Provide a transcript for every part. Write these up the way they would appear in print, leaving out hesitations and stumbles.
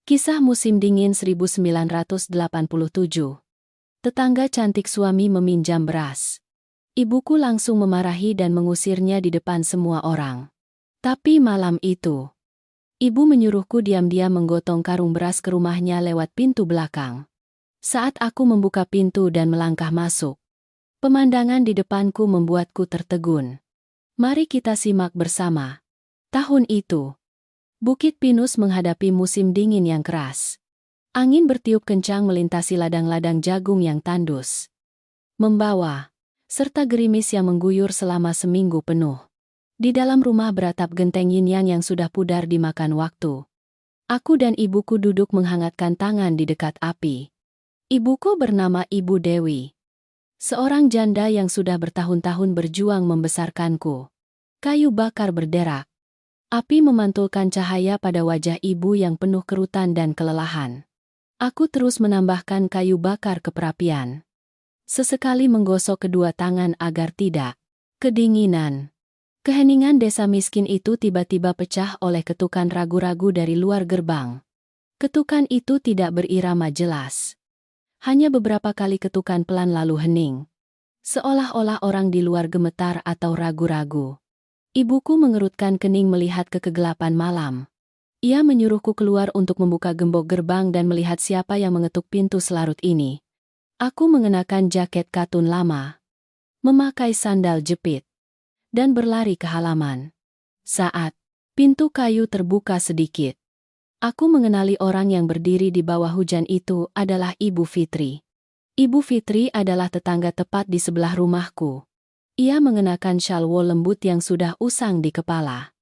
Kisah musim dingin 1987. Tetangga cantik suami meminjam beras. Ibuku langsung memarahi dan mengusirnya di depan semua orang. Tapi malam itu, ibu menyuruhku diam-diam menggotong karung beras ke rumahnya lewat pintu belakang. Saat aku membuka pintu dan melangkah masuk, pemandangan di depanku membuatku tertegun. Mari kita simak bersama. Tahun itu, Bukit Pinus menghadapi musim dingin yang keras. Angin bertiup kencang melintasi ladang-ladang jagung yang tandus, membawa serta gerimis yang mengguyur selama seminggu penuh. Di dalam rumah beratap genteng yin-yang yang sudah pudar dimakan waktu. Aku dan ibuku duduk menghangatkan tangan di dekat api. Ibuku bernama Ibu Dewi, seorang janda yang sudah bertahun-tahun berjuang membesarkanku. Kayu bakar berderak. Api memantulkan cahaya pada wajah ibu yang penuh kerutan dan kelelahan. Aku terus menambahkan kayu bakar ke perapian. Sesekali menggosok kedua tangan agar tidak kedinginan. Keheningan desa miskin itu tiba-tiba pecah oleh ketukan ragu-ragu dari luar gerbang. Ketukan itu tidak berirama jelas. Hanya beberapa kali ketukan pelan lalu hening. Seolah-olah orang di luar gemetar atau ragu-ragu. Ibuku mengerutkan kening melihat ke kegelapan malam. Ia menyuruhku keluar untuk membuka gembok gerbang dan melihat siapa yang mengetuk pintu selarut ini. Aku mengenakan jaket katun lama, memakai sandal jepit, dan berlari ke halaman. Saat pintu kayu terbuka sedikit, aku mengenali orang yang berdiri di bawah hujan itu adalah Ibu Fitri. Ibu Fitri adalah tetangga tepat di sebelah rumahku. Ia mengenakan syal wol lembut yang sudah usang di kepala.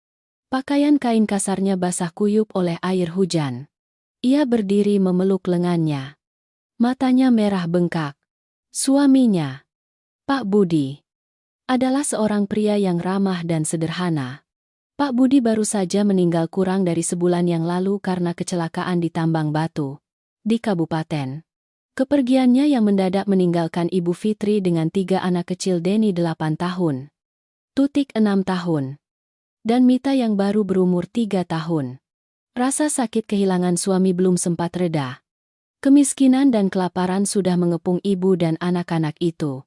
Pakaian kain kasarnya basah kuyup oleh air hujan. Ia berdiri memeluk lengannya. Matanya merah bengkak. Suaminya, Pak Budi, adalah seorang pria yang ramah dan sederhana. Pak Budi baru saja meninggal kurang dari sebulan yang lalu karena kecelakaan di tambang batu di kabupaten. Kepergiannya yang mendadak meninggalkan Ibu Fitri dengan 3 anak kecil, Denny 8 tahun, Tutik 6 tahun, dan Mita yang baru berumur 3 tahun. Rasa sakit kehilangan suami belum sempat reda. Kemiskinan dan kelaparan sudah mengepung ibu dan anak-anak itu.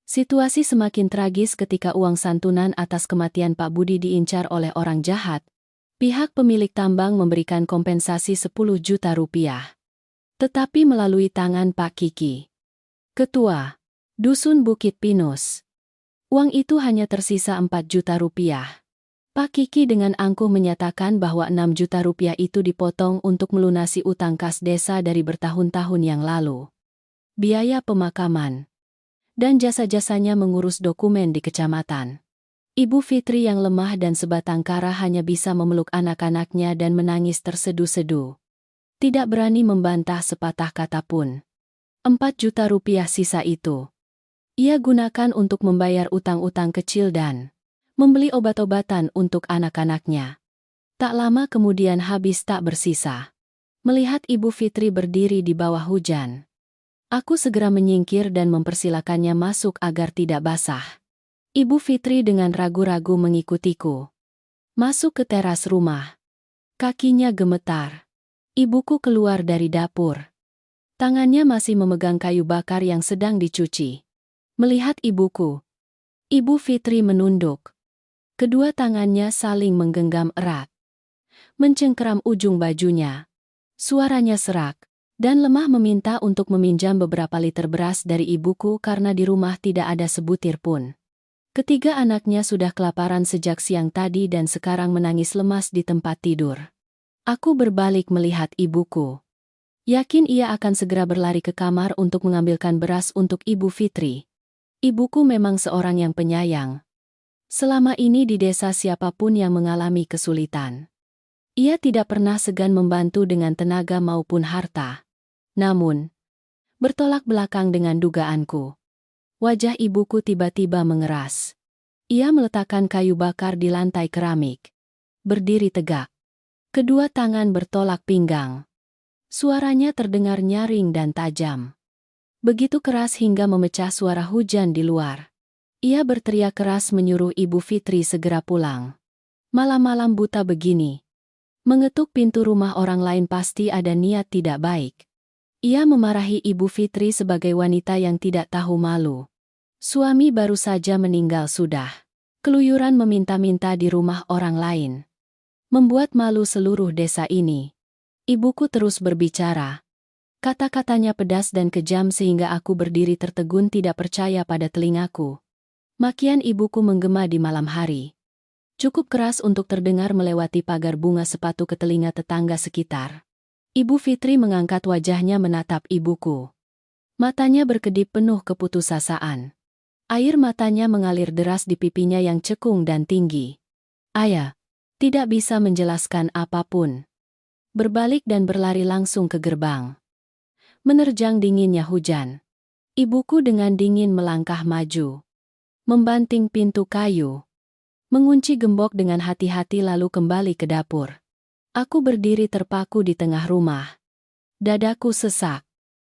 Situasi semakin tragis ketika uang santunan atas kematian Pak Budi diincar oleh orang jahat. Pihak pemilik tambang memberikan kompensasi 10 juta rupiah. Tetapi melalui tangan Pak Kiki, Ketua Dusun Bukit Pinus, uang itu hanya tersisa 4 juta rupiah. Pak Kiki dengan angkuh menyatakan bahwa 6 juta rupiah itu dipotong untuk melunasi utang kas desa dari bertahun-tahun yang lalu, biaya pemakaman, dan jasa-jasanya mengurus dokumen di kecamatan. Ibu Fitri yang lemah dan sebatang kara hanya bisa memeluk anak-anaknya dan menangis terseduh-seduh. Tidak berani membantah sepatah kata pun. 4 juta rupiah sisa itu ia gunakan untuk membayar utang-utang kecil dan membeli obat-obatan untuk anak-anaknya. Tak lama kemudian habis tak bersisa. Melihat Ibu Fitri berdiri di bawah hujan, aku segera menyingkir dan mempersilakannya masuk agar tidak basah. Ibu Fitri dengan ragu-ragu mengikutiku masuk ke teras rumah. Kakinya gemetar. Ibuku keluar dari dapur. Tangannya masih memegang kayu bakar yang sedang dicuci. Melihat ibuku, Ibu Fitri menunduk. Kedua tangannya saling menggenggam erat. Mencengkeram ujung bajunya. Suaranya serak dan lemah meminta untuk meminjam beberapa liter beras dari ibuku karena di rumah tidak ada sebutir pun. Ketiga anaknya sudah kelaparan sejak siang tadi dan sekarang menangis lemas di tempat tidur. Aku berbalik melihat ibuku. Yakin ia akan segera berlari ke kamar untuk mengambilkan beras untuk Ibu Fitri. Ibuku memang seorang yang penyayang. Selama ini di desa siapapun yang mengalami kesulitan, ia tidak pernah segan membantu dengan tenaga maupun harta. Namun, bertolak belakang dengan dugaanku. Wajah ibuku tiba-tiba mengeras. Ia meletakkan kayu bakar di lantai keramik. Berdiri tegak. Kedua tangan bertolak pinggang. Suaranya terdengar nyaring dan tajam. Begitu keras hingga memecah suara hujan di luar. Ia berteriak keras menyuruh Ibu Fitri segera pulang. Malam-malam buta begini, Mengetuk pintu rumah orang lain pasti ada niat tidak baik. Ia memarahi Ibu Fitri sebagai wanita yang tidak tahu malu. Suami baru saja meninggal sudah keluyuran meminta-minta di rumah orang lain. Membuat malu seluruh desa ini. Ibuku terus berbicara. Kata-katanya pedas dan kejam sehingga aku berdiri tertegun tidak percaya pada telingaku. Makian ibuku menggema di malam hari. Cukup keras untuk terdengar melewati pagar bunga sepatu ke telinga tetangga sekitar. Ibu Fitri mengangkat wajahnya menatap ibuku. Matanya berkedip penuh keputusasaan. Air matanya mengalir deras di pipinya yang cekung dan tinggi. Ayah tidak bisa menjelaskan apapun. Berbalik dan berlari langsung ke gerbang. Menerjang dinginnya hujan. Ibuku dengan dingin melangkah maju. Membanting pintu kayu. Mengunci gembok dengan hati-hati lalu kembali ke dapur. Aku berdiri terpaku di tengah rumah. Dadaku sesak.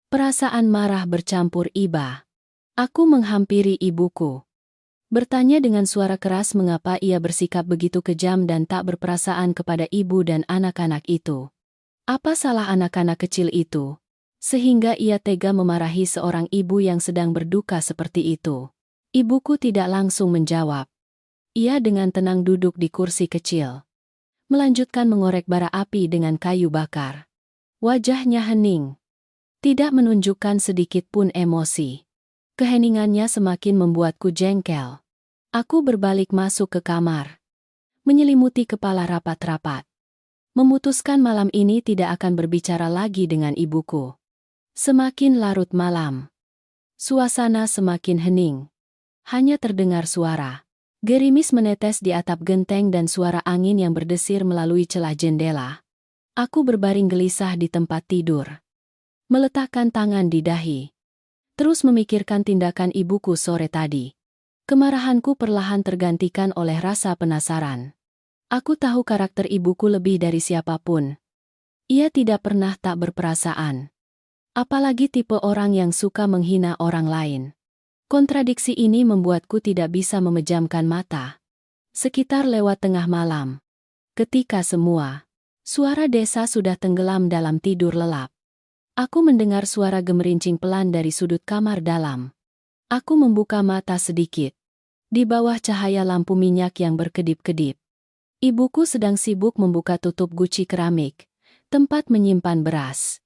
Perasaan marah bercampur iba. Aku menghampiri ibuku. Bertanya dengan suara keras mengapa ia bersikap begitu kejam dan tak berperasaan kepada ibu dan anak-anak itu. Apa salah anak-anak kecil itu? Sehingga ia tega memarahi seorang ibu yang sedang berduka seperti itu. Ibuku tidak langsung menjawab. Ia dengan tenang duduk di kursi kecil. Melanjutkan mengorek bara api dengan kayu bakar. Wajahnya hening. Tidak menunjukkan sedikit pun emosi. Keheningannya semakin membuatku jengkel. Aku berbalik masuk ke kamar. Menyelimuti kepala rapat-rapat. Memutuskan malam ini tidak akan berbicara lagi dengan ibuku. Semakin larut malam. Suasana semakin hening. Hanya terdengar suara. Gerimis menetes di atap genteng dan suara angin yang berdesir melalui celah jendela. Aku berbaring gelisah di tempat tidur. Meletakkan tangan di dahi. Terus memikirkan tindakan ibuku sore tadi. Kemarahanku perlahan tergantikan oleh rasa penasaran. Aku tahu karakter ibuku lebih dari siapapun. Ia tidak pernah tak berperasaan. Apalagi tipe orang yang suka menghina orang lain. Kontradiksi ini membuatku tidak bisa memejamkan mata. Sekitar lewat tengah malam. Ketika semua suara desa sudah tenggelam dalam tidur lelap. Aku mendengar suara gemerincing pelan dari sudut kamar dalam. Aku membuka mata sedikit. Di bawah cahaya lampu minyak yang berkedip-kedip. Ibuku sedang sibuk membuka tutup guci keramik, tempat menyimpan beras.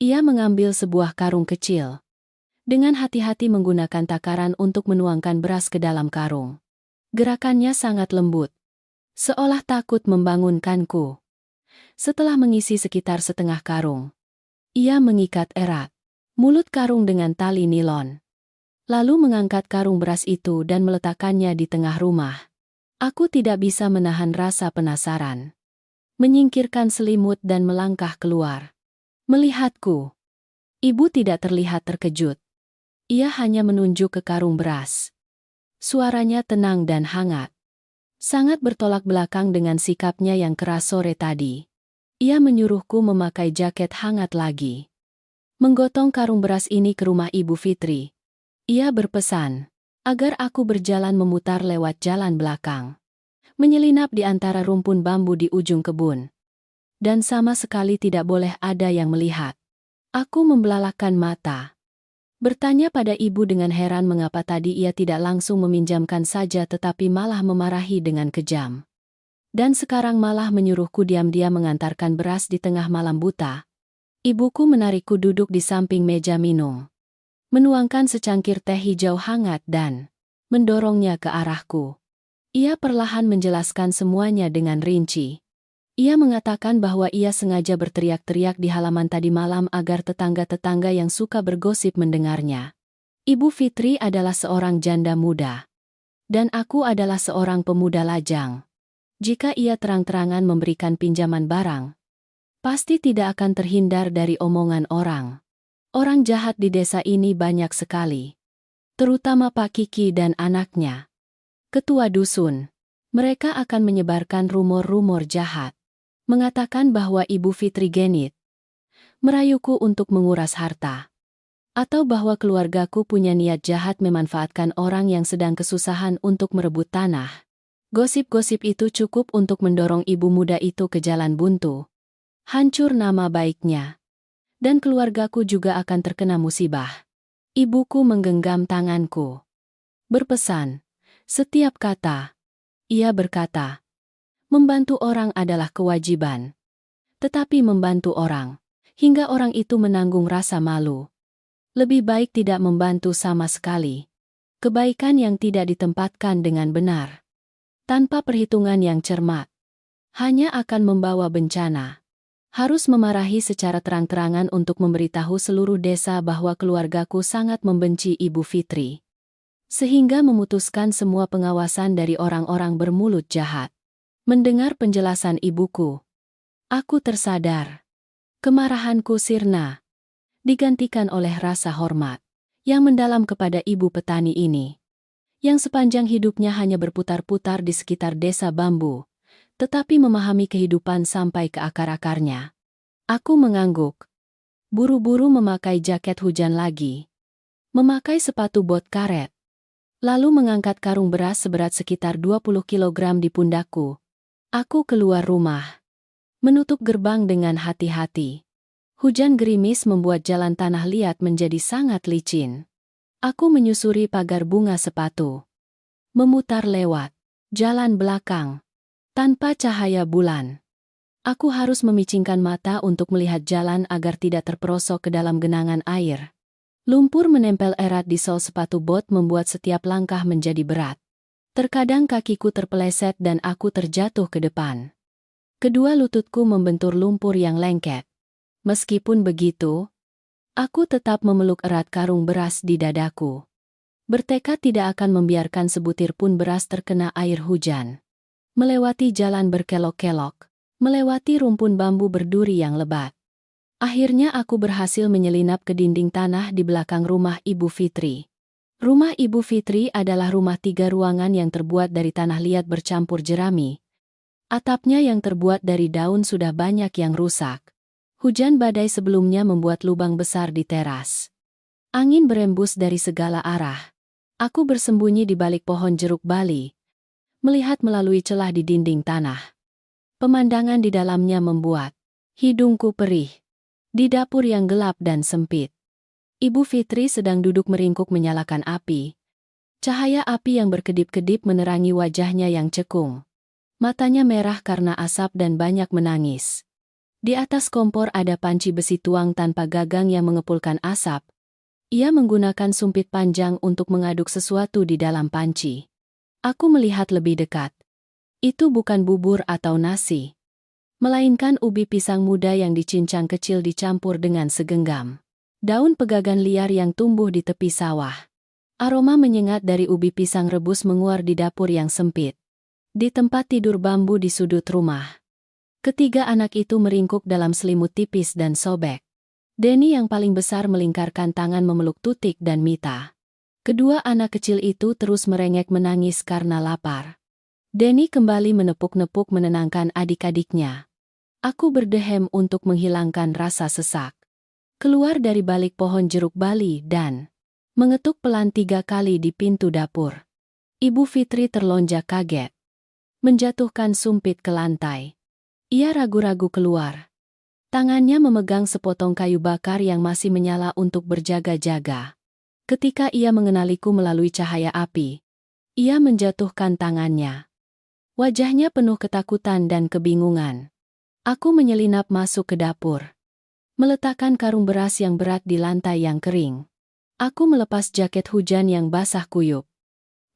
Ia mengambil sebuah karung kecil. Dengan hati-hati menggunakan takaran untuk menuangkan beras ke dalam karung. Gerakannya sangat lembut. Seolah takut membangunkanku. Setelah mengisi sekitar setengah karung, ia mengikat erat mulut karung dengan tali nilon. Lalu mengangkat karung beras itu dan meletakkannya di tengah rumah. Aku tidak bisa menahan rasa penasaran. Menyingkirkan selimut dan melangkah keluar. Melihatku. Ibu tidak terlihat terkejut. Ia hanya menunjuk ke karung beras. Suaranya tenang dan hangat. Sangat bertolak belakang dengan sikapnya yang keras sore tadi. Ia menyuruhku memakai jaket hangat lagi. Menggotong karung beras ini ke rumah Ibu Fitri. Ia berpesan agar aku berjalan memutar lewat jalan belakang. Menyelinap di antara rumpun bambu di ujung kebun. Dan sama sekali tidak boleh ada yang melihat. Aku membelalakkan mata. Bertanya pada ibu dengan heran mengapa tadi ia tidak langsung meminjamkan saja tetapi malah memarahi dengan kejam. Dan sekarang malah menyuruhku diam-diam mengantarkan beras di tengah malam buta. Ibuku menarikku duduk di samping meja minum. Menuangkan secangkir teh hijau hangat dan mendorongnya ke arahku. Ia perlahan menjelaskan semuanya dengan rinci. Ia mengatakan bahwa ia sengaja berteriak-teriak di halaman tadi malam agar tetangga-tetangga yang suka bergosip mendengarnya. Ibu Fitri adalah seorang janda muda. Dan aku adalah seorang pemuda lajang. Jika ia terang-terangan memberikan pinjaman barang, pasti tidak akan terhindar dari omongan orang. Orang jahat di desa ini banyak sekali. Terutama Pak Kiki dan anaknya. Ketua dusun. Mereka akan menyebarkan rumor-rumor jahat. Mengatakan bahwa Ibu Fitri genit. Merayuku untuk menguras harta. Atau bahwa keluargaku punya niat jahat memanfaatkan orang yang sedang kesusahan untuk merebut tanah. Gosip-gosip itu cukup untuk mendorong ibu muda itu ke jalan buntu. Hancur nama baiknya. Dan keluargaku juga akan terkena musibah. Ibuku menggenggam tanganku. Berpesan. Setiap kata. Ia berkata, membantu orang adalah kewajiban. Tetapi membantu orang, hingga orang itu menanggung rasa malu. Lebih baik tidak membantu sama sekali. Kebaikan yang tidak ditempatkan dengan benar, tanpa perhitungan yang cermat, hanya akan membawa bencana. Harus memarahi secara terang-terangan untuk memberitahu seluruh desa bahwa keluargaku sangat membenci Ibu Fitri. Sehingga memutuskan semua pengawasan dari orang-orang bermulut jahat. Mendengar penjelasan ibuku, aku tersadar. Kemarahanku sirna, digantikan oleh rasa hormat yang mendalam kepada ibu petani ini, yang sepanjang hidupnya hanya berputar-putar di sekitar desa bambu, tetapi memahami kehidupan sampai ke akar-akarnya. Aku mengangguk. Buru-buru memakai jaket hujan lagi. Memakai sepatu bot karet. Lalu mengangkat karung beras seberat sekitar 20 kilogram di pundakku. Aku keluar rumah. Menutup gerbang dengan hati-hati. Hujan gerimis membuat jalan tanah liat menjadi sangat licin. Aku menyusuri pagar bunga sepatu. Memutar lewat jalan belakang. Tanpa cahaya bulan. Aku harus memicingkan mata untuk melihat jalan agar tidak terperosok ke dalam genangan air. Lumpur menempel erat di sol sepatu bot membuat setiap langkah menjadi berat. Terkadang kakiku terpeleset dan aku terjatuh ke depan. Kedua lututku membentur lumpur yang lengket. Meskipun begitu, aku tetap memeluk erat karung beras di dadaku. Bertekad tidak akan membiarkan sebutir pun beras terkena air hujan. Melewati jalan berkelok-kelok, melewati rumpun bambu berduri yang lebat. Akhirnya aku berhasil menyelinap ke dinding tanah di belakang rumah Ibu Fitri. Rumah Ibu Fitri adalah rumah 3 ruangan yang terbuat dari tanah liat bercampur jerami. Atapnya yang terbuat dari daun sudah banyak yang rusak. Hujan badai sebelumnya membuat lubang besar di teras. Angin berembus dari segala arah. Aku bersembunyi di balik pohon jeruk bali, melihat melalui celah di dinding tanah. Pemandangan di dalamnya membuat hidungku perih. Di dapur yang gelap dan sempit, Ibu Fitri sedang duduk meringkuk menyalakan api. Cahaya api yang berkedip-kedip menerangi wajahnya yang cekung. Matanya merah karena asap dan banyak menangis. Di atas kompor ada panci besi tuang tanpa gagang yang mengepulkan asap. Ia menggunakan sumpit panjang untuk mengaduk sesuatu di dalam panci. Aku melihat lebih dekat. Itu bukan bubur atau nasi, melainkan ubi pisang muda yang dicincang kecil dicampur dengan segenggam daun pegagan liar yang tumbuh di tepi sawah. Aroma menyengat dari ubi pisang rebus menguar di dapur yang sempit. Di tempat tidur bambu di sudut rumah, ketiga anak itu meringkuk dalam selimut tipis dan sobek. Denny yang paling besar melingkarkan tangan memeluk Tutik dan Mita. Kedua anak kecil itu terus merengek menangis karena lapar. Denny kembali menepuk-nepuk menenangkan adik-adiknya. Aku berdehem untuk menghilangkan rasa sesak. Keluar dari balik pohon jeruk bali dan mengetuk pelan 3 kali di pintu dapur. Ibu Fitri terlonjak kaget. Menjatuhkan sumpit ke lantai. Ia ragu-ragu keluar. Tangannya memegang sepotong kayu bakar yang masih menyala untuk berjaga-jaga. Ketika ia mengenaliku melalui cahaya api, ia menjatuhkan tangannya. Wajahnya penuh ketakutan dan kebingungan. Aku menyelinap masuk ke dapur. Meletakkan karung beras yang berat di lantai yang kering. Aku melepas jaket hujan yang basah kuyup.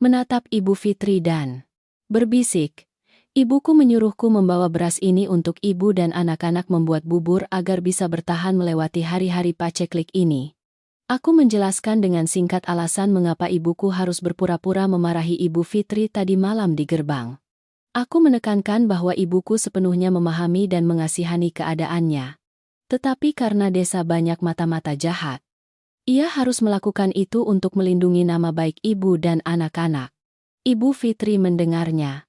Menatap Ibu Fitri dan berbisik. Ibuku menyuruhku membawa beras ini untuk ibu dan anak-anak membuat bubur agar bisa bertahan melewati hari-hari paceklik ini. Aku menjelaskan dengan singkat alasan mengapa ibuku harus berpura-pura memarahi Ibu Fitri tadi malam di gerbang. Aku menekankan bahwa ibuku sepenuhnya memahami dan mengasihani keadaannya. Tetapi karena desa banyak mata-mata jahat, ia harus melakukan itu untuk melindungi nama baik ibu dan anak-anak. Ibu Fitri mendengarnya.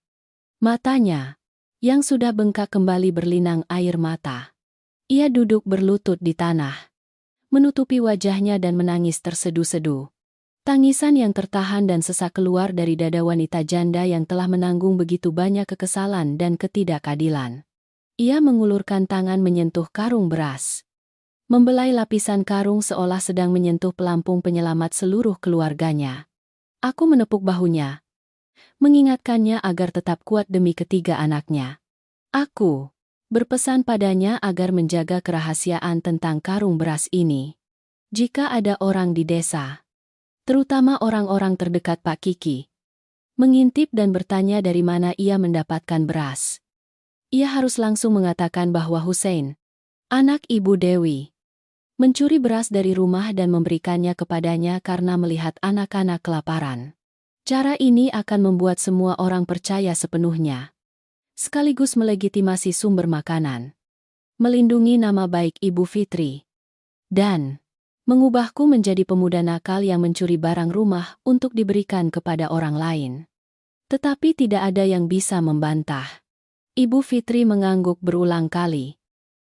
Matanya, yang sudah bengkak kembali berlinang air mata. Ia duduk berlutut di tanah, menutupi wajahnya dan menangis tersedu-sedu. Tangisan yang tertahan dan sesak keluar dari dada wanita janda yang telah menanggung begitu banyak kekesalan dan ketidakadilan. Ia mengulurkan tangan menyentuh karung beras. Membelai lapisan karung seolah sedang menyentuh pelampung penyelamat seluruh keluarganya. Aku menepuk bahunya, mengingatkannya agar tetap kuat demi ketiga anaknya. Aku berpesan padanya agar menjaga kerahasiaan tentang karung beras ini. Jika ada orang di desa, terutama orang-orang terdekat Pak Kiki, mengintip dan bertanya dari mana ia mendapatkan beras, ia harus langsung mengatakan bahwa Hussein, anak Ibu Dewi, mencuri beras dari rumah dan memberikannya kepadanya karena melihat anak-anak kelaparan. Cara ini akan membuat semua orang percaya sepenuhnya, sekaligus melegitimasi sumber makanan, melindungi nama baik Ibu Fitri, dan mengubahku menjadi pemuda nakal yang mencuri barang rumah untuk diberikan kepada orang lain. Tetapi tidak ada yang bisa membantah. Ibu Fitri mengangguk berulang kali.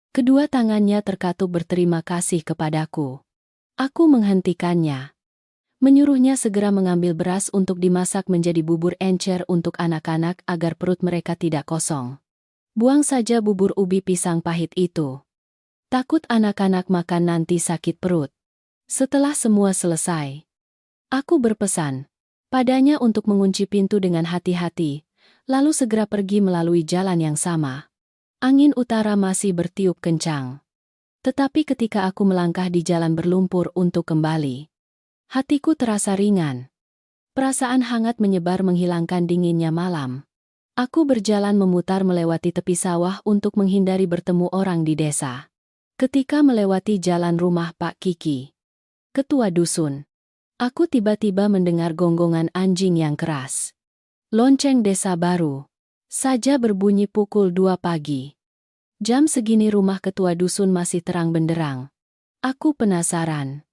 Kedua tangannya terkatup berterima kasih kepadaku. Aku menghentikannya, menyuruhnya segera mengambil beras untuk dimasak menjadi bubur encer untuk anak-anak agar perut mereka tidak kosong. Buang saja bubur ubi pisang pahit itu. Takut anak-anak makan nanti sakit perut. Setelah semua selesai, aku berpesan padanya untuk mengunci pintu dengan hati-hati, lalu segera pergi melalui jalan yang sama. Angin utara masih bertiup kencang. Tetapi ketika aku melangkah di jalan berlumpur untuk kembali, hatiku terasa ringan. Perasaan hangat menyebar menghilangkan dinginnya malam. Aku berjalan memutar melewati tepi sawah untuk menghindari bertemu orang di desa. Ketika melewati jalan rumah Pak Kiki, ketua dusun, aku tiba-tiba mendengar gonggongan anjing yang keras. Lonceng desa baru saja berbunyi pukul 2 pagi. Jam segini rumah ketua dusun masih terang benderang. Aku penasaran.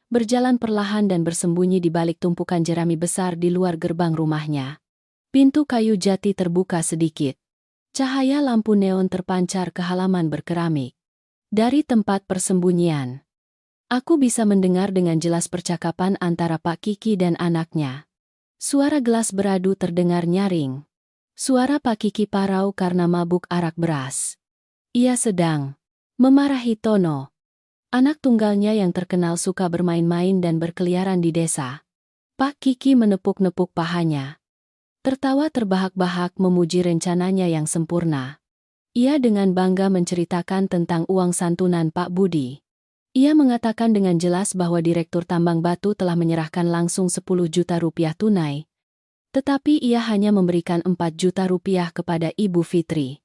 Berjalan perlahan dan bersembunyi di balik tumpukan jerami besar di luar gerbang rumahnya. Pintu kayu jati terbuka sedikit. Cahaya lampu neon terpancar ke halaman berkeramik. Dari tempat persembunyian, aku bisa mendengar dengan jelas percakapan antara Pak Kiki dan anaknya. Suara gelas beradu terdengar nyaring. Suara Pak Kiki parau karena mabuk arak beras. Ia sedang memarahi Tono, anak tunggalnya yang terkenal suka bermain-main dan berkeliaran di desa. Pak Kiki menepuk-nepuk pahanya, tertawa terbahak-bahak memuji rencananya yang sempurna. Ia dengan bangga menceritakan tentang uang santunan Pak Budi. Ia mengatakan dengan jelas bahwa Direktur Tambang Batu telah menyerahkan langsung 10 juta rupiah tunai. Tetapi ia hanya memberikan 4 juta rupiah kepada Ibu Fitri.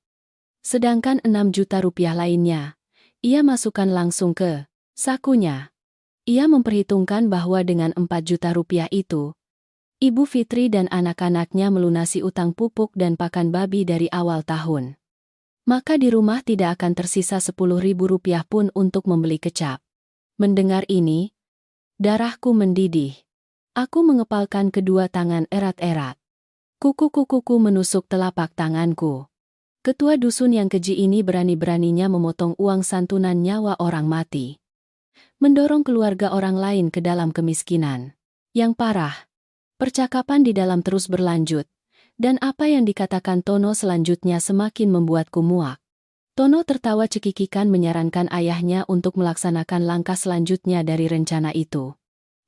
Sedangkan 6 juta rupiah lainnya, ia masukkan langsung ke sakunya. Ia memperhitungkan bahwa dengan 4 juta rupiah itu, Ibu Fitri dan anak-anaknya melunasi utang pupuk dan pakan babi dari awal tahun. Maka di rumah tidak akan tersisa 10.000 rupiah pun untuk membeli kecap. Mendengar ini, darahku mendidih. Aku mengepalkan kedua tangan erat-erat. Kuku-kukuku menusuk telapak tanganku. Ketua dusun yang keji ini berani-beraninya memotong uang santunan nyawa orang mati. Mendorong keluarga orang lain ke dalam kemiskinan. Yang parah, percakapan di dalam terus berlanjut. Dan apa yang dikatakan Tono selanjutnya semakin membuatku muak. Tono tertawa cekikikan menyarankan ayahnya untuk melaksanakan langkah selanjutnya dari rencana itu.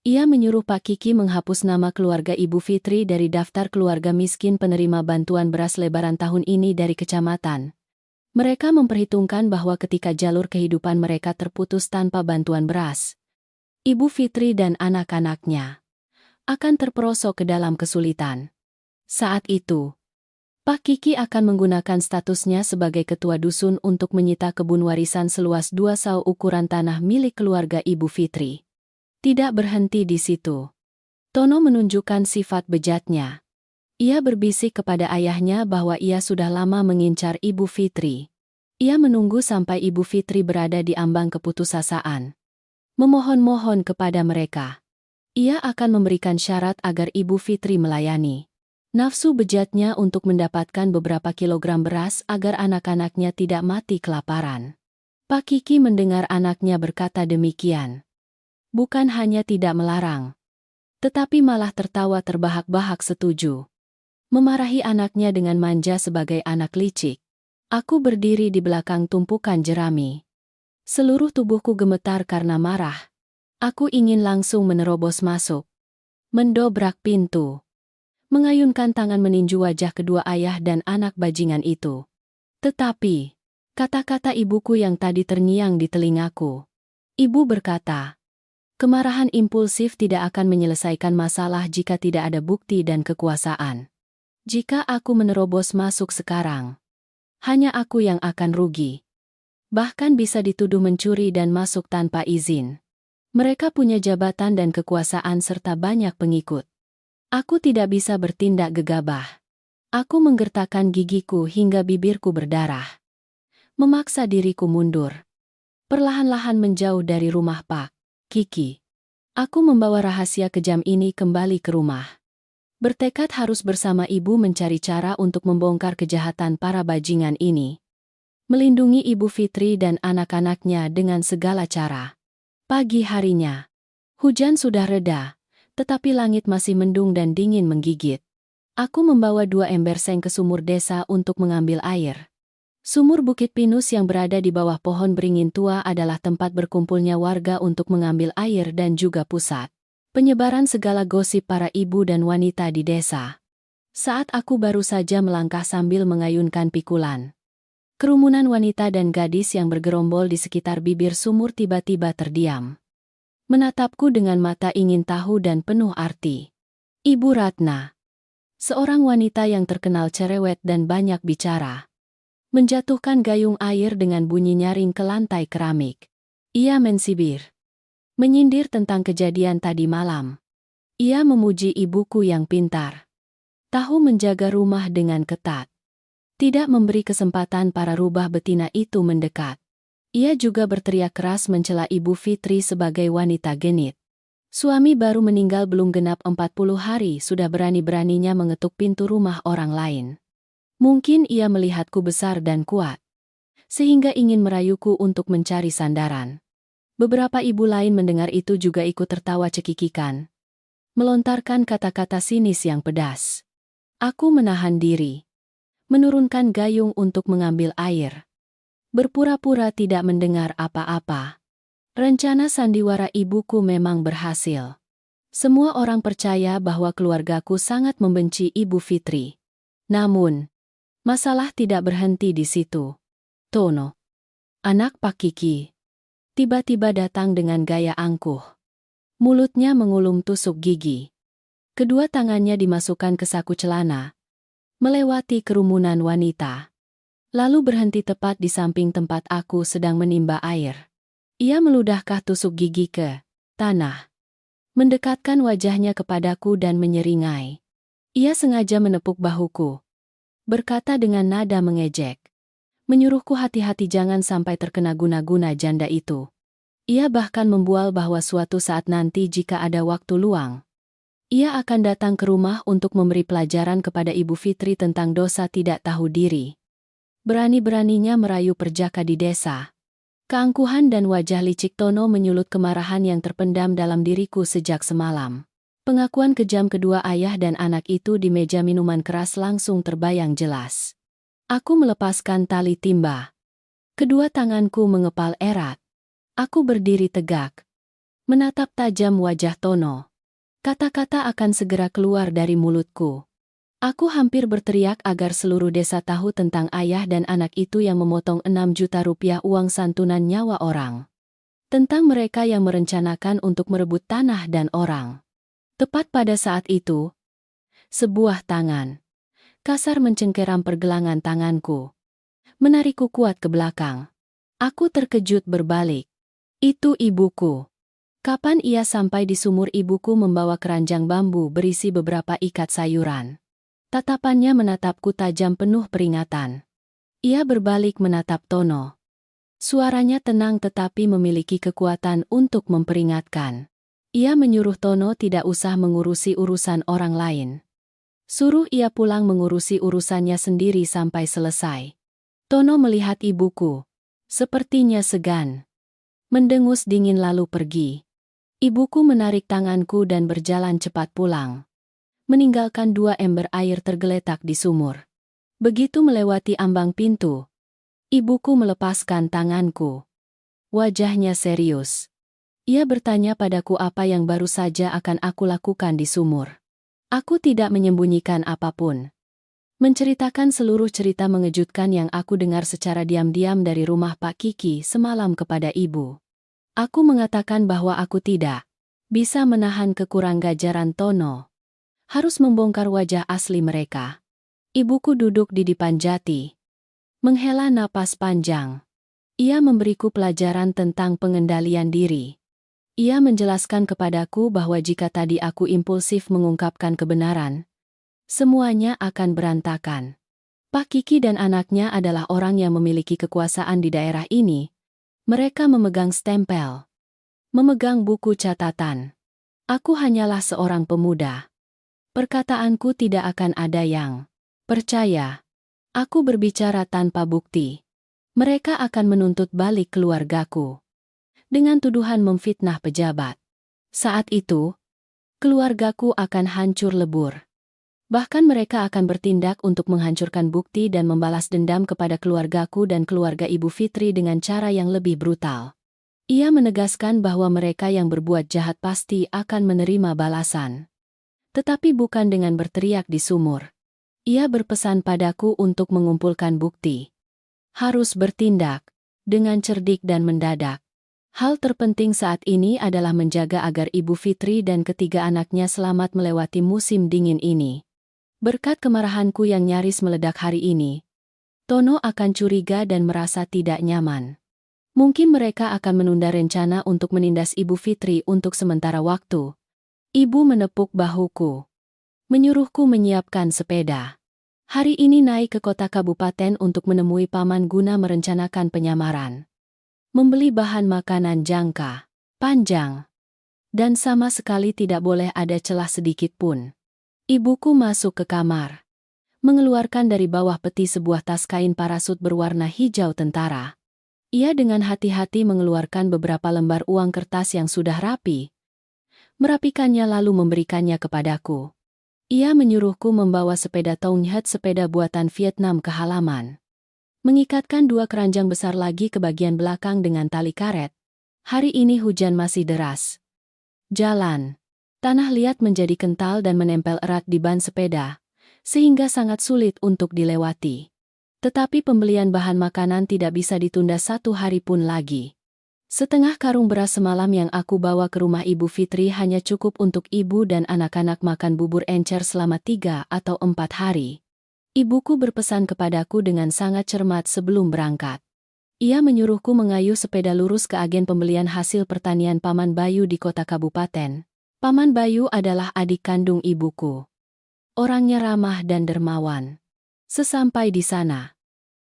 Ia menyuruh Pak Kiki menghapus nama keluarga Ibu Fitri dari daftar keluarga miskin penerima bantuan beras lebaran tahun ini dari kecamatan. Mereka memperhitungkan bahwa ketika jalur kehidupan mereka terputus tanpa bantuan beras, Ibu Fitri dan anak-anaknya akan terperosok ke dalam kesulitan. Saat itu, Pak Kiki akan menggunakan statusnya sebagai ketua dusun untuk menyita kebun warisan seluas 2 sau ukuran tanah milik keluarga Ibu Fitri. Tidak berhenti di situ. Tono menunjukkan sifat bejatnya. Ia berbisik kepada ayahnya bahwa ia sudah lama mengincar Ibu Fitri. Ia menunggu sampai Ibu Fitri berada di ambang keputusasaan. Memohon-mohon kepada mereka. Ia akan memberikan syarat agar Ibu Fitri melayani nafsu bejatnya untuk mendapatkan beberapa kilogram beras agar anak-anaknya tidak mati kelaparan. Pak Kiki mendengar anaknya berkata demikian. Bukan hanya tidak melarang, tetapi malah tertawa terbahak-bahak setuju. Memarahi anaknya dengan manja sebagai anak licik. Aku berdiri di belakang tumpukan jerami. Seluruh tubuhku gemetar karena marah. Aku ingin langsung menerobos masuk. Mendobrak pintu. Mengayunkan tangan meninju wajah kedua ayah dan anak bajingan itu. Tetapi, kata-kata ibuku yang tadi terngiang di telingaku. Ibu berkata, kemarahan impulsif tidak akan menyelesaikan masalah jika tidak ada bukti dan kekuasaan. Jika aku menerobos masuk sekarang, hanya aku yang akan rugi. Bahkan bisa dituduh mencuri dan masuk tanpa izin. Mereka punya jabatan dan kekuasaan serta banyak pengikut. Aku tidak bisa bertindak gegabah. Aku menggertakkan gigiku hingga bibirku berdarah. Memaksa diriku mundur. Perlahan-lahan menjauh dari rumah Pak Kiki. Aku membawa rahasia kejam ini kembali ke rumah. Bertekad harus bersama ibu mencari cara untuk membongkar kejahatan para bajingan ini. Melindungi Ibu Fitri dan anak-anaknya dengan segala cara. Pagi harinya. Hujan sudah reda, tetapi langit masih mendung dan dingin menggigit. Aku membawa 2 ember seng ke sumur desa untuk mengambil air. Sumur Bukit Pinus yang berada di bawah pohon beringin tua adalah tempat berkumpulnya warga untuk mengambil air dan juga pusat penyebaran segala gosip para ibu dan wanita di desa. Saat aku baru saja melangkah sambil mengayunkan pikulan, kerumunan wanita dan gadis yang bergerombol di sekitar bibir sumur tiba-tiba terdiam. Menatapku dengan mata ingin tahu dan penuh arti. Ibu Ratna, seorang wanita yang terkenal cerewet dan banyak bicara, menjatuhkan gayung air dengan bunyi nyaring ke lantai keramik. Ia mensibir, menyindir tentang kejadian tadi malam. Ia memuji ibuku yang pintar, tahu menjaga rumah dengan ketat, tidak memberi kesempatan para rubah betina itu mendekat. Ia juga berteriak keras mencela Ibu Fitri sebagai wanita genit. Suami baru meninggal belum genap 40 hari sudah berani-beraninya mengetuk pintu rumah orang lain. Mungkin ia melihatku besar dan kuat, sehingga ingin merayuku untuk mencari sandaran. Beberapa ibu lain mendengar itu juga ikut tertawa cekikikan, melontarkan kata-kata sinis yang pedas. Aku menahan diri, menurunkan gayung untuk mengambil air. Berpura-pura tidak mendengar apa-apa. Rencana sandiwara ibuku memang berhasil. Semua orang percaya bahwa keluargaku sangat membenci Ibu Fitri. Namun, masalah tidak berhenti di situ. Tono, anak Pak Kiki, tiba-tiba datang dengan gaya angkuh. Mulutnya mengulum tusuk gigi. Kedua tangannya dimasukkan ke saku celana, melewati kerumunan wanita. Lalu berhenti tepat di samping tempat aku sedang menimba air. Ia meludahkan tusuk gigi ke tanah, mendekatkan wajahnya kepadaku dan menyeringai. Ia sengaja menepuk bahuku, berkata dengan nada mengejek, menyuruhku hati-hati jangan sampai terkena guna-guna janda itu. Ia bahkan membual bahwa suatu saat nanti jika ada waktu luang, ia akan datang ke rumah untuk memberi pelajaran kepada Ibu Fitri tentang dosa tidak tahu diri. Berani-beraninya merayu perjaka di desa. Keangkuhan dan wajah licik Tono menyulut kemarahan yang terpendam dalam diriku sejak semalam. Pengakuan kejam kedua ayah dan anak itu di meja minuman keras langsung terbayang jelas. Aku melepaskan tali timba. Kedua tanganku mengepal erat. Aku berdiri tegak, menatap tajam wajah Tono. Kata-kata akan segera keluar dari mulutku. Aku hampir berteriak agar seluruh desa tahu tentang ayah dan anak itu yang memotong 6 juta rupiah uang santunan nyawa orang. Tentang mereka yang merencanakan untuk merebut tanah dan orang. Tepat pada saat itu, sebuah tangan kasar mencengkeram pergelangan tanganku, menarikku kuat ke belakang. Aku terkejut berbalik. Itu ibuku. Kapan ia sampai di sumur ibuku membawa keranjang bambu berisi beberapa ikat sayuran. Tatapannya menatapku tajam penuh peringatan. Ia berbalik menatap Tono. Suaranya tenang tetapi memiliki kekuatan untuk memperingatkan. Ia menyuruh Tono tidak usah mengurusi urusan orang lain. Suruh ia pulang mengurusi urusannya sendiri sampai selesai. Tono melihat ibuku. Sepertinya segan. Mendengus dingin lalu pergi. Ibuku menarik tanganku dan berjalan cepat pulang, meninggalkan 2 ember air tergeletak di sumur. Begitu melewati ambang pintu, ibuku melepaskan tanganku. Wajahnya serius. Ia bertanya padaku apa yang baru saja akan aku lakukan di sumur. Aku tidak menyembunyikan apapun. Menceritakan seluruh cerita mengejutkan yang aku dengar secara diam-diam dari rumah Pak Kiki semalam kepada ibu. Aku mengatakan bahwa aku tidak bisa menahan kekuranggajaran Tono. Harus membongkar wajah asli mereka. Ibuku duduk di depan jati, menghela napas panjang. Ia memberiku pelajaran tentang pengendalian diri. Ia menjelaskan kepadaku bahwa jika tadi aku impulsif mengungkapkan kebenaran, semuanya akan berantakan. Pak Kiki dan anaknya adalah orang yang memiliki kekuasaan di daerah ini. Mereka memegang stempel, memegang buku catatan. Aku hanyalah seorang pemuda. Perkataanku tidak akan ada yang percaya. Aku berbicara tanpa bukti. Mereka akan menuntut balik keluargaku dengan tuduhan memfitnah pejabat. Saat itu, keluargaku akan hancur lebur. Bahkan mereka akan bertindak untuk menghancurkan bukti dan membalas dendam kepada keluargaku dan keluarga Ibu Fitri dengan cara yang lebih brutal. Ia menegaskan bahwa mereka yang berbuat jahat pasti akan menerima balasan. Tetapi bukan dengan berteriak di sumur. Ia berpesan padaku untuk mengumpulkan bukti. Harus bertindak dengan cerdik dan mendadak. Hal terpenting saat ini adalah menjaga agar Ibu Fitri dan ketiga anaknya selamat melewati musim dingin ini. Berkat kemarahanku yang nyaris meledak hari ini, Tono akan curiga dan merasa tidak nyaman. Mungkin mereka akan menunda rencana untuk menindas Ibu Fitri untuk sementara waktu. Ibu menepuk bahuku, menyuruhku menyiapkan sepeda. Hari ini naik ke kota kabupaten untuk menemui paman guna merencanakan penyamaran. Membeli bahan makanan jangka panjang. Dan sama sekali tidak boleh ada celah sedikit pun. Ibuku masuk ke kamar, mengeluarkan dari bawah peti sebuah tas kain parasut berwarna hijau tentara. Ia dengan hati-hati mengeluarkan beberapa lembar uang kertas yang sudah rapi, merapikannya lalu memberikannya kepadaku. Ia menyuruhku membawa sepeda Tonghet sepeda buatan Vietnam ke halaman. Mengikatkan 2 keranjang besar lagi ke bagian belakang dengan tali karet. Hari ini hujan masih deras. Jalan tanah liat menjadi kental dan menempel erat di ban sepeda, sehingga sangat sulit untuk dilewati. Tetapi pembelian bahan makanan tidak bisa ditunda 1 hari pun lagi. Setengah karung beras semalam yang aku bawa ke rumah Ibu Fitri hanya cukup untuk ibu dan anak-anak makan bubur encer selama 3 atau 4 hari. Ibuku berpesan kepadaku dengan sangat cermat sebelum berangkat. Ia menyuruhku mengayuh sepeda lurus ke agen pembelian hasil pertanian Paman Bayu di kota kabupaten. Paman Bayu adalah adik kandung ibuku. Orangnya ramah dan dermawan. Sesampai di sana,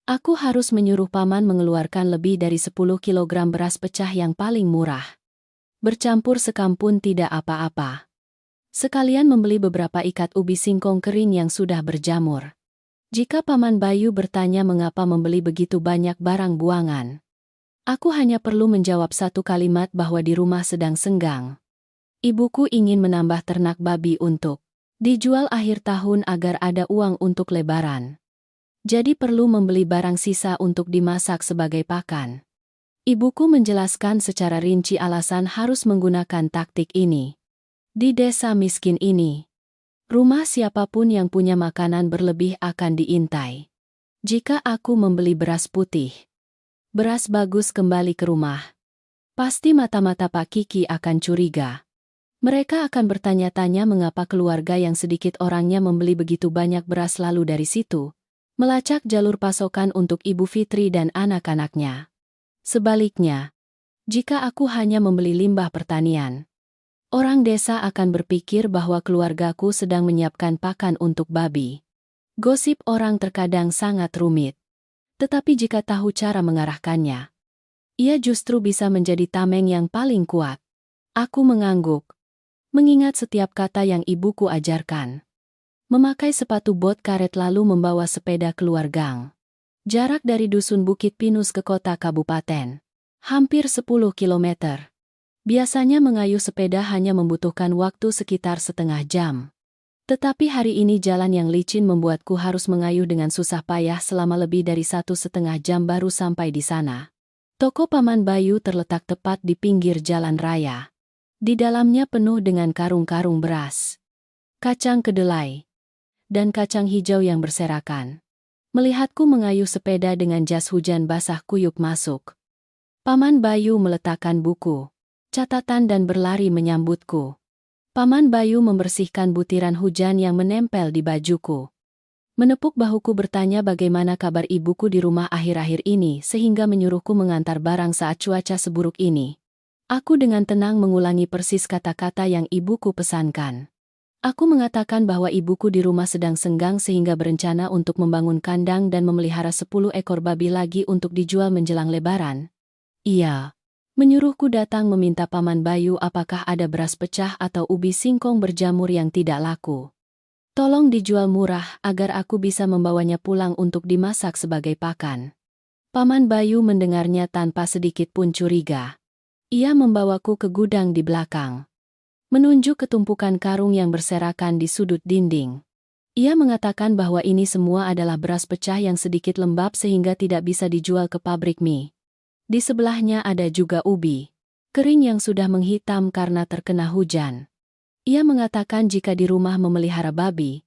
aku harus menyuruh paman mengeluarkan lebih dari 10 kilogram beras pecah yang paling murah. Bercampur sekam pun tidak apa-apa. Sekalian membeli beberapa ikat ubi singkong kering yang sudah berjamur. Jika Paman Bayu bertanya mengapa membeli begitu banyak barang buangan, aku hanya perlu menjawab 1 kalimat bahwa di rumah sedang senggang. Ibuku ingin menambah ternak babi untuk dijual akhir tahun agar ada uang untuk lebaran. Jadi perlu membeli barang sisa untuk dimasak sebagai pakan. Ibuku menjelaskan secara rinci alasan harus menggunakan taktik ini. Di desa miskin ini, rumah siapapun yang punya makanan berlebih akan diintai. Jika aku membeli beras putih, beras bagus kembali ke rumah, pasti mata-mata Pak Kiki akan curiga. Mereka akan bertanya-tanya mengapa keluarga yang sedikit orangnya membeli begitu banyak beras lalu dari situ melacak jalur pasokan untuk Ibu Fitri dan anak-anaknya. Sebaliknya, jika aku hanya membeli limbah pertanian, orang desa akan berpikir bahwa keluargaku sedang menyiapkan pakan untuk babi. Gosip orang terkadang sangat rumit. Tetapi jika tahu cara mengarahkannya, ia justru bisa menjadi tameng yang paling kuat. Aku mengangguk, mengingat setiap kata yang ibuku ajarkan. Memakai sepatu bot karet lalu membawa sepeda keluar gang. Jarak dari dusun Bukit Pinus ke kota kabupaten hampir 10 kilometer. Biasanya mengayuh sepeda hanya membutuhkan waktu sekitar setengah jam. Tetapi hari ini jalan yang licin membuatku harus mengayuh dengan susah payah selama lebih dari 1,5 jam baru sampai di sana. Toko Paman Bayu terletak tepat di pinggir jalan raya. Di dalamnya penuh dengan karung-karung beras, kacang kedelai, dan kacang hijau yang berserakan. Melihatku mengayuh sepeda dengan jas hujan basah kuyup masuk, Paman Bayu meletakkan buku, catatan dan berlari menyambutku. Paman Bayu membersihkan butiran hujan yang menempel di bajuku. Menepuk bahuku bertanya bagaimana kabar ibuku di rumah akhir-akhir ini sehingga menyuruhku mengantar barang saat cuaca seburuk ini. Aku dengan tenang mengulangi persis kata-kata yang ibuku pesankan. Aku mengatakan bahwa ibuku di rumah sedang senggang sehingga berencana untuk membangun kandang dan memelihara 10 ekor babi lagi untuk dijual menjelang Lebaran. Iya. Menyuruhku datang meminta Paman Bayu apakah ada beras pecah atau ubi singkong berjamur yang tidak laku. Tolong dijual murah agar aku bisa membawanya pulang untuk dimasak sebagai pakan. Paman Bayu mendengarnya tanpa sedikit pun curiga. Ia membawaku ke gudang di belakang, menunjuk ke tumpukan karung yang berserakan di sudut dinding. Ia mengatakan bahwa ini semua adalah beras pecah yang sedikit lembab sehingga tidak bisa dijual ke pabrik mie. Di sebelahnya ada juga ubi kering yang sudah menghitam karena terkena hujan. Ia mengatakan jika di rumah memelihara babi,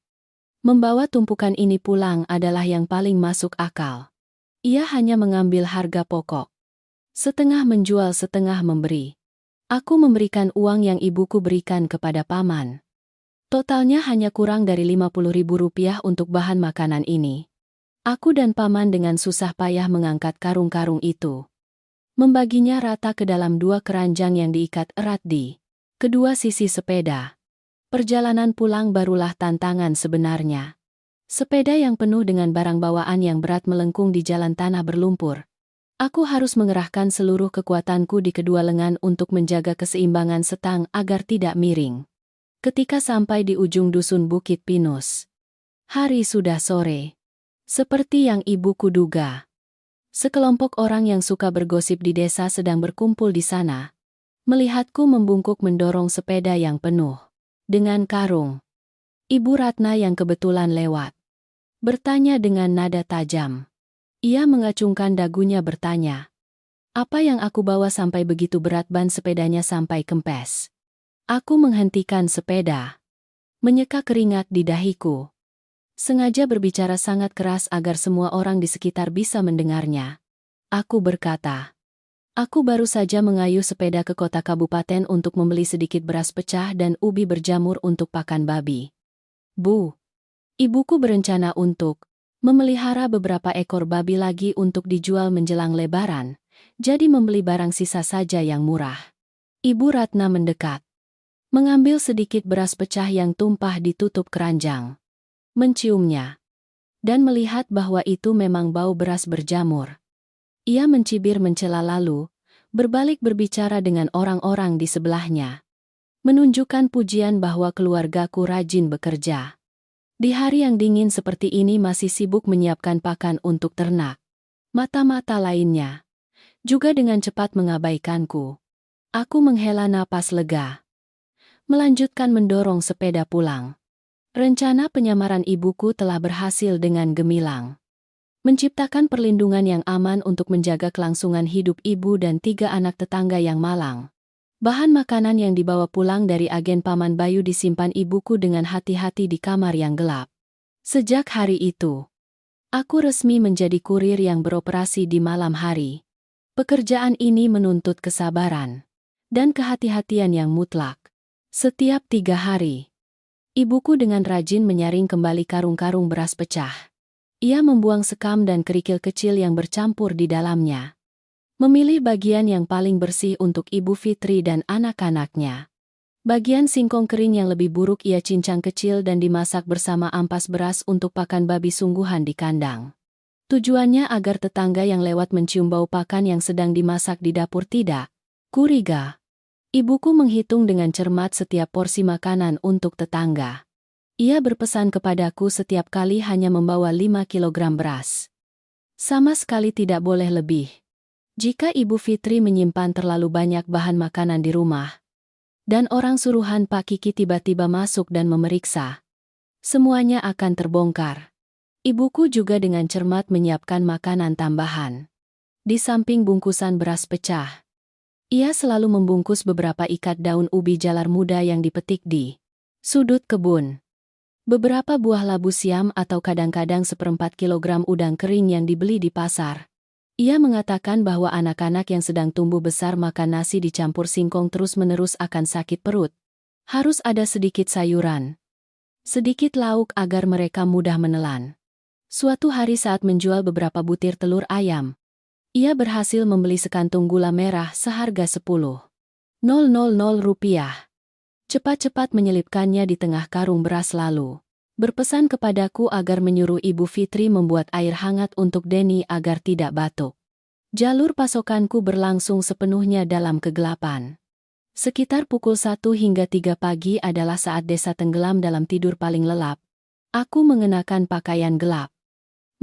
membawa tumpukan ini pulang adalah yang paling masuk akal. Ia hanya mengambil harga pokok. Setengah menjual, setengah memberi. Aku memberikan uang yang ibuku berikan kepada paman. Totalnya hanya kurang dari 50.000 rupiah untuk bahan makanan ini. Aku dan paman dengan susah payah mengangkat karung-karung itu, membaginya rata ke dalam 2 keranjang yang diikat erat di kedua sisi sepeda. Perjalanan pulang barulah tantangan sebenarnya. Sepeda yang penuh dengan barang bawaan yang berat melengkung di jalan tanah berlumpur. Aku harus mengerahkan seluruh kekuatanku di kedua lengan untuk menjaga keseimbangan setang agar tidak miring. Ketika sampai di ujung dusun Bukit Pinus, hari sudah sore. Seperti yang ibuku duga, sekelompok orang yang suka bergosip di desa sedang berkumpul di sana. Melihatku membungkuk mendorong sepeda yang penuh dengan karung. Ibu Ratna yang kebetulan lewat bertanya dengan nada tajam. Ia mengacungkan dagunya bertanya, "Apa yang aku bawa sampai begitu berat?" Ban sepedanya sampai kempes. Aku menghentikan sepeda, menyeka keringat di dahiku. Sengaja berbicara sangat keras agar semua orang di sekitar bisa mendengarnya. Aku berkata, "Aku baru saja mengayuh sepeda ke kota kabupaten untuk membeli sedikit beras pecah dan ubi berjamur untuk pakan babi. Bu, ibuku berencana untuk memelihara beberapa ekor babi lagi untuk dijual menjelang Lebaran, jadi membeli barang sisa saja yang murah." Ibu Ratna mendekat, mengambil sedikit beras pecah yang tumpah di tutup keranjang, menciumnya, dan melihat bahwa itu memang bau beras berjamur. Ia mencibir mencela lalu berbalik berbicara dengan orang-orang di sebelahnya, menunjukkan pujian bahwa keluargaku rajin bekerja. Di hari yang dingin seperti ini masih sibuk menyiapkan pakan untuk ternak. Mata-mata lainnya juga dengan cepat mengabaikanku. Aku menghela napas lega, melanjutkan mendorong sepeda pulang. Rencana penyamaran ibuku telah berhasil dengan gemilang. Menciptakan perlindungan yang aman untuk menjaga kelangsungan hidup ibu dan 3 anak tetangga yang malang. Bahan makanan yang dibawa pulang dari agen Paman Bayu disimpan ibuku dengan hati-hati di kamar yang gelap. Sejak hari itu, aku resmi menjadi kurir yang beroperasi di malam hari. Pekerjaan ini menuntut kesabaran dan kehati-hatian yang mutlak. Setiap 3 hari, ibuku dengan rajin menyaring kembali karung-karung beras pecah. Ia membuang sekam dan kerikil kecil yang bercampur di dalamnya. Memilih bagian yang paling bersih untuk Ibu Fitri dan anak-anaknya. Bagian singkong kering yang lebih buruk ia cincang kecil dan dimasak bersama ampas beras untuk pakan babi sungguhan di kandang. Tujuannya agar tetangga yang lewat mencium bau pakan yang sedang dimasak di dapur tidak curiga. Ibuku menghitung dengan cermat setiap porsi makanan untuk tetangga. Ia berpesan kepadaku setiap kali hanya membawa 5 kilogram beras. Sama sekali tidak boleh lebih. Jika Ibu Fitri menyimpan terlalu banyak bahan makanan di rumah, dan orang suruhan Pak Kiki tiba-tiba masuk dan memeriksa, semuanya akan terbongkar. Ibuku juga dengan cermat menyiapkan makanan tambahan. Di samping bungkusan beras pecah, ia selalu membungkus beberapa ikat daun ubi jalar muda yang dipetik di sudut kebun. Beberapa buah labu siam atau kadang-kadang 1/4 kilogram udang kering yang dibeli di pasar. Ia mengatakan bahwa anak-anak yang sedang tumbuh besar makan nasi dicampur singkong terus-menerus akan sakit perut. Harus ada sedikit sayuran, sedikit lauk agar mereka mudah menelan. Suatu hari saat menjual beberapa butir telur ayam, ia berhasil membeli sekantung gula merah seharga 10.000 rupiah. Cepat-cepat menyelipkannya di tengah karung beras lalu berpesan kepadaku agar menyuruh Ibu Fitri membuat air hangat untuk Denny agar tidak batuk. Jalur pasokanku berlangsung sepenuhnya dalam kegelapan. Sekitar pukul 1 hingga 3 pagi adalah saat desa tenggelam dalam tidur paling lelap. Aku mengenakan pakaian gelap,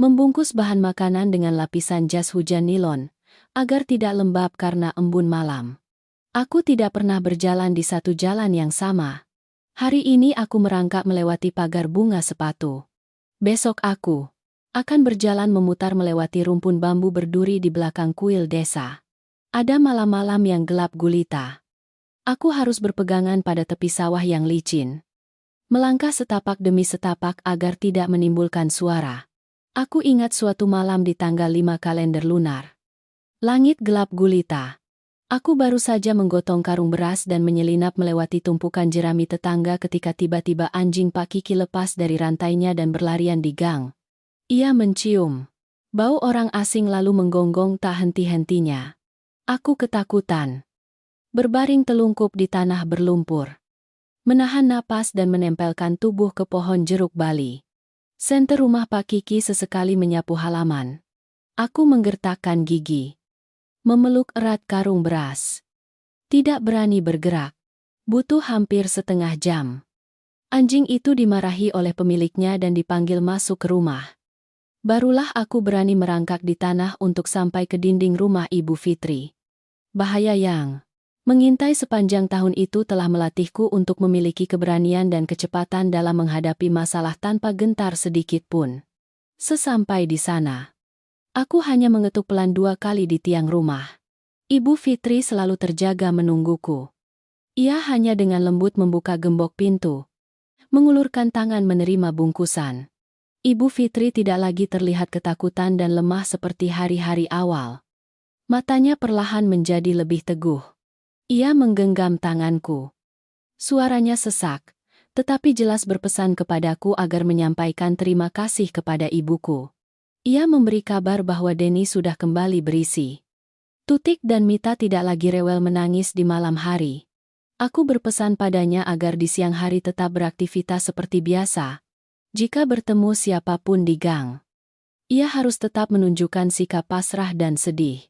membungkus bahan makanan dengan lapisan jas hujan nilon, agar tidak lembab karena embun malam. Aku tidak pernah berjalan di satu jalan yang sama. Hari ini aku merangkak melewati pagar bunga sepatu. Besok aku akan berjalan memutar melewati rumpun bambu berduri di belakang kuil desa. Ada malam-malam yang gelap gulita. Aku harus berpegangan pada tepi sawah yang licin, melangkah setapak demi setapak agar tidak menimbulkan suara. Aku ingat suatu malam di tanggal 5 kalender lunar. Langit gelap gulita. Aku baru saja menggotong karung beras dan menyelinap melewati tumpukan jerami tetangga ketika tiba-tiba anjing Pak Kiki lepas dari rantainya dan berlarian di gang. Ia mencium bau orang asing lalu menggonggong tak henti-hentinya. Aku ketakutan, berbaring telungkup di tanah berlumpur, menahan napas dan menempelkan tubuh ke pohon jeruk bali. Senter rumah Pak Kiki sesekali menyapu halaman. Aku menggertakkan gigi, memeluk erat karung beras. Tidak berani bergerak. Butuh hampir setengah jam. Anjing itu dimarahi oleh pemiliknya dan dipanggil masuk ke rumah. Barulah aku berani merangkak di tanah untuk sampai ke dinding rumah Ibu Fitri. Bahaya yang mengintai sepanjang tahun itu telah melatihku untuk memiliki keberanian dan kecepatan dalam menghadapi masalah tanpa gentar sedikit pun. Sesampai di sana, aku hanya mengetuk pelan 2 kali di tiang rumah. Ibu Fitri selalu terjaga menungguku. Ia hanya dengan lembut membuka gembok pintu, mengulurkan tangan menerima bungkusan. Ibu Fitri tidak lagi terlihat ketakutan dan lemah seperti hari-hari awal. Matanya perlahan menjadi lebih teguh. Ia menggenggam tanganku. Suaranya sesak, tetapi jelas berpesan kepadaku agar menyampaikan terima kasih kepada ibuku. Ia memberi kabar bahwa Denny sudah kembali berisi. Tutik dan Mita tidak lagi rewel menangis di malam hari. Aku berpesan padanya agar di siang hari tetap beraktivitas seperti biasa. Jika bertemu siapapun di gang, ia harus tetap menunjukkan sikap pasrah dan sedih.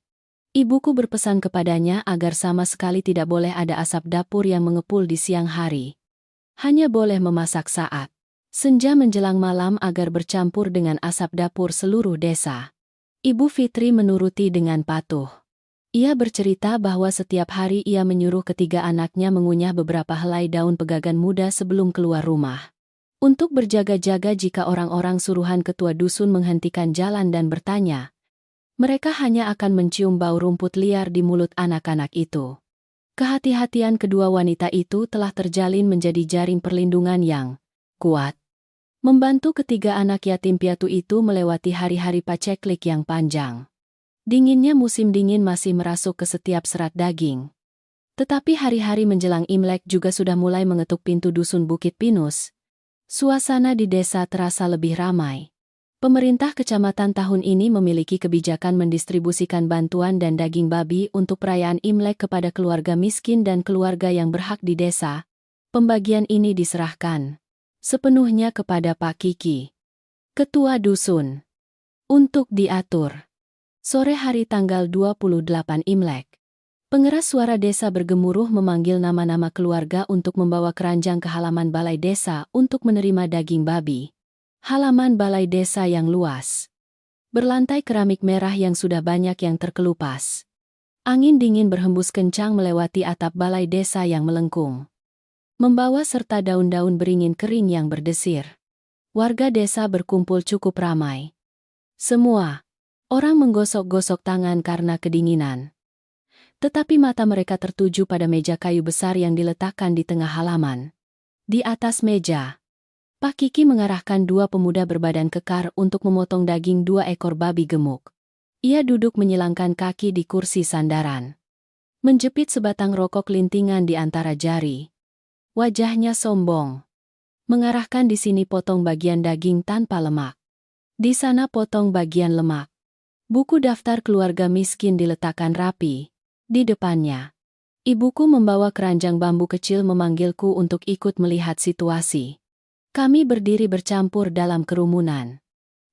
Ibuku berpesan kepadanya agar sama sekali tidak boleh ada asap dapur yang mengepul di siang hari. Hanya boleh memasak saat senja menjelang malam agar bercampur dengan asap dapur seluruh desa. Ibu Fitri menuruti dengan patuh. Ia bercerita bahwa setiap hari ia menyuruh ketiga anaknya mengunyah beberapa helai daun pegagan muda sebelum keluar rumah. Untuk berjaga-jaga jika orang-orang suruhan ketua dusun menghentikan jalan dan bertanya, mereka hanya akan mencium bau rumput liar di mulut anak-anak itu. Kehati-hatian kedua wanita itu telah terjalin menjadi jaring perlindungan yang kuat, membantu ketiga anak yatim piatu itu melewati hari-hari paceklik yang panjang. Dinginnya musim dingin masih merasuk ke setiap serat daging. Tetapi hari-hari menjelang Imlek juga sudah mulai mengetuk pintu dusun Bukit Pinus. Suasana di desa terasa lebih ramai. Pemerintah kecamatan tahun ini memiliki kebijakan mendistribusikan bantuan dan daging babi untuk perayaan Imlek kepada keluarga miskin dan keluarga yang berhak di desa. Pembagian ini diserahkan sepenuhnya kepada Pak Kiki, ketua dusun, untuk diatur. Sore hari tanggal 28 Imlek, pengeras suara desa bergemuruh memanggil nama-nama keluarga untuk membawa keranjang ke halaman balai desa untuk menerima daging babi. Halaman balai desa yang luas, berlantai keramik merah yang sudah banyak yang terkelupas. Angin dingin berhembus kencang melewati atap balai desa yang melengkung, membawa serta daun-daun beringin kering yang berdesir. Warga desa berkumpul cukup ramai. Semua orang menggosok-gosok tangan karena kedinginan. Tetapi mata mereka tertuju pada meja kayu besar yang diletakkan di tengah halaman. Di atas meja, Pak Kiki mengarahkan dua pemuda berbadan kekar untuk memotong daging dua ekor babi gemuk. Ia duduk menyilangkan kaki di kursi sandaran, menjepit sebatang rokok lintingan di antara jari. Wajahnya sombong. Mengarahkan di sini potong bagian daging tanpa lemak. Di sana potong bagian lemak. Buku daftar keluarga miskin diletakkan rapi di depannya. Ibuku membawa keranjang bambu kecil memanggilku untuk ikut melihat situasi. Kami berdiri bercampur dalam kerumunan.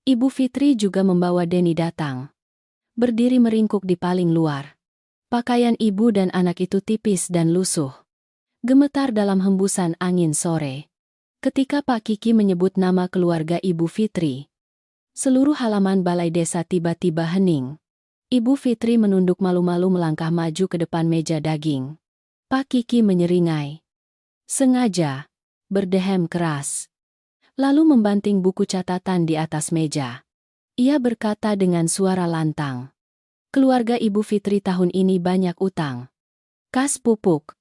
Ibu Fitri juga membawa Denny datang. Berdiri meringkuk di paling luar. Pakaian ibu dan anak itu tipis dan lusuh. Gemetar dalam hembusan angin sore. Ketika Pak Kiki menyebut nama keluarga Ibu Fitri, seluruh halaman balai desa tiba-tiba hening. Ibu Fitri menunduk malu-malu melangkah maju ke depan meja daging. Pak Kiki menyeringai. Sengaja, berdehem keras. Lalu membanting buku catatan di atas meja. Ia berkata dengan suara lantang. Keluarga Ibu Fitri tahun ini banyak utang. Kas pupuk.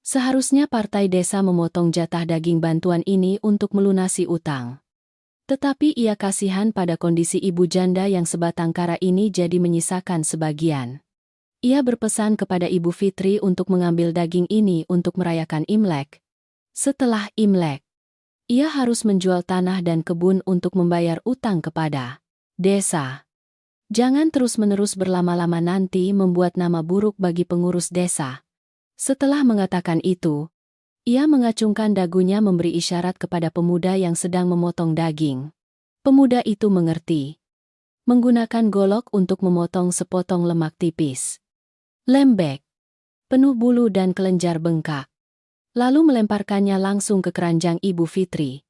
Seharusnya partai desa memotong jatah daging bantuan ini untuk melunasi utang. Tetapi ia kasihan pada kondisi ibu janda yang sebatang kara ini jadi menyisakan sebagian. Ia berpesan kepada Ibu Fitri untuk mengambil daging ini untuk merayakan Imlek. Setelah Imlek, ia harus menjual tanah dan kebun untuk membayar utang kepada desa. Jangan terus-menerus berlama-lama nanti membuat nama buruk bagi pengurus desa. Setelah mengatakan itu, ia mengacungkan dagunya memberi isyarat kepada pemuda yang sedang memotong daging. Pemuda itu mengerti. Menggunakan golok untuk memotong sepotong lemak tipis. Lembek, penuh bulu dan kelenjar bengkak. Lalu melemparkannya langsung ke keranjang Ibu Fitri.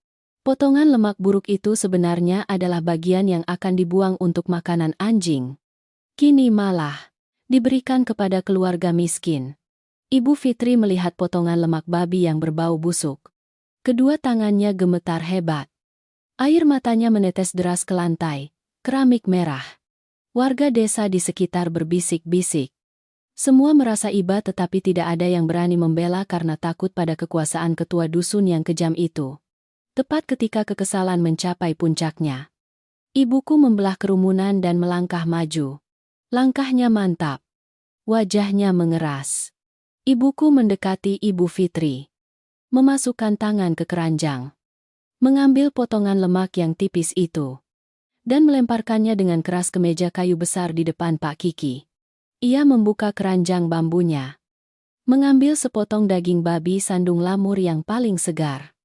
Potongan lemak buruk itu sebenarnya adalah bagian yang akan dibuang untuk makanan anjing. Kini malah diberikan kepada keluarga miskin. Ibu Fitri melihat potongan lemak babi yang berbau busuk. Kedua tangannya gemetar hebat. Air matanya menetes deras ke lantai, keramik merah. Warga desa di sekitar berbisik-bisik. Semua merasa iba tetapi tidak ada yang berani membela karena takut pada kekuasaan ketua dusun yang kejam itu. Tepat ketika kekesalan mencapai puncaknya, ibuku membelah kerumunan dan melangkah maju. Langkahnya mantap. Wajahnya mengeras. Ibuku mendekati Ibu Fitri. Memasukkan tangan ke keranjang. Mengambil potongan lemak yang tipis itu. Dan melemparkannya dengan keras ke meja kayu besar di depan Pak Kiki. Ia membuka keranjang bambunya. Mengambil sepotong daging babi sandung lamur yang paling segar.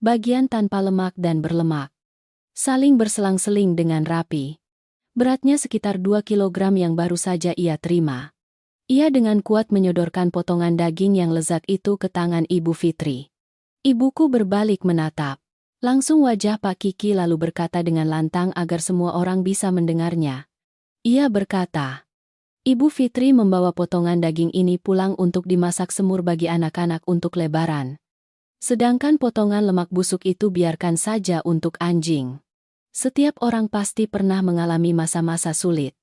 Bagian tanpa lemak dan berlemak. Saling berselang-seling dengan rapi. Beratnya sekitar 2 kilogram yang baru saja ia terima. Ia dengan kuat menyodorkan potongan daging yang lezat itu ke tangan Ibu Fitri. Ibuku berbalik menatap. Langsung wajah Pak Kiki lalu berkata dengan lantang agar semua orang bisa mendengarnya. Ia berkata, Ibu Fitri membawa potongan daging ini pulang untuk dimasak semur bagi anak-anak untuk lebaran. Sedangkan potongan lemak busuk itu biarkan saja untuk anjing. Setiap orang pasti pernah mengalami masa-masa sulit.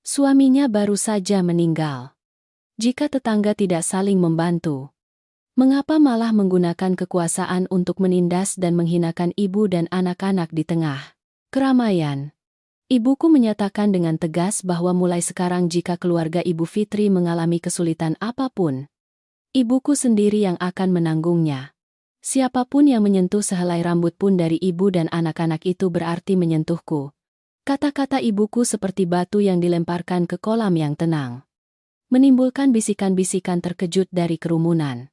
Suaminya baru saja meninggal. Jika tetangga tidak saling membantu, mengapa malah menggunakan kekuasaan untuk menindas dan menghinakan ibu dan anak-anak di tengah keramaian? Ibuku menyatakan dengan tegas bahwa mulai sekarang jika keluarga Ibu Fitri mengalami kesulitan apapun, ibuku sendiri yang akan menanggungnya. Siapapun yang menyentuh sehelai rambut pun dari ibu dan anak-anak itu berarti menyentuhku. Kata-kata ibuku seperti batu yang dilemparkan ke kolam yang tenang. Menimbulkan bisikan-bisikan terkejut dari kerumunan.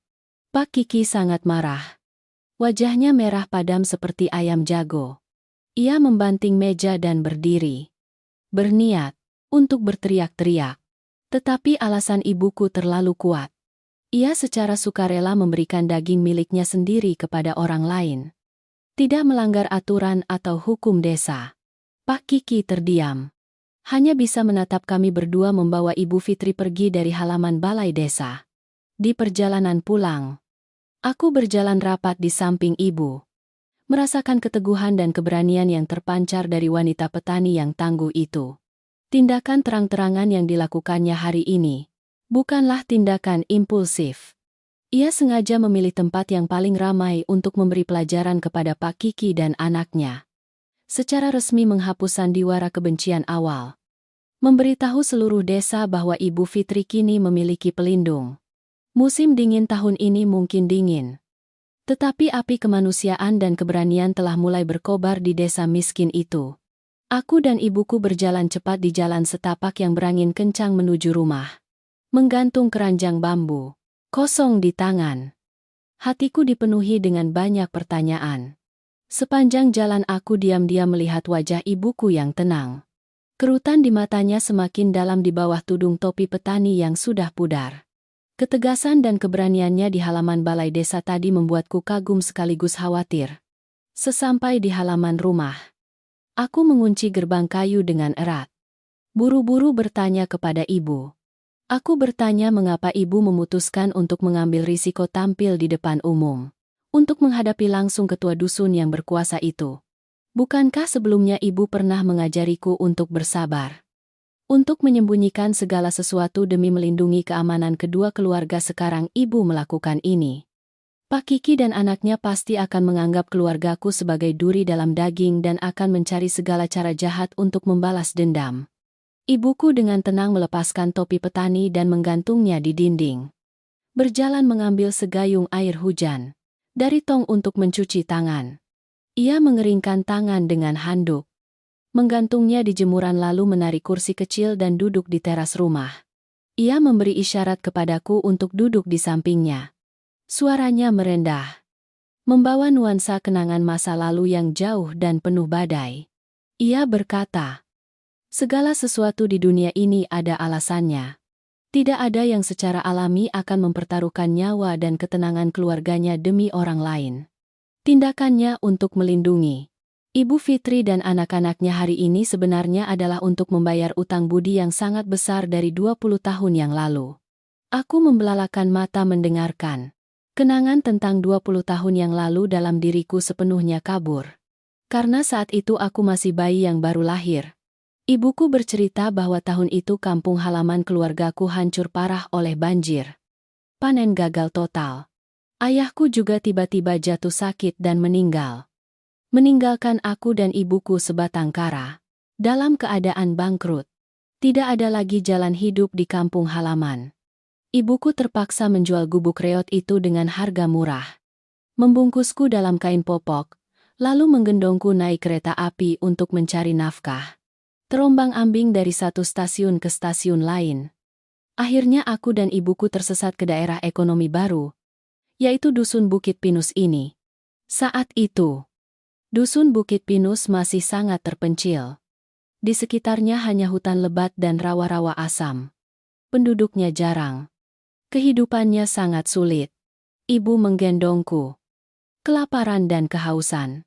Pak Kiki sangat marah. Wajahnya merah padam seperti ayam jago. Ia membanting meja dan berdiri. Berniat untuk berteriak-teriak. Tetapi alasan ibuku terlalu kuat. Ia secara sukarela memberikan daging miliknya sendiri kepada orang lain. Tidak melanggar aturan atau hukum desa. Pak Kiki terdiam. Hanya bisa menatap kami berdua membawa Ibu Fitri pergi dari halaman balai desa. Di perjalanan pulang, aku berjalan rapat di samping ibu. Merasakan keteguhan dan keberanian yang terpancar dari wanita petani yang tangguh itu. Tindakan terang-terangan yang dilakukannya hari ini bukanlah tindakan impulsif. Ia sengaja memilih tempat yang paling ramai untuk memberi pelajaran kepada Pak Kiki dan anaknya. Secara resmi menghapus sandiwara kebencian awal. Memberitahu seluruh desa bahwa Ibu Fitri kini memiliki pelindung. Musim dingin tahun ini mungkin dingin. Tetapi api kemanusiaan dan keberanian telah mulai berkobar di desa miskin itu. Aku dan ibuku berjalan cepat di jalan setapak yang berangin kencang menuju rumah. Menggantung keranjang bambu kosong di tangan. Hatiku dipenuhi dengan banyak pertanyaan. Sepanjang jalan aku diam-diam melihat wajah ibuku yang tenang. Kerutan di matanya semakin dalam di bawah tudung topi petani yang sudah pudar. Ketegasan dan keberaniannya di halaman balai desa tadi membuatku kagum sekaligus khawatir. Sesampai di halaman rumah, aku mengunci gerbang kayu dengan erat. Buru-buru bertanya kepada ibu. Aku bertanya mengapa ibu memutuskan untuk mengambil risiko tampil di depan umum. Untuk menghadapi langsung ketua dusun yang berkuasa itu. Bukankah sebelumnya ibu pernah mengajariku untuk bersabar? Untuk menyembunyikan segala sesuatu demi melindungi keamanan kedua keluarga sekarang ibu melakukan ini. Pak Kiki dan anaknya pasti akan menganggap keluargaku sebagai duri dalam daging dan akan mencari segala cara jahat untuk membalas dendam. Ibuku dengan tenang melepaskan topi petani dan menggantungnya di dinding. Berjalan mengambil segayung air hujan dari tong untuk mencuci tangan. Ia mengeringkan tangan dengan handuk. Menggantungnya di jemuran lalu menarik kursi kecil dan duduk di teras rumah. Ia memberi isyarat kepadaku untuk duduk di sampingnya. Suaranya merendah, membawa nuansa kenangan masa lalu yang jauh dan penuh badai. Ia berkata, segala sesuatu di dunia ini ada alasannya. Tidak ada yang secara alami akan mempertaruhkan nyawa dan ketenangan keluarganya demi orang lain. Tindakannya untuk melindungi Ibu Fitri dan anak-anaknya hari ini sebenarnya adalah untuk membayar utang budi yang sangat besar dari 20 tahun yang lalu. Aku membelalakan mata mendengarkan. Kenangan tentang 20 tahun yang lalu dalam diriku sepenuhnya kabur. Karena saat itu aku masih bayi yang baru lahir. Ibuku bercerita bahwa tahun itu kampung halaman keluargaku hancur parah oleh banjir. Panen gagal total. Ayahku juga tiba-tiba jatuh sakit dan meninggal. Meninggalkan aku dan ibuku sebatang kara. Dalam keadaan bangkrut. Tidak ada lagi jalan hidup di kampung halaman. Ibuku terpaksa menjual gubuk reot itu dengan harga murah. Membungkusku dalam kain popok, lalu menggendongku naik kereta api untuk mencari nafkah. Terombang-ambing dari satu stasiun ke stasiun lain. Akhirnya aku dan ibuku tersesat ke daerah ekonomi baru, yaitu Dusun Bukit Pinus ini. Saat itu, Dusun Bukit Pinus masih sangat terpencil. Di sekitarnya hanya hutan lebat dan rawa-rawa asam. Penduduknya jarang. Kehidupannya sangat sulit. Ibu menggendongku. Kelaparan dan kehausan.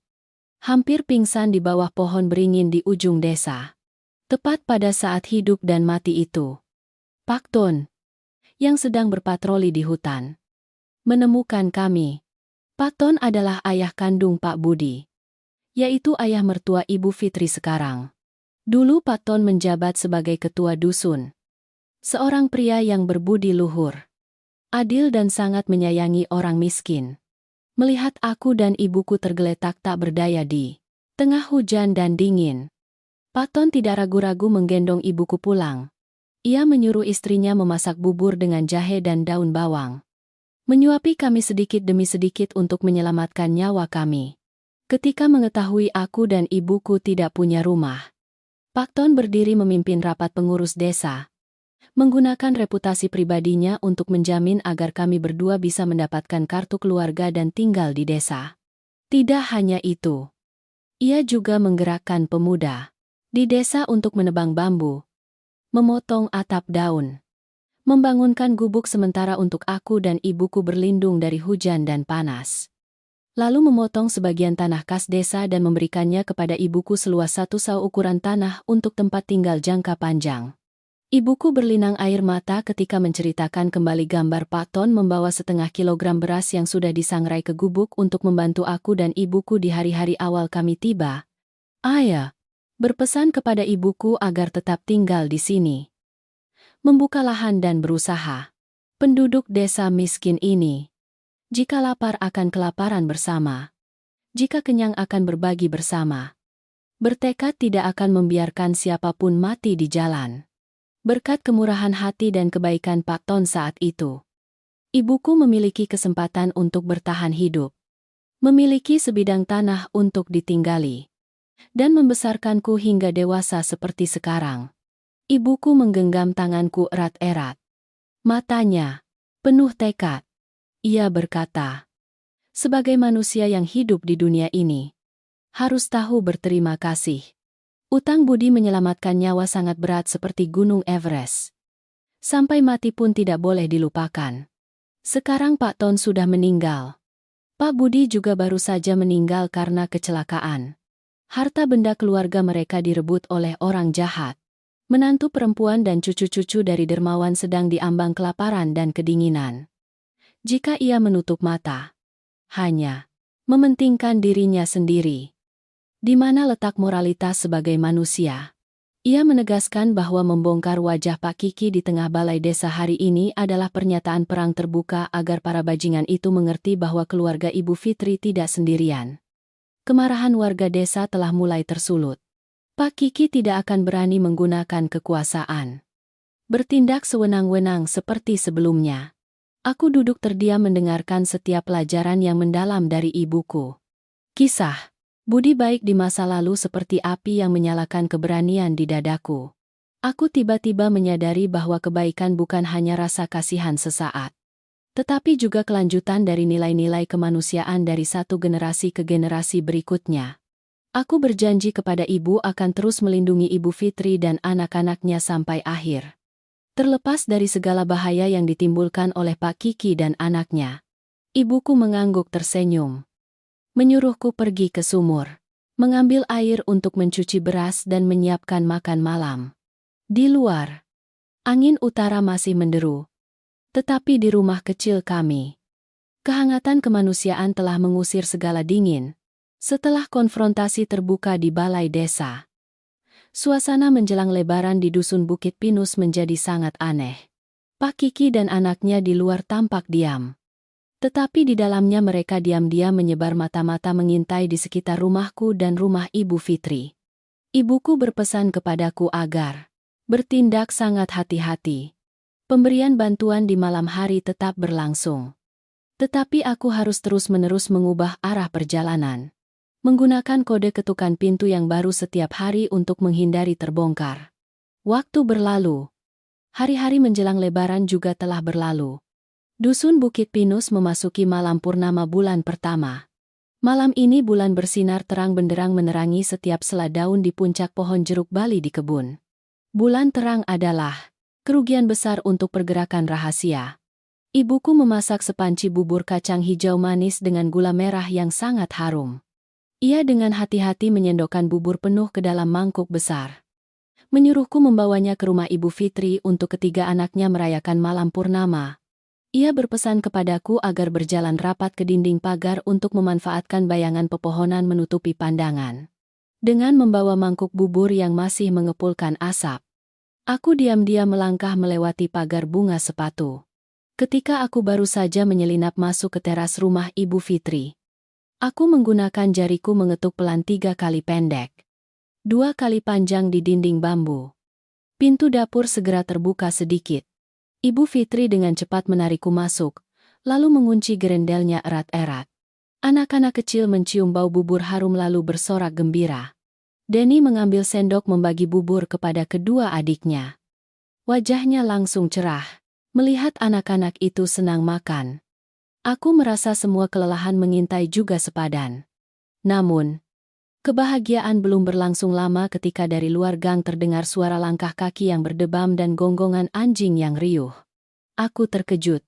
Hampir pingsan di bawah pohon beringin di ujung desa. Tepat pada saat hidup dan mati itu. Pak Ton, yang sedang berpatroli di hutan, menemukan kami. Pak Ton adalah ayah kandung Pak Budi, yaitu ayah mertua Ibu Fitri sekarang. Dulu Pak Ton menjabat sebagai ketua dusun. Seorang pria yang berbudi luhur, adil dan sangat menyayangi orang miskin. Melihat aku dan ibuku tergeletak tak berdaya di tengah hujan dan dingin, Pak Ton tidak ragu-ragu menggendong ibuku pulang. Ia menyuruh istrinya memasak bubur dengan jahe dan daun bawang. Menyuapi kami sedikit demi sedikit untuk menyelamatkan nyawa kami. Ketika mengetahui aku dan ibuku tidak punya rumah, Pak Ton berdiri memimpin rapat pengurus desa, menggunakan reputasi pribadinya untuk menjamin agar kami berdua bisa mendapatkan kartu keluarga dan tinggal di desa. Tidak hanya itu, ia juga menggerakkan pemuda di desa untuk menebang bambu, memotong atap daun, membangunkan gubuk sementara untuk aku dan ibuku berlindung dari hujan dan panas. lalu memotong sebagian tanah kas desa dan memberikannya kepada ibuku seluas 1 sa ukuran tanah untuk tempat tinggal jangka panjang. Ibuku berlinang air mata ketika menceritakan kembali gambar Pak Ton membawa 1/2 kilogram beras yang sudah disangrai ke gubuk untuk membantu aku dan ibuku di hari-hari awal kami tiba. Ayah berpesan kepada ibuku agar tetap tinggal di sini, membuka lahan dan berusaha. Penduduk desa miskin ini, jika lapar akan kelaparan bersama, jika kenyang akan berbagi bersama. Bertekad tidak akan membiarkan siapapun mati di jalan. Berkat kemurahan hati dan kebaikan Pak Ton saat itu, ibuku memiliki kesempatan untuk bertahan hidup, memiliki sebidang tanah untuk ditinggali, dan membesarkanku hingga dewasa seperti sekarang. Ibuku menggenggam tanganku erat-erat. Matanya penuh tekad. Ia berkata, sebagai manusia yang hidup di dunia ini, harus tahu berterima kasih. Utang budi menyelamatkan nyawa sangat berat seperti Gunung Everest. Sampai mati pun tidak boleh dilupakan. Sekarang Pak Ton sudah meninggal. Pak Budi juga baru saja meninggal karena kecelakaan. Harta benda keluarga mereka direbut oleh orang jahat. Menantu perempuan dan cucu-cucu dari dermawan sedang diambang kelaparan dan kedinginan. Jika ia menutup mata, hanya mementingkan dirinya sendiri, di mana letak moralitas sebagai manusia? Ia menegaskan bahwa membongkar wajah Pak Kiki di tengah balai desa hari ini adalah pernyataan perang terbuka agar para bajingan itu mengerti bahwa keluarga Ibu Fitri tidak sendirian. Kemarahan warga desa telah mulai tersulut. Pak Kiki tidak akan berani menggunakan kekuasaan, bertindak sewenang-wenang seperti sebelumnya. Aku duduk terdiam mendengarkan setiap pelajaran yang mendalam dari ibuku. Kisah budi baik di masa lalu seperti api yang menyalakan keberanian di dadaku. Aku tiba-tiba menyadari bahwa kebaikan bukan hanya rasa kasihan sesaat, tetapi juga kelanjutan dari nilai-nilai kemanusiaan dari satu generasi ke generasi berikutnya. Aku berjanji kepada ibu akan terus melindungi Ibu Fitri dan anak-anaknya sampai akhir, terlepas dari segala bahaya yang ditimbulkan oleh Pak Kiki dan anaknya. Ibuku mengangguk tersenyum, menyuruhku pergi ke sumur, mengambil air untuk mencuci beras dan menyiapkan makan malam. Di luar, angin utara masih menderu. Tetapi di rumah kecil kami, kehangatan kemanusiaan telah mengusir segala dingin. Setelah konfrontasi terbuka di balai desa, suasana menjelang Lebaran di Dusun Bukit Pinus menjadi sangat aneh. Pak Kiki dan anaknya di luar tampak diam, tetapi di dalamnya mereka diam-diam menyebar mata-mata mengintai di sekitar rumahku dan rumah Ibu Fitri. Ibuku berpesan kepadaku agar bertindak sangat hati-hati. Pemberian bantuan di malam hari tetap berlangsung. Tetapi aku harus terus-menerus mengubah arah perjalanan, menggunakan kode ketukan pintu yang baru setiap hari untuk menghindari terbongkar. Waktu berlalu. Hari-hari menjelang Lebaran juga telah berlalu. Dusun Bukit Pinus memasuki malam purnama bulan pertama. Malam ini bulan bersinar terang benderang menerangi setiap selai daun di puncak pohon jeruk bali di kebun. Bulan terang adalah kerugian besar untuk pergerakan rahasia. Ibuku memasak sepanci bubur kacang hijau manis dengan gula merah yang sangat harum. Ia dengan hati-hati menyendokkan bubur penuh ke dalam mangkuk besar. Menyuruhku membawanya ke rumah Ibu Fitri untuk ketiga anaknya merayakan malam purnama. Ia berpesan kepadaku agar berjalan rapat ke dinding pagar untuk memanfaatkan bayangan pepohonan menutupi pandangan. Dengan membawa mangkuk bubur yang masih mengepulkan asap, aku diam-diam melangkah melewati pagar bunga sepatu. Ketika aku baru saja menyelinap masuk ke teras rumah Ibu Fitri, aku menggunakan jariku mengetuk pelan 3 kali pendek, 2 kali panjang di dinding bambu. Pintu dapur segera terbuka sedikit. Ibu Fitri dengan cepat menarikku masuk, lalu mengunci gerendelnya erat-erat. Anak-anak kecil mencium bau bubur harum lalu bersorak gembira. Denny mengambil sendok membagi bubur kepada kedua adiknya. Wajahnya langsung cerah, melihat anak-anak itu senang makan. Aku merasa semua kelelahan mengintai juga sepadan. Namun, kebahagiaan belum berlangsung lama ketika dari luar gang terdengar suara langkah kaki yang berdebam dan gonggongan anjing yang riuh. Aku terkejut.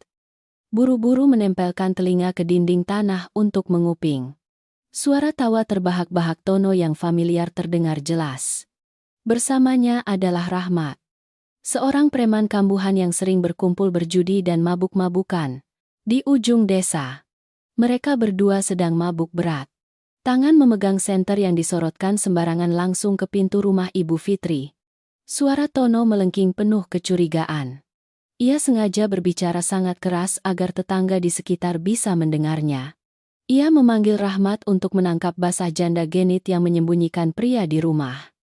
Buru-buru menempelkan telinga ke dinding tanah untuk menguping. Suara tawa terbahak-bahak Tono yang familiar terdengar jelas. Bersamanya adalah Rahmat, seorang preman kambuhan yang sering berkumpul berjudi dan mabuk-mabukan di ujung desa. Mereka berdua sedang mabuk berat. Tangan memegang senter yang disorotkan sembarangan langsung ke pintu rumah Ibu Fitri. Suara Tono melengking penuh kecurigaan. Ia sengaja berbicara sangat keras agar tetangga di sekitar bisa mendengarnya. Ia memanggil Rahmat untuk menangkap basah janda genit yang menyembunyikan pria di rumah.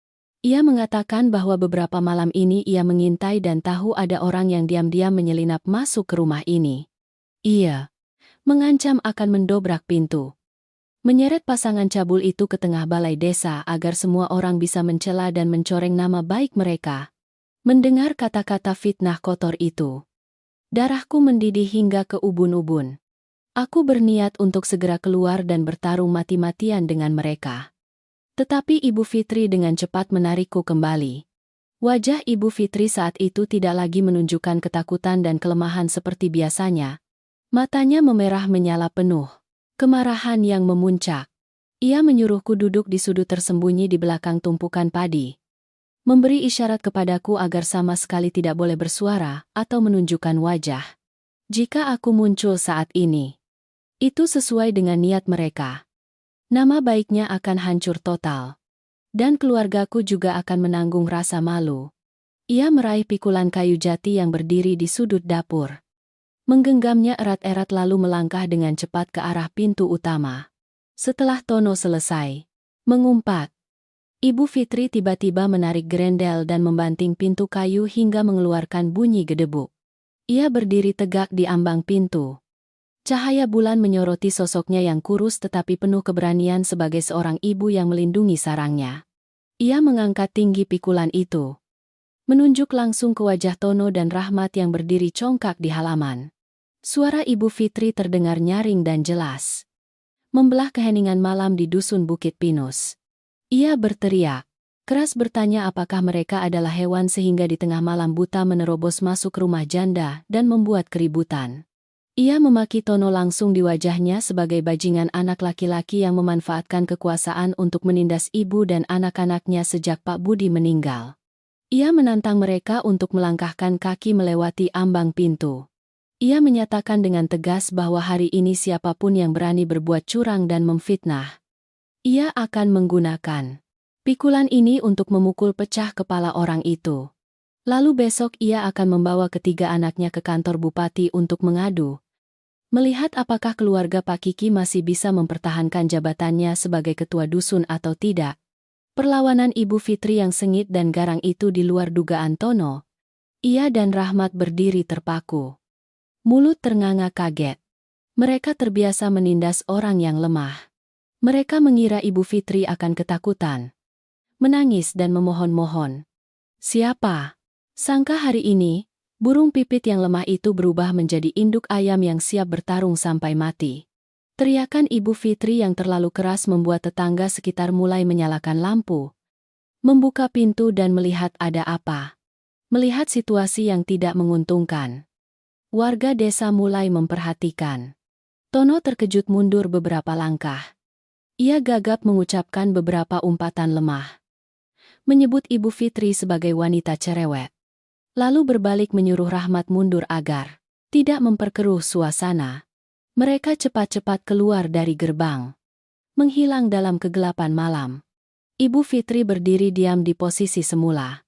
Ia mengatakan bahwa beberapa malam ini ia mengintai dan tahu ada orang yang diam-diam menyelinap masuk ke rumah ini. Ia mengancam akan mendobrak pintu, menyeret pasangan cabul itu ke tengah balai desa agar semua orang bisa mencela dan mencoreng nama baik mereka. Mendengar kata-kata fitnah kotor itu, darahku mendidih hingga ke ubun-ubun. Aku berniat untuk segera keluar dan bertarung mati-matian dengan mereka. Tetapi Ibu Fitri dengan cepat menarikku kembali. Wajah Ibu Fitri saat itu tidak lagi menunjukkan ketakutan dan kelemahan seperti biasanya. Matanya memerah menyala penuh kemarahan yang memuncak. Ia menyuruhku duduk di sudut tersembunyi di belakang tumpukan padi, memberi isyarat kepadaku agar sama sekali tidak boleh bersuara atau menunjukkan wajah. Jika aku muncul saat ini, itu sesuai dengan niat mereka. Nama baiknya akan hancur total. Dan keluargaku juga akan menanggung rasa malu. Ia meraih pikulan kayu jati yang berdiri di sudut dapur. Menggenggamnya erat-erat lalu melangkah dengan cepat ke arah pintu utama. Setelah Tono selesai mengumpat, Ibu Fitri tiba-tiba menarik gerendel dan membanting pintu kayu hingga mengeluarkan bunyi gedebuk. Ia berdiri tegak di ambang pintu. Cahaya bulan menyoroti sosoknya yang kurus tetapi penuh keberanian sebagai seorang ibu yang melindungi sarangnya. Ia mengangkat tinggi pikulan itu, menunjuk langsung ke wajah Tono dan Rahmat yang berdiri congkak di halaman. Suara Ibu Fitri terdengar nyaring dan jelas, membelah keheningan malam di dusun Bukit Pinus. Ia berteriak keras bertanya apakah mereka adalah hewan sehingga di tengah malam buta menerobos masuk rumah janda dan membuat keributan. Ia memaki Tono langsung di wajahnya sebagai bajingan anak laki-laki yang memanfaatkan kekuasaan untuk menindas ibu dan anak-anaknya sejak Pak Budi meninggal. Ia menantang mereka untuk melangkahkan kaki melewati ambang pintu. Ia menyatakan dengan tegas bahwa hari ini siapapun yang berani berbuat curang dan memfitnah, ia akan menggunakan pikulan ini untuk memukul pecah kepala orang itu. Lalu besok ia akan membawa ketiga anaknya ke kantor bupati untuk mengadu, melihat apakah keluarga Pak Kiki masih bisa mempertahankan jabatannya sebagai ketua dusun atau tidak. Perlawanan Ibu Fitri yang sengit dan garang itu di luar dugaan Tono. Ia dan Rahmat berdiri terpaku, mulut ternganga kaget. Mereka terbiasa menindas orang yang lemah. Mereka mengira Ibu Fitri akan ketakutan, menangis dan memohon-mohon. Siapa sangka hari ini, burung pipit yang lemah itu berubah menjadi induk ayam yang siap bertarung sampai mati. Teriakan Ibu Fitri yang terlalu keras membuat tetangga sekitar mulai menyalakan lampu, membuka pintu dan melihat ada apa. Melihat situasi yang tidak menguntungkan, warga desa mulai memperhatikan. Tono terkejut mundur beberapa langkah. Ia gagap mengucapkan beberapa umpatan lemah, menyebut Ibu Fitri sebagai wanita cerewet. Lalu berbalik menyuruh Rahmat mundur agar tidak memperkeruh suasana. Mereka cepat-cepat keluar dari gerbang, menghilang dalam kegelapan malam. Ibu Fitri berdiri diam di posisi semula.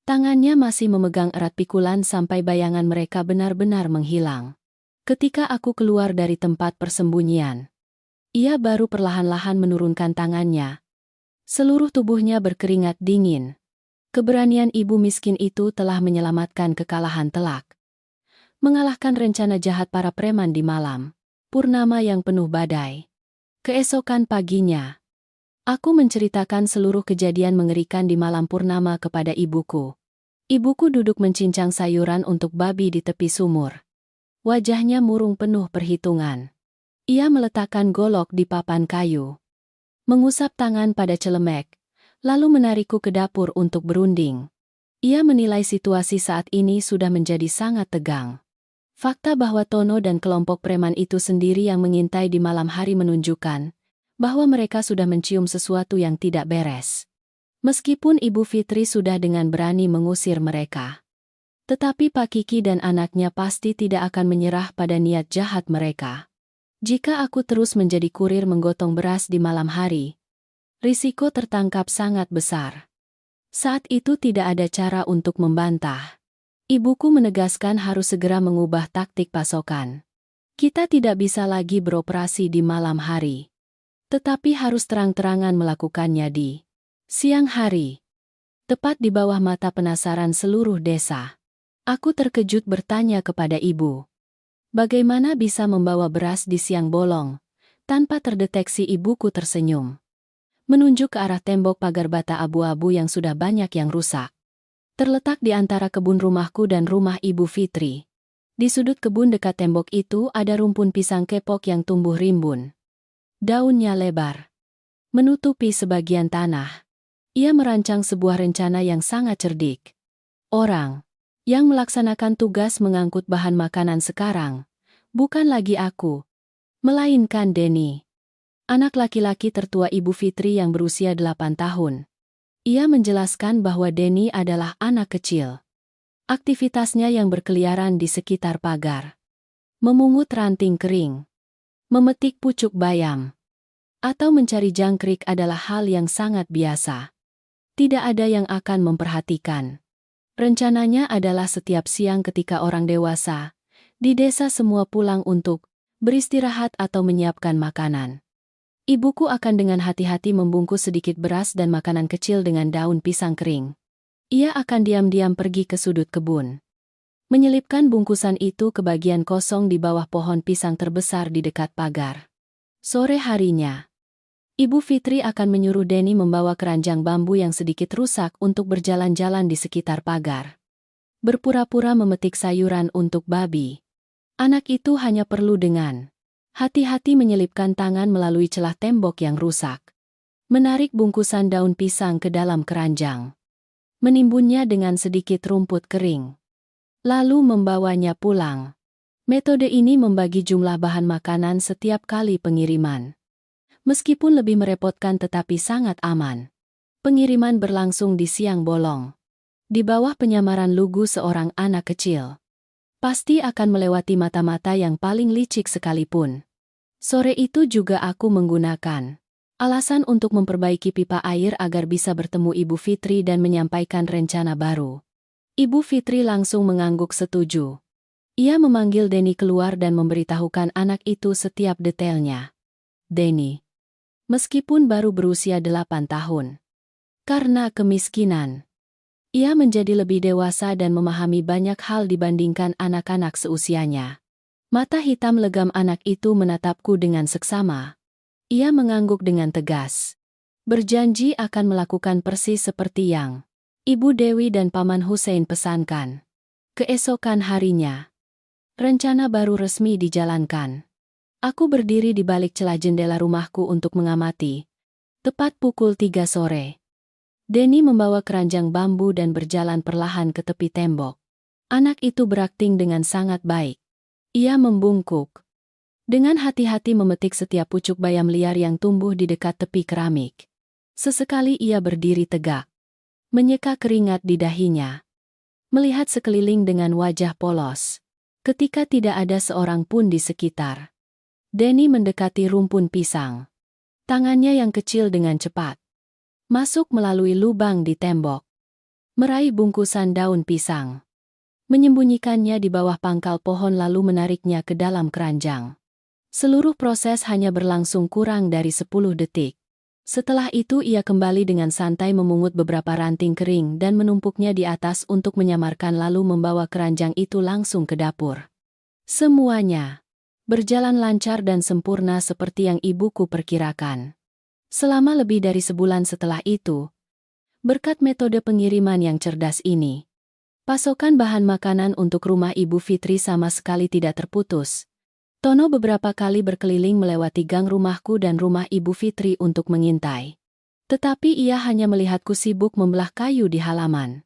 Tangannya masih memegang erat pikulan sampai bayangan mereka benar-benar menghilang. Ketika aku keluar dari tempat persembunyian, ia baru perlahan-lahan menurunkan tangannya. Seluruh tubuhnya berkeringat dingin. Keberanian ibu miskin itu telah menyelamatkan kekalahan telak, mengalahkan rencana jahat para preman di malam purnama yang penuh badai. Keesokan paginya, aku menceritakan seluruh kejadian mengerikan di malam purnama kepada ibuku. Ibuku duduk mencincang sayuran untuk babi di tepi sumur. Wajahnya murung penuh perhitungan. Ia meletakkan golok di papan kayu, mengusap tangan pada celemek, lalu menarikku ke dapur untuk berunding. Ia menilai situasi saat ini sudah menjadi sangat tegang. Fakta bahwa Tono dan kelompok preman itu sendiri yang mengintai di malam hari menunjukkan bahwa mereka sudah mencium sesuatu yang tidak beres. Meskipun Ibu Fitri sudah dengan berani mengusir mereka, tetapi Pak Kiki dan anaknya pasti tidak akan menyerah pada niat jahat mereka. Jika aku terus menjadi kurir menggotong beras di malam hari, risiko tertangkap sangat besar. Saat itu tidak ada cara untuk membantah. Ibuku menegaskan harus segera mengubah taktik pasokan. Kita tidak bisa lagi beroperasi di malam hari, tetapi harus terang-terangan melakukannya di siang hari, tepat di bawah mata penasaran seluruh desa. Aku terkejut bertanya kepada ibu, bagaimana bisa membawa beras di siang bolong? Tanpa terdeteksi ibuku tersenyum, menunjuk ke arah tembok pagar bata abu-abu yang sudah banyak yang rusak. Terletak di antara kebun rumahku dan rumah Ibu Fitri. Di sudut kebun dekat tembok itu ada rumpun pisang kepok yang tumbuh rimbun. Daunnya lebar, menutupi sebagian tanah. Ia merancang sebuah rencana yang sangat cerdik. Orang yang melaksanakan tugas mengangkut bahan makanan sekarang bukan lagi aku, melainkan Denny, anak laki-laki tertua Ibu Fitri yang berusia 8 tahun. Ia menjelaskan bahwa Denny adalah anak kecil. Aktivitasnya yang berkeliaran di sekitar pagar, memungut ranting kering, memetik pucuk bayam, atau mencari jangkrik adalah hal yang sangat biasa. Tidak ada yang akan memperhatikan. Rencananya adalah setiap siang ketika orang dewasa di desa semua pulang untuk beristirahat atau menyiapkan makanan, ibuku akan dengan hati-hati membungkus sedikit beras dan makanan kecil dengan daun pisang kering. Ia akan diam-diam pergi ke sudut kebun, menyelipkan bungkusan itu ke bagian kosong di bawah pohon pisang terbesar di dekat pagar. Sore harinya, Ibu Fitri akan menyuruh Denny membawa keranjang bambu yang sedikit rusak untuk berjalan-jalan di sekitar pagar, berpura-pura memetik sayuran untuk babi. Anak itu hanya perlu dengan hati-hati menyelipkan tangan melalui celah tembok yang rusak, menarik bungkusan daun pisang ke dalam keranjang, menimbunnya dengan sedikit rumput kering, lalu membawanya pulang. Metode ini membagi jumlah bahan makanan setiap kali pengiriman. Meskipun lebih merepotkan tetapi sangat aman. Pengiriman berlangsung di siang bolong, di bawah penyamaran lugu seorang anak kecil. Pasti akan melewati mata-mata yang paling licik sekalipun. Sore itu juga aku menggunakan alasan untuk memperbaiki pipa air agar bisa bertemu Ibu Fitri dan menyampaikan rencana baru. Ibu Fitri langsung mengangguk setuju. Ia memanggil Denny keluar dan memberitahukan anak itu setiap detailnya. Denny, meskipun baru berusia 8 tahun, karena kemiskinan, ia menjadi lebih dewasa dan memahami banyak hal dibandingkan anak-anak seusianya. Mata hitam legam anak itu menatapku dengan seksama. Ia mengangguk dengan tegas, berjanji akan melakukan persis seperti yang Ibu Dewi dan Paman Hussein pesankan. Keesokan harinya, rencana baru resmi dijalankan. Aku berdiri di balik celah jendela rumahku untuk mengamati. Tepat pukul 3 sore, Denny membawa keranjang bambu dan berjalan perlahan ke tepi tembok. Anak itu berakting dengan sangat baik. Ia membungkuk, dengan hati-hati memetik setiap pucuk bayam liar yang tumbuh di dekat tepi keramik. Sesekali ia berdiri tegak, menyeka keringat di dahinya, melihat sekeliling dengan wajah polos. Ketika tidak ada seorang pun di sekitar, Denny mendekati rumpun pisang. Tangannya yang kecil dengan cepat masuk melalui lubang di tembok, meraih bungkusan daun pisang, menyembunyikannya di bawah pangkal pohon lalu menariknya ke dalam keranjang. Seluruh proses hanya berlangsung kurang dari 10 detik. Setelah itu ia kembali dengan santai memungut beberapa ranting kering dan menumpuknya di atas untuk menyamarkan lalu membawa keranjang itu langsung ke dapur. Semuanya berjalan lancar dan sempurna seperti yang ibuku perkirakan. Selama lebih dari sebulan setelah itu, berkat metode pengiriman yang cerdas ini, pasokan bahan makanan untuk rumah Ibu Fitri sama sekali tidak terputus. Tono beberapa kali berkeliling melewati gang rumahku dan rumah Ibu Fitri untuk mengintai. Tetapi ia hanya melihatku sibuk membelah kayu di halaman.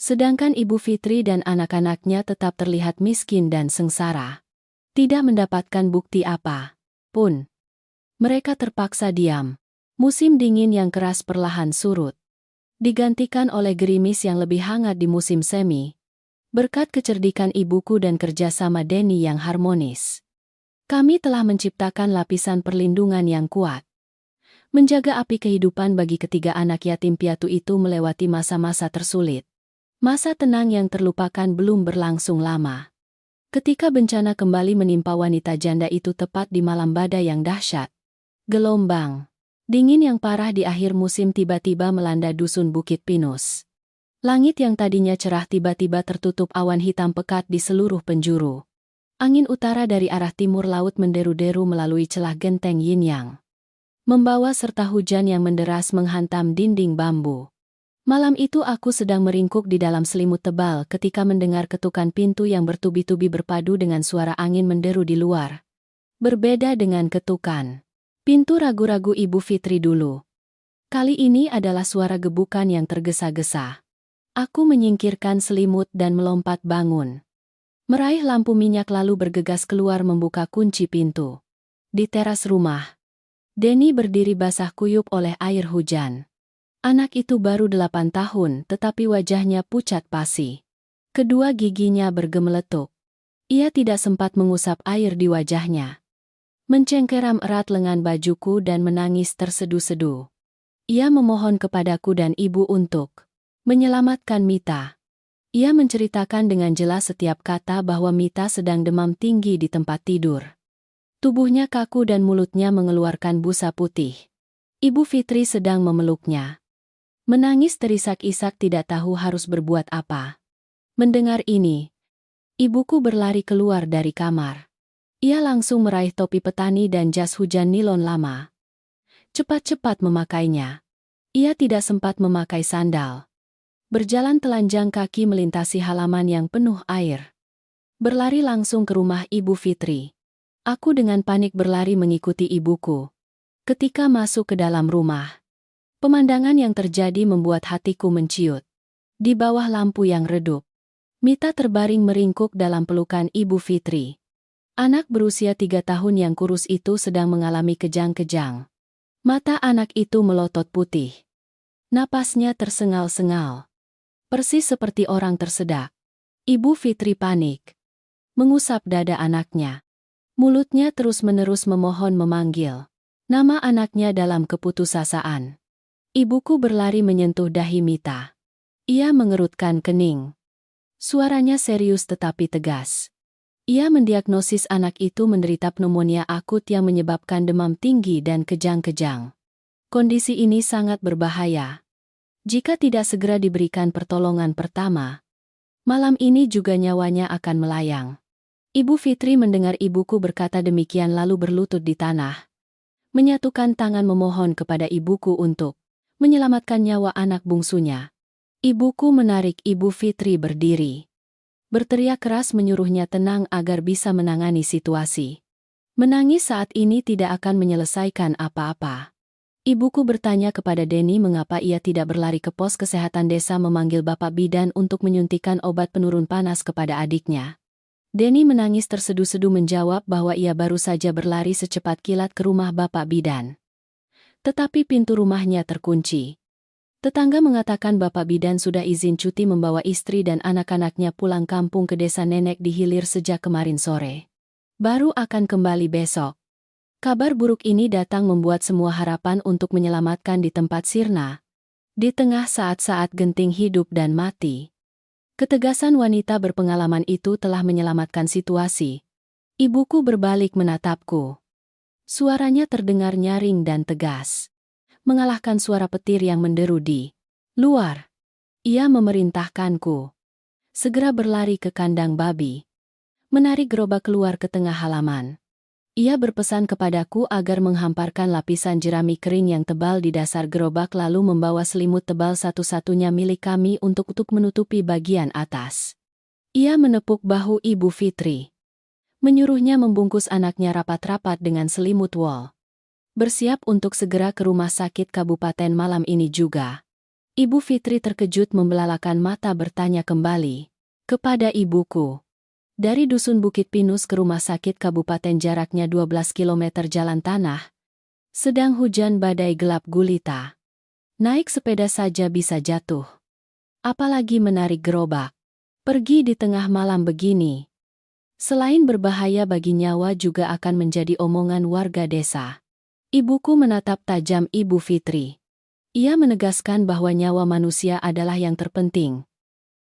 Sedangkan Ibu Fitri dan anak-anaknya tetap terlihat miskin dan sengsara. Tidak mendapatkan bukti apa pun. Mereka terpaksa diam. Musim dingin yang keras perlahan surut, digantikan oleh gerimis yang lebih hangat di musim semi. Berkat kecerdikan ibuku dan kerjasama Denny yang harmonis, kami telah menciptakan lapisan perlindungan yang kuat. Menjaga api kehidupan bagi ketiga anak yatim piatu itu melewati masa-masa tersulit. Masa tenang yang terlupakan belum berlangsung lama. Ketika bencana kembali menimpa wanita janda itu tepat di malam badai yang dahsyat. Gelombang dingin yang parah di akhir musim tiba-tiba melanda dusun Bukit Pinus. Langit yang tadinya cerah tiba-tiba tertutup awan hitam pekat di seluruh penjuru. Angin utara dari arah timur laut menderu-deru melalui celah genteng Yin Yang, membawa serta hujan yang menderas menghantam dinding bambu. Malam itu aku sedang meringkuk di dalam selimut tebal ketika mendengar ketukan pintu yang bertubi-tubi berpadu dengan suara angin menderu di luar. Berbeda dengan ketukan pintu ragu-ragu Ibu Fitri dulu. Kali ini adalah suara gebukan yang tergesa-gesa. Aku menyingkirkan selimut dan melompat bangun. Meraih lampu minyak lalu bergegas keluar membuka kunci pintu. Di teras rumah, Denny berdiri basah kuyup oleh air hujan. Anak itu baru 8 tahun tetapi wajahnya pucat pasi. Kedua giginya bergemeletuk. Ia tidak sempat mengusap air di wajahnya. Mencengkeram erat lengan bajuku dan menangis tersedu-sedu. Ia memohon kepadaku dan ibu untuk menyelamatkan Mita. Ia menceritakan dengan jelas setiap kata bahwa Mita sedang demam tinggi di tempat tidur. Tubuhnya kaku dan mulutnya mengeluarkan busa putih. Ibu Fitri sedang memeluknya. Menangis terisak-isak tidak tahu harus berbuat apa. Mendengar ini, ibuku berlari keluar dari kamar. Ia langsung meraih topi petani dan jas hujan nilon lama. Cepat-cepat memakainya. Ia tidak sempat memakai sandal. Berjalan telanjang kaki melintasi halaman yang penuh air. Berlari langsung ke rumah Ibu Fitri. Aku dengan panik berlari mengikuti ibuku. Ketika masuk ke dalam rumah, pemandangan yang terjadi membuat hatiku menciut. Di bawah lampu yang redup, Mita terbaring meringkuk dalam pelukan Ibu Fitri. Anak berusia 3 tahun yang kurus itu sedang mengalami kejang-kejang. Mata anak itu melotot putih. Napasnya tersengal-sengal. Persis seperti orang tersedak. Ibu Fitri panik. Mengusap dada anaknya. Mulutnya terus-menerus memohon memanggil nama anaknya dalam keputusasaan. Ibuku berlari menyentuh dahi Mita. Ia mengerutkan kening. Suaranya serius tetapi tegas. Ia mendiagnosis anak itu menderita pneumonia akut yang menyebabkan demam tinggi dan kejang-kejang. Kondisi ini sangat berbahaya. Jika tidak segera diberikan pertolongan pertama, malam ini juga nyawanya akan melayang. Ibu Fitri mendengar ibuku berkata demikian lalu berlutut di tanah. Menyatukan tangan memohon kepada ibuku untuk menyelamatkan nyawa anak bungsunya. Ibuku menarik Ibu Fitri berdiri. Berteriak keras menyuruhnya tenang agar bisa menangani situasi. Menangis saat ini tidak akan menyelesaikan apa-apa. Ibuku bertanya kepada Denny mengapa ia tidak berlari ke pos kesehatan desa memanggil Bapak Bidan untuk menyuntikkan obat penurun panas kepada adiknya. Denny menangis tersedu-sedu menjawab bahwa ia baru saja berlari secepat kilat ke rumah Bapak Bidan. Tetapi pintu rumahnya terkunci. Tetangga mengatakan Bapak Bidan sudah izin cuti membawa istri dan anak-anaknya pulang kampung ke desa nenek di Hilir sejak kemarin sore. Baru akan kembali besok. Kabar buruk ini datang membuat semua harapan untuk menyelamatkan di tempat sirna. Di tengah saat-saat genting hidup dan mati. Ketegasan wanita berpengalaman itu telah menyelamatkan situasi. Ibuku berbalik menatapku. Suaranya terdengar nyaring dan tegas. Mengalahkan suara petir yang menderu di luar. Ia memerintahkanku segera berlari ke kandang babi. Menarik gerobak keluar ke tengah halaman. Ia berpesan kepadaku agar menghamparkan lapisan jerami kering yang tebal di dasar gerobak lalu membawa selimut tebal satu-satunya milik kami untuk menutupi bagian atas. Ia menepuk bahu Ibu Fitri. Menyuruhnya membungkus anaknya rapat-rapat dengan selimut wol. Bersiap untuk segera ke rumah sakit kabupaten malam ini juga. Ibu Fitri terkejut membelalakan mata bertanya kembali. Kepada ibuku. Dari Dusun Bukit Pinus ke rumah sakit kabupaten jaraknya 12 km jalan tanah. Sedang hujan badai gelap gulita. Naik sepeda saja bisa jatuh. Apalagi menarik gerobak. Pergi di tengah malam begini. Selain berbahaya bagi nyawa juga akan menjadi omongan warga desa. Ibuku menatap tajam Ibu Fitri. Ia menegaskan bahwa nyawa manusia adalah yang terpenting.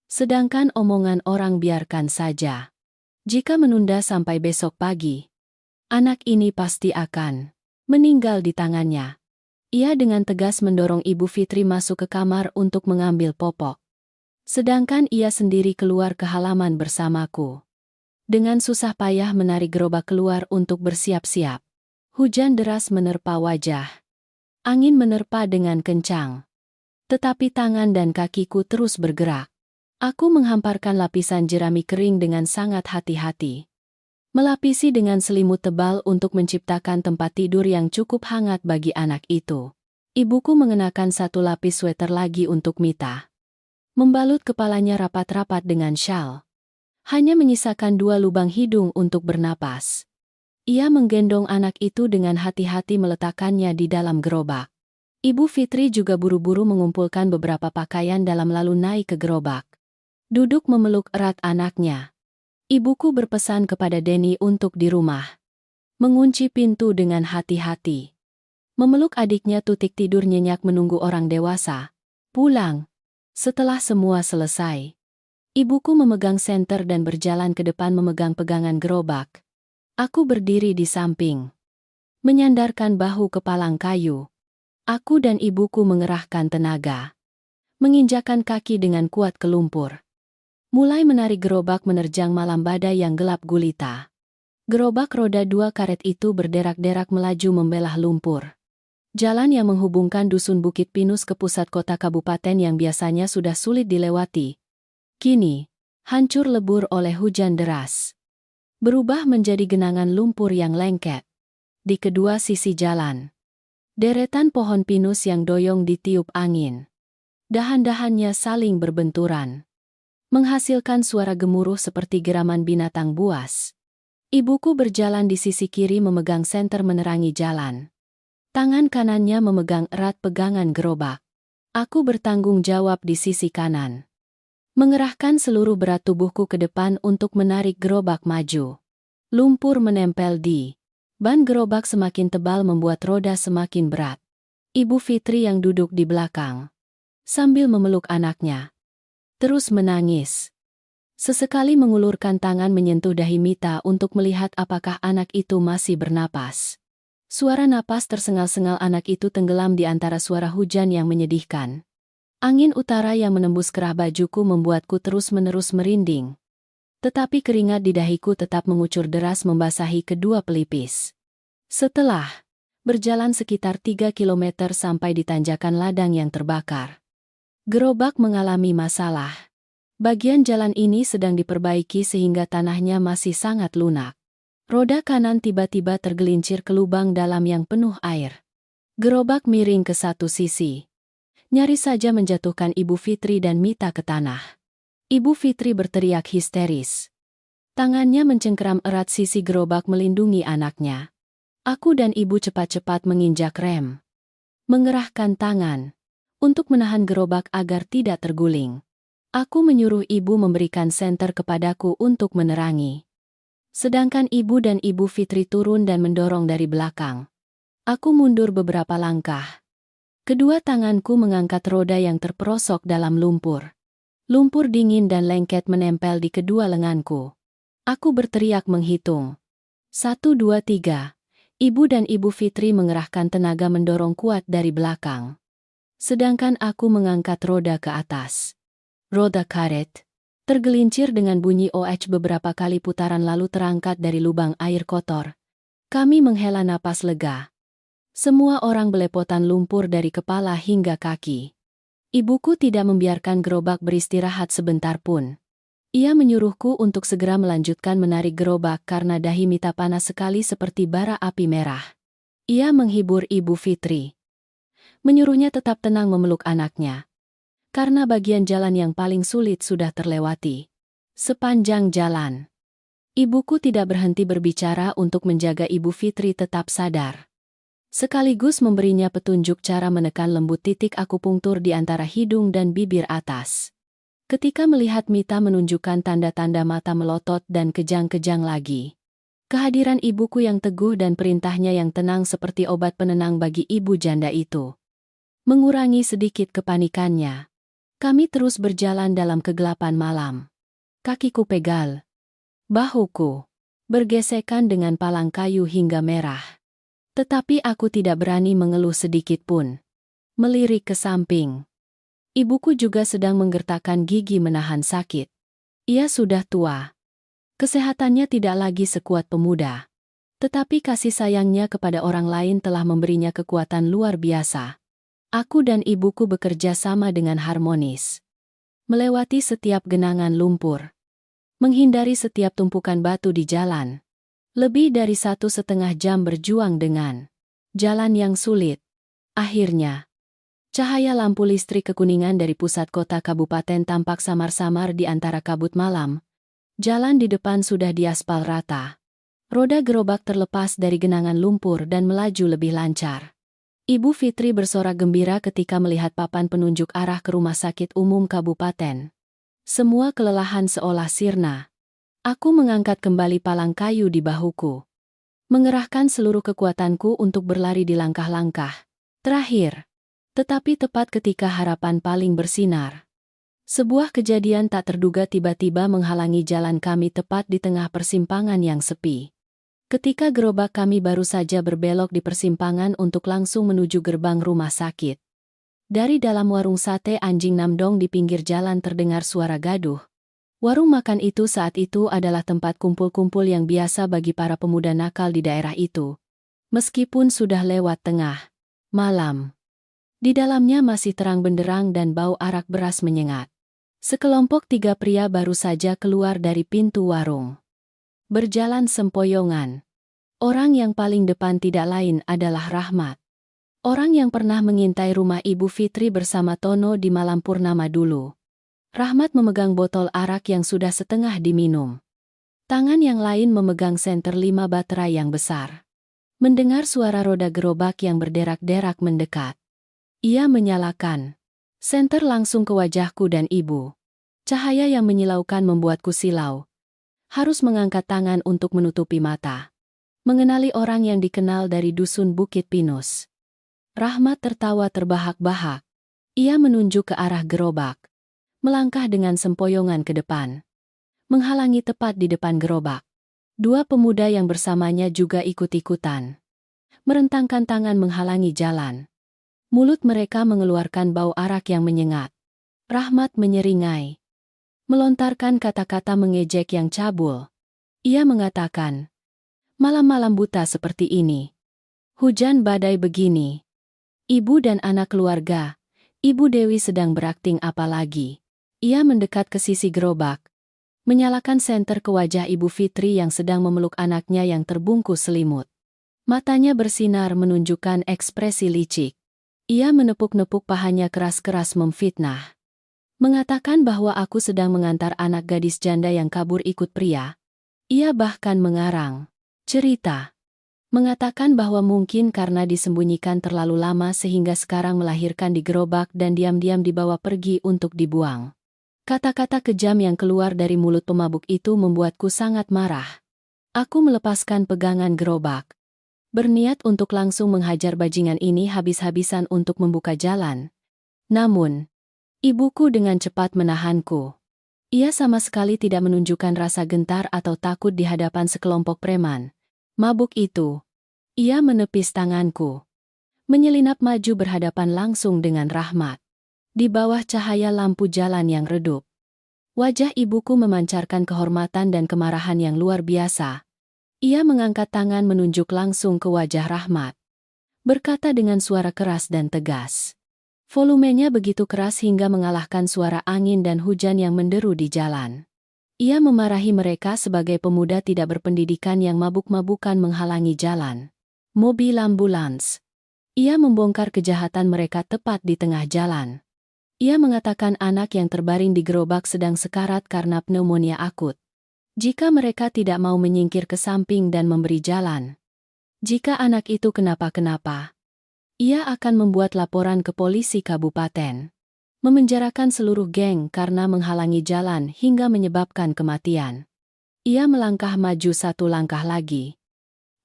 Sedangkan omongan orang biarkan saja. Jika menunda sampai besok pagi, anak ini pasti akan meninggal di tangannya. Ia dengan tegas mendorong Ibu Fitri masuk ke kamar untuk mengambil popok. Sedangkan ia sendiri keluar ke halaman bersamaku. Dengan susah payah menarik gerobak keluar untuk bersiap-siap. Hujan deras menerpa wajah. Angin menerpa dengan kencang. Tetapi tangan dan kakiku terus bergerak. Aku menghamparkan lapisan jerami kering dengan sangat hati-hati. Melapisi dengan selimut tebal untuk menciptakan tempat tidur yang cukup hangat bagi anak itu. Ibuku mengenakan satu lapis sweater lagi untuk Mita. Membalut kepalanya rapat-rapat dengan syal. Hanya menyisakan 2 lubang hidung untuk bernapas. Ia menggendong anak itu dengan hati-hati meletakkannya di dalam gerobak. Ibu Fitri juga buru-buru mengumpulkan beberapa pakaian dalam lalu naik ke gerobak. Duduk memeluk erat anaknya. Ibuku berpesan kepada Denny untuk di rumah. Mengunci pintu dengan hati-hati. Memeluk adiknya Tutik tidur nyenyak menunggu orang dewasa. Pulang. Setelah semua selesai. Ibuku memegang senter dan berjalan ke depan memegang pegangan gerobak. Aku berdiri di samping. Menyandarkan bahu ke palang kayu. Aku dan ibuku mengerahkan tenaga. Menginjakan kaki dengan kuat ke lumpur. Mulai menarik gerobak menerjang malam badai yang gelap gulita. Gerobak roda 2 karet itu berderak-derak melaju membelah lumpur. Jalan yang menghubungkan Dusun Bukit Pinus ke pusat kota kabupaten yang biasanya sudah sulit dilewati. Kini, hancur lebur oleh hujan deras. Berubah menjadi genangan lumpur yang lengket. Di kedua sisi jalan. Deretan pohon pinus yang doyong ditiup angin. Dahan-dahannya saling berbenturan. Menghasilkan suara gemuruh seperti geraman binatang buas. Ibuku berjalan di sisi kiri memegang senter menerangi jalan. Tangan kanannya memegang erat pegangan gerobak. Aku bertanggung jawab di sisi kanan. Mengerahkan seluruh berat tubuhku ke depan untuk menarik gerobak maju. Lumpur menempel di ban gerobak semakin tebal membuat roda semakin berat. Ibu Fitri yang duduk di belakang. Sambil memeluk anaknya. Terus menangis. Sesekali mengulurkan tangan menyentuh dahi Mita untuk melihat apakah anak itu masih bernapas. Suara napas tersengal-sengal anak itu tenggelam di antara suara hujan yang menyedihkan. Angin utara yang menembus kerah bajuku membuatku terus-menerus merinding. Tetapi keringat di dahiku tetap mengucur deras membasahi kedua pelipis. Setelah berjalan sekitar 3 km sampai di tanjakan ladang yang terbakar. Gerobak mengalami masalah. Bagian jalan ini sedang diperbaiki sehingga tanahnya masih sangat lunak. Roda kanan tiba-tiba tergelincir ke lubang dalam yang penuh air. Gerobak miring ke satu sisi. Nyaris saja menjatuhkan Ibu Fitri dan Mita ke tanah. Ibu Fitri berteriak histeris. Tangannya mencengkeram erat sisi gerobak melindungi anaknya. Aku dan ibu cepat-cepat menginjak rem. Mengerahkan tangan untuk menahan gerobak agar tidak terguling. Aku menyuruh ibu memberikan senter kepadaku untuk menerangi. Sedangkan ibu dan Ibu Fitri turun dan mendorong dari belakang. Aku mundur beberapa langkah. Kedua tanganku mengangkat roda yang terperosok dalam lumpur. Lumpur dingin dan lengket menempel di kedua lenganku. Aku berteriak menghitung. 1, 2, 3. Ibu dan Ibu Fitri mengerahkan tenaga mendorong kuat dari belakang. Sedangkan aku mengangkat roda ke atas. Roda karet tergelincir dengan bunyi OH beberapa kali putaran lalu terangkat dari lubang air kotor. Kami menghela napas lega. Semua orang belepotan lumpur dari kepala hingga kaki. Ibuku tidak membiarkan gerobak beristirahat sebentar pun. Ia menyuruhku untuk segera melanjutkan menarik gerobak karena dahi Mita panas sekali seperti bara api merah. Ia menghibur Ibu Fitri. Menyuruhnya tetap tenang memeluk anaknya. karena bagian jalan yang paling sulit sudah terlewati. Sepanjang jalan, ibuku tidak berhenti berbicara untuk menjaga Ibu Fitri tetap sadar. Sekaligus memberinya petunjuk cara menekan lembut titik akupunktur di antara hidung dan bibir atas. Ketika melihat Mita menunjukkan tanda-tanda mata melotot dan kejang-kejang lagi, kehadiran ibuku yang teguh dan perintahnya yang tenang seperti obat penenang bagi ibu janda itu mengurangi sedikit kepanikannya. Kami terus berjalan dalam kegelapan malam. Kakiku pegal, bahuku bergesekan dengan palang kayu hingga merah. Tetapi aku tidak berani mengeluh sedikit pun. Melirik ke samping, ibuku juga sedang menggertakkan gigi menahan sakit. Ia sudah tua. Kesehatannya tidak lagi sekuat pemuda. Tetapi kasih sayangnya kepada orang lain telah memberinya kekuatan luar biasa. Aku dan ibuku bekerja sama dengan harmonis. Melewati setiap genangan lumpur. Menghindari setiap tumpukan batu di jalan. Lebih dari 1,5 jam berjuang dengan jalan yang sulit. Akhirnya, cahaya lampu listrik kekuningan dari pusat kota kabupaten tampak samar-samar di antara kabut malam. Jalan di depan sudah diaspal rata. Roda gerobak terlepas dari genangan lumpur dan melaju lebih lancar. Ibu Fitri bersorak gembira ketika melihat papan penunjuk arah ke rumah sakit umum kabupaten. Semua kelelahan seolah sirna. Aku mengangkat kembali palang kayu di bahuku. Mengerahkan seluruh kekuatanku untuk berlari di langkah-langkah terakhir. Tetapi tepat ketika harapan paling bersinar, sebuah kejadian tak terduga tiba-tiba menghalangi jalan kami tepat di tengah persimpangan yang sepi. Ketika gerobak kami baru saja berbelok di persimpangan untuk langsung menuju gerbang rumah sakit. Dari dalam warung sate anjing Namdong di pinggir jalan terdengar suara gaduh. Warung makan itu saat itu adalah tempat kumpul-kumpul yang biasa bagi para pemuda nakal di daerah itu. Meskipun sudah lewat tengah malam, di dalamnya masih terang benderang dan bau arak beras menyengat. Sekelompok 3 pria baru saja keluar dari pintu warung. Berjalan sempoyongan. Orang yang paling depan tidak lain adalah Rahmat. Orang yang pernah mengintai rumah Ibu Fitri bersama Tono di malam purnama dulu. Rahmat memegang botol arak yang sudah setengah diminum. Tangan yang lain memegang senter 5 baterai yang besar. Mendengar suara roda gerobak yang berderak-derak mendekat, ia menyalakan senter langsung ke wajahku dan ibu. Cahaya yang menyilaukan membuatku silau. Harus mengangkat tangan untuk menutupi mata. Mengenali orang yang dikenal dari dusun Bukit Pinus. Rahmat tertawa terbahak-bahak. Ia menunjuk ke arah gerobak. Melangkah dengan sempoyongan ke depan. Menghalangi tepat di depan gerobak. 2 pemuda yang bersamanya juga ikut-ikutan. Merentangkan tangan menghalangi jalan. Mulut mereka mengeluarkan bau arak yang menyengat. Rahmat menyeringai. Melontarkan kata-kata mengejek yang cabul. Ia mengatakan, "Malam-malam buta seperti ini. Hujan badai begini. Ibu dan anak keluarga, Ibu Dewi sedang berakting apa lagi?" Ia mendekat ke sisi gerobak. Menyalakan senter ke wajah Ibu Fitri yang sedang memeluk anaknya yang terbungkus selimut. Matanya bersinar menunjukkan ekspresi licik. Ia menepuk-nepuk pahanya keras-keras memfitnah. Mengatakan bahwa aku sedang mengantar anak gadis janda yang kabur ikut pria. Ia bahkan mengarang cerita. Mengatakan bahwa mungkin karena disembunyikan terlalu lama sehingga sekarang melahirkan di gerobak dan diam-diam dibawa pergi untuk dibuang. Kata-kata kejam yang keluar dari mulut pemabuk itu membuatku sangat marah. Aku melepaskan pegangan gerobak. Berniat untuk langsung menghajar bajingan ini habis-habisan untuk membuka jalan. Namun, ibuku dengan cepat menahanku. Ia sama sekali tidak menunjukkan rasa gentar atau takut di hadapan sekelompok preman mabuk itu. Ia menepis tanganku. Menyelinap maju berhadapan langsung dengan Rahmat. Di bawah cahaya lampu jalan yang redup. Wajah ibuku memancarkan kehormatan dan kemarahan yang luar biasa. Ia mengangkat tangan menunjuk langsung ke wajah Rahmat. Berkata dengan suara keras dan tegas. Volumenya begitu keras hingga mengalahkan suara angin dan hujan yang menderu di jalan. Ia memarahi mereka sebagai pemuda tidak berpendidikan yang mabuk-mabukan menghalangi jalan. Mobil ambulans. Ia membongkar kejahatan mereka tepat di tengah jalan. Ia mengatakan anak yang terbaring di gerobak sedang sekarat karena pneumonia akut. Jika mereka tidak mau menyingkir ke samping dan memberi jalan. Jika anak itu kenapa-kenapa, ia akan membuat laporan ke polisi kabupaten. Memenjarakan seluruh geng karena menghalangi jalan hingga menyebabkan kematian. Ia melangkah maju satu langkah lagi.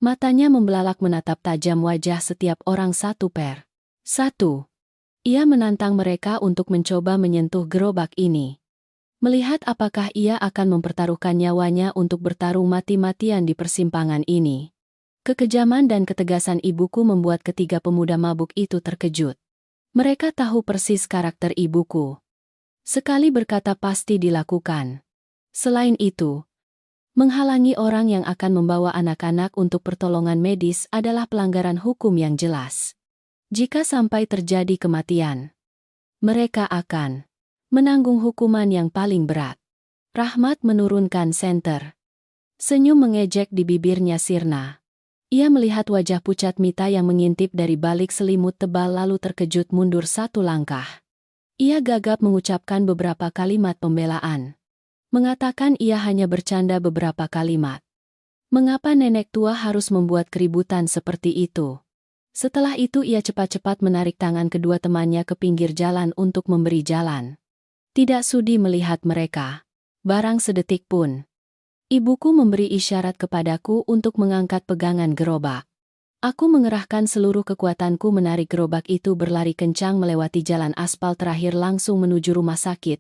Matanya membelalak menatap tajam wajah setiap orang satu per satu. Ia menantang mereka untuk mencoba menyentuh gerobak ini. Melihat apakah ia akan mempertaruhkan nyawanya untuk bertarung mati-matian di persimpangan ini. Kekejaman dan ketegasan ibuku membuat ketiga pemuda mabuk itu terkejut. Mereka tahu persis karakter ibuku. Sekali berkata pasti dilakukan. Selain itu, menghalangi orang yang akan membawa anak-anak untuk pertolongan medis adalah pelanggaran hukum yang jelas. Jika sampai terjadi kematian, mereka akan menanggung hukuman yang paling berat. Rahmat menurunkan senter. Senyum mengejek di bibirnya sirna. Ia melihat wajah pucat Mita yang mengintip dari balik selimut tebal lalu terkejut mundur satu langkah. Ia gagap mengucapkan beberapa kalimat pembelaan. Mengatakan ia hanya bercanda beberapa kalimat. Mengapa nenek tua harus membuat keributan seperti itu? Setelah itu ia cepat-cepat menarik tangan kedua temannya ke pinggir jalan untuk memberi jalan. Tidak sudi melihat mereka. Barang sedetik pun. Ibuku memberi isyarat kepadaku untuk mengangkat pegangan gerobak. Aku mengerahkan seluruh kekuatanku menarik gerobak itu berlari kencang melewati jalan aspal terakhir langsung menuju rumah sakit.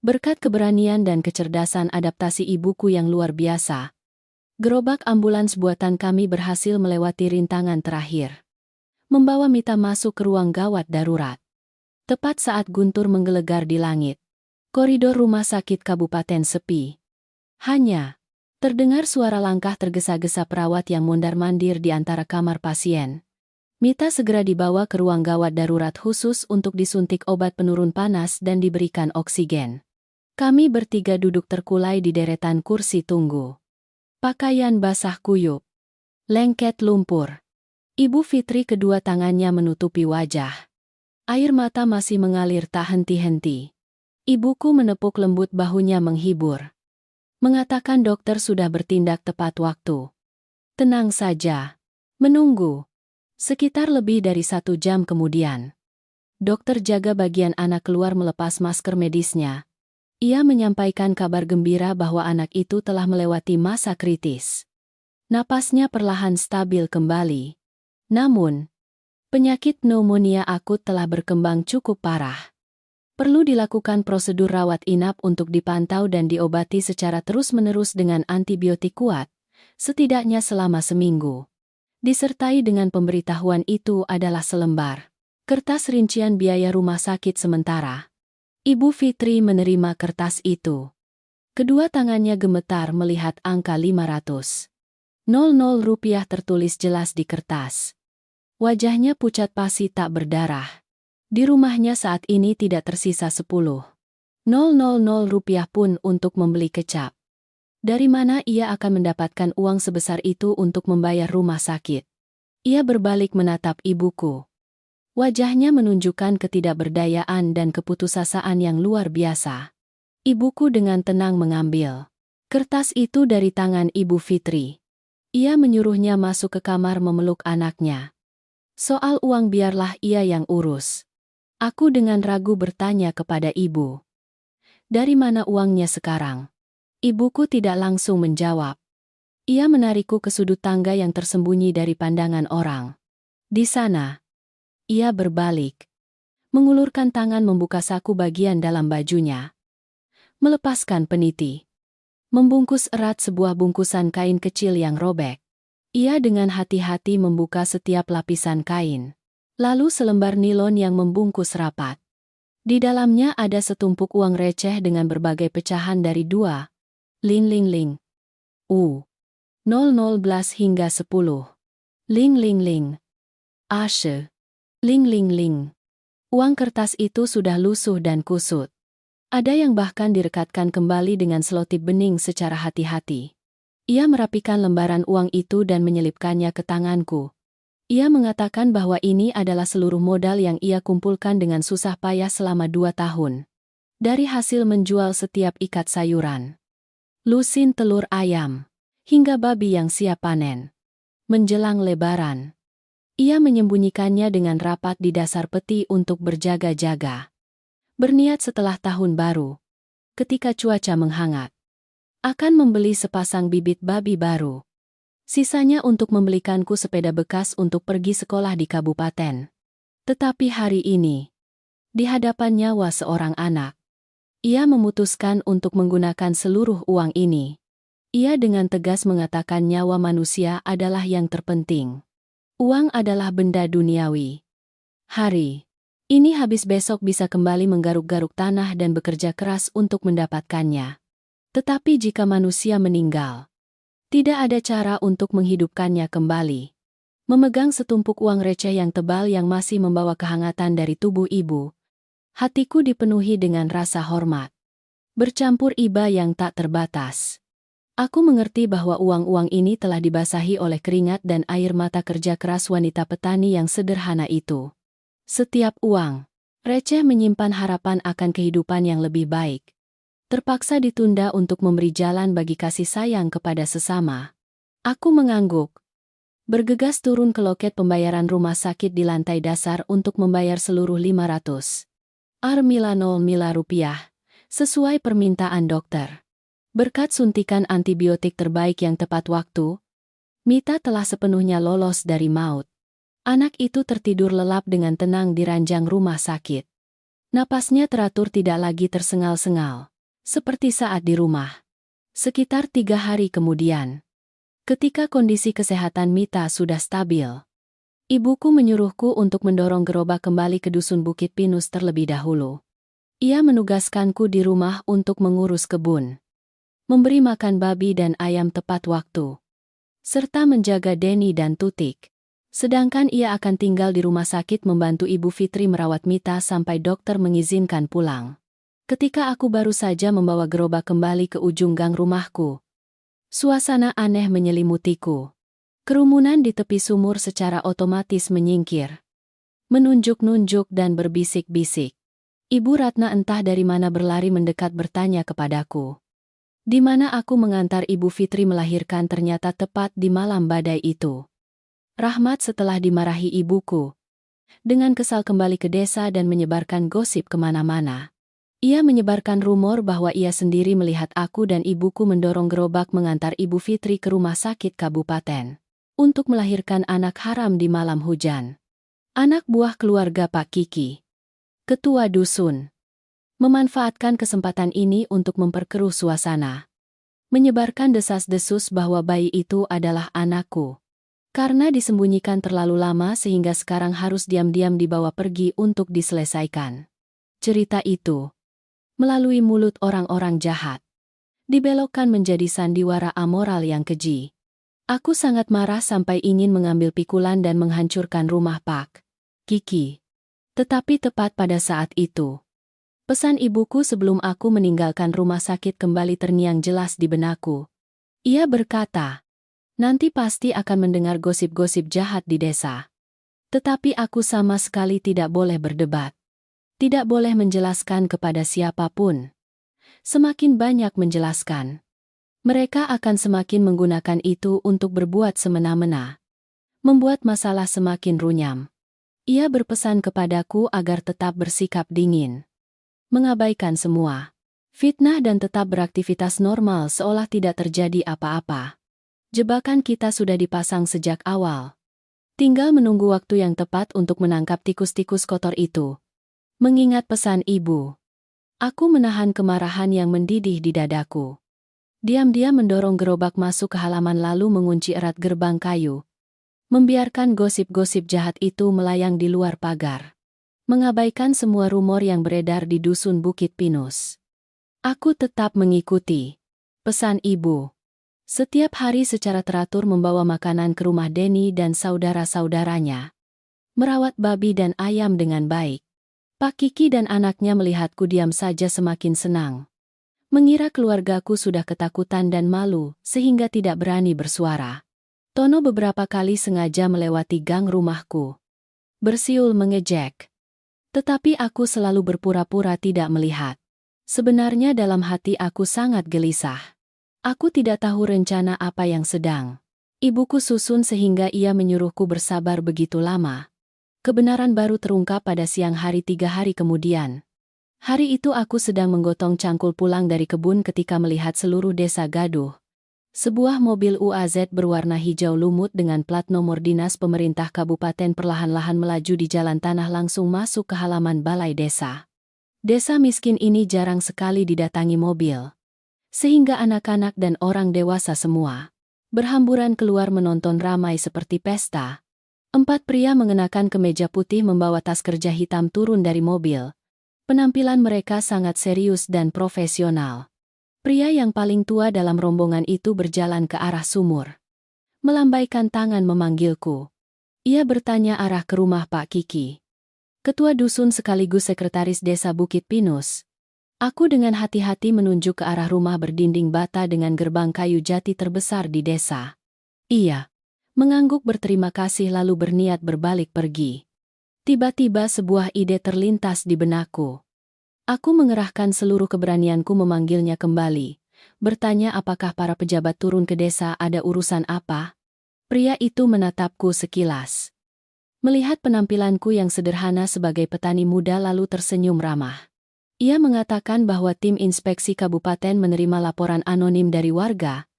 Berkat keberanian dan kecerdasan adaptasi ibuku yang luar biasa, gerobak ambulans buatan kami berhasil melewati rintangan terakhir. Membawa Mita masuk ke ruang gawat darurat. Tepat saat guntur menggelegar di langit. Koridor rumah sakit kabupaten sepi. Hanya terdengar suara langkah tergesa-gesa perawat yang mondar-mandir di antara kamar pasien. Mita segera dibawa ke ruang gawat darurat khusus untuk disuntik obat penurun panas dan diberikan oksigen. Kami bertiga duduk terkulai di deretan kursi tunggu. Pakaian basah kuyup. Lengket lumpur. Ibu Fitri kedua tangannya menutupi wajah. Air mata masih mengalir tak henti-henti. Ibuku menepuk lembut bahunya menghibur. Mengatakan dokter sudah bertindak tepat waktu. Tenang saja. Menunggu. Sekitar lebih dari 1 jam kemudian. Dokter jaga bagian anak keluar melepas masker medisnya. Ia menyampaikan kabar gembira bahwa anak itu telah melewati masa kritis. Napasnya perlahan stabil kembali. Namun, penyakit pneumonia akut telah berkembang cukup parah. Perlu dilakukan prosedur rawat inap untuk dipantau dan diobati secara terus-menerus dengan antibiotik kuat, setidaknya selama seminggu. Disertai dengan pemberitahuan itu adalah selembar kertas rincian biaya rumah sakit sementara. Ibu Fitri menerima kertas itu. Kedua tangannya gemetar melihat angka 500.00 rupiah tertulis jelas di kertas. Wajahnya pucat pasi tak berdarah. Di rumahnya saat ini tidak tersisa 10.000 rupiah pun untuk membeli kecap. Dari mana ia akan mendapatkan uang sebesar itu untuk membayar rumah sakit? Ia berbalik menatap ibuku. Wajahnya menunjukkan ketidakberdayaan dan keputusasaan yang luar biasa. Ibuku dengan tenang mengambil kertas itu dari tangan Ibu Fitri. Ia menyuruhnya masuk ke kamar memeluk anaknya. Soal uang biarlah ia yang urus. Aku dengan ragu bertanya kepada ibu. Dari mana uangnya sekarang? Ibuku tidak langsung menjawab. Ia menarikku ke sudut tangga yang tersembunyi dari pandangan orang. Di sana. Ia berbalik. Mengulurkan tangan membuka saku bagian dalam bajunya. Melepaskan peniti. Membungkus erat sebuah bungkusan kain kecil yang robek. Ia dengan hati-hati membuka setiap lapisan kain. Lalu selembar nilon yang membungkus rapat. Di dalamnya ada setumpuk uang receh dengan berbagai pecahan dari 2. Ling ling ling. 00 hingga 10. Ling ling ling. Ashe. Ling ling ling. Uang kertas itu sudah lusuh dan kusut. Ada yang bahkan direkatkan kembali dengan selotip bening secara hati-hati. Ia merapikan lembaran uang itu dan menyelipkannya ke tanganku. Ia mengatakan bahwa ini adalah seluruh modal yang ia kumpulkan dengan susah payah selama 2 tahun. Dari hasil menjual setiap ikat sayuran, lusin telur ayam, hingga babi yang siap panen. Menjelang Lebaran, ia menyembunyikannya dengan rapat di dasar peti untuk berjaga-jaga. Berniat setelah tahun baru, ketika cuaca menghangat, akan membeli sepasang bibit babi baru. Sisanya untuk membelikanku sepeda bekas untuk pergi sekolah di kabupaten. Tetapi hari ini, di hadapan nyawa seorang anak, ia memutuskan untuk menggunakan seluruh uang ini. Ia dengan tegas mengatakan nyawa manusia adalah yang terpenting. Uang adalah benda duniawi. Hari ini habis besok bisa kembali menggaruk-garuk tanah dan bekerja keras untuk mendapatkannya. Tetapi jika manusia meninggal, tidak ada cara untuk menghidupkannya kembali. Memegang setumpuk uang receh yang tebal yang masih membawa kehangatan dari tubuh ibu, hatiku dipenuhi dengan rasa hormat, bercampur iba yang tak terbatas. Aku mengerti bahwa uang-uang ini telah dibasahi oleh keringat dan air mata kerja keras wanita petani yang sederhana itu. Setiap uang receh menyimpan harapan akan kehidupan yang lebih baik. Terpaksa ditunda untuk memberi jalan bagi kasih sayang kepada sesama. Aku mengangguk. Bergegas turun ke loket pembayaran rumah sakit di lantai dasar untuk membayar seluruh 500 miliar rupiah, sesuai permintaan dokter. Berkat suntikan antibiotik terbaik yang tepat waktu, Mita telah sepenuhnya lolos dari maut. Anak itu tertidur lelap dengan tenang di ranjang rumah sakit. Napasnya teratur, tidak lagi tersengal-sengal, seperti saat di rumah. Sekitar 3 hari kemudian, ketika kondisi kesehatan Mita sudah stabil, ibuku menyuruhku untuk mendorong gerobak kembali ke dusun Bukit Pinus terlebih dahulu. Ia menugaskanku di rumah untuk mengurus kebun, memberi makan babi dan ayam tepat waktu, serta menjaga Denny dan Tutik. Sedangkan ia akan tinggal di rumah sakit membantu Ibu Fitri merawat Mita sampai dokter mengizinkan pulang. Ketika aku baru saja membawa gerobak kembali ke ujung gang rumahku, suasana aneh menyelimutiku. Kerumunan di tepi sumur secara otomatis menyingkir, menunjuk-nunjuk dan berbisik-bisik. Ibu Ratna entah dari mana berlari mendekat bertanya kepadaku, di mana aku mengantar Ibu Fitri melahirkan. Ternyata tepat di malam badai itu, Rahmat setelah dimarahi ibuku, dengan kesal kembali ke desa dan menyebarkan gosip kemana-mana. Ia menyebarkan rumor bahwa ia sendiri melihat aku dan ibuku mendorong gerobak mengantar Ibu Fitri ke rumah sakit kabupaten untuk melahirkan anak haram di malam hujan. Anak buah keluarga Pak Kiki, ketua dusun, memanfaatkan kesempatan ini untuk memperkeruh suasana, menyebarkan desas-desus bahwa bayi itu adalah anakku. Karena disembunyikan terlalu lama sehingga sekarang harus diam-diam dibawa pergi untuk diselesaikan. Cerita itu, melalui mulut orang-orang jahat, dibelokkan menjadi sandiwara amoral yang keji. Aku sangat marah sampai ingin mengambil pikulan dan menghancurkan rumah Pak Kiki. Tetapi tepat pada saat itu, pesan ibuku sebelum aku meninggalkan rumah sakit kembali terngiang jelas di benakku. Ia berkata, nanti pasti akan mendengar gosip-gosip jahat di desa. Tetapi aku sama sekali tidak boleh berdebat. Tidak boleh menjelaskan kepada siapapun. Semakin banyak menjelaskan, mereka akan semakin menggunakan itu untuk berbuat semena-mena, membuat masalah semakin runyam. Ia berpesan kepadaku agar tetap bersikap dingin, mengabaikan semua fitnah dan tetap beraktivitas normal seolah tidak terjadi apa-apa. Jebakan kita sudah dipasang sejak awal. Tinggal menunggu waktu yang tepat untuk menangkap tikus-tikus kotor itu. Mengingat pesan ibu, aku menahan kemarahan yang mendidih di dadaku. Diam-diam mendorong gerobak masuk ke halaman lalu mengunci erat gerbang kayu. Membiarkan gosip-gosip jahat itu melayang di luar pagar. Mengabaikan semua rumor yang beredar di dusun Bukit Pinus. Aku tetap mengikuti pesan ibu. Setiap hari secara teratur membawa makanan ke rumah Denny dan saudara-saudaranya. Merawat babi dan ayam dengan baik. Pak Kiki dan anaknya melihatku diam saja semakin senang. Mengira keluargaku sudah ketakutan dan malu sehingga tidak berani bersuara. Tono beberapa kali sengaja melewati gang rumahku. Bersiul mengejek. Tetapi aku selalu berpura-pura tidak melihat. Sebenarnya dalam hati aku sangat gelisah. Aku tidak tahu rencana apa yang sedang ibuku susun sehingga ia menyuruhku bersabar begitu lama. Kebenaran baru terungkap pada siang hari 3 hari kemudian. Hari itu aku sedang menggotong cangkul pulang dari kebun ketika melihat seluruh desa gaduh. Sebuah mobil UAZ berwarna hijau lumut dengan plat nomor dinas pemerintah kabupaten perlahan-lahan melaju di jalan tanah langsung masuk ke halaman balai desa. Desa miskin ini jarang sekali didatangi mobil. Sehingga anak-anak dan orang dewasa semua berhamburan keluar menonton ramai seperti pesta. 4 pria mengenakan kemeja putih membawa tas kerja hitam turun dari mobil. Penampilan mereka sangat serius dan profesional. Pria yang paling tua dalam rombongan itu berjalan ke arah sumur. Melambaikan tangan memanggilku. Ia bertanya arah ke rumah Pak Kiki. Ketua dusun sekaligus sekretaris desa Bukit Pinus. Aku dengan hati-hati menunjuk ke arah rumah berdinding bata dengan gerbang kayu jati terbesar di desa. Ia mengangguk berterima kasih lalu berniat berbalik pergi. Tiba-tiba sebuah ide terlintas di benakku. Aku mengerahkan seluruh keberanianku memanggilnya kembali, bertanya apakah para pejabat turun ke desa ada urusan apa. Pria itu menatapku sekilas. Melihat penampilanku yang sederhana sebagai petani muda lalu tersenyum ramah. Ia mengatakan bahwa tim inspeksi kabupaten menerima laporan anonim dari warga.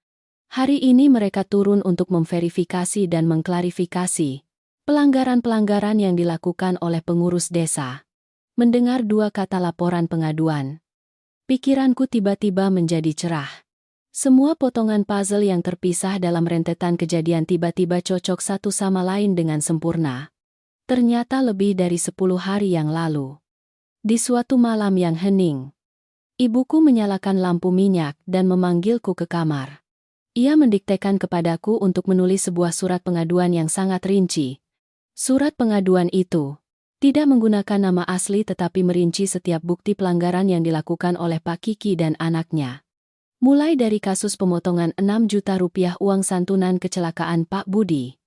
Hari ini mereka turun untuk memverifikasi dan mengklarifikasi pelanggaran-pelanggaran yang dilakukan oleh pengurus desa. Mendengar 2 kata laporan pengaduan, pikiranku tiba-tiba menjadi cerah. Semua potongan puzzle yang terpisah dalam rentetan kejadian tiba-tiba cocok satu sama lain dengan sempurna. Ternyata lebih dari 10 hari yang lalu. Di suatu malam yang hening, ibuku menyalakan lampu minyak dan memanggilku ke kamar. Ia mendiktekan kepadaku untuk menulis sebuah surat pengaduan yang sangat rinci. Surat pengaduan itu tidak menggunakan nama asli tetapi merinci setiap bukti pelanggaran yang dilakukan oleh Pak Kiki dan anaknya. Mulai dari kasus pemotongan 6 juta rupiah uang santunan kecelakaan Pak Budi,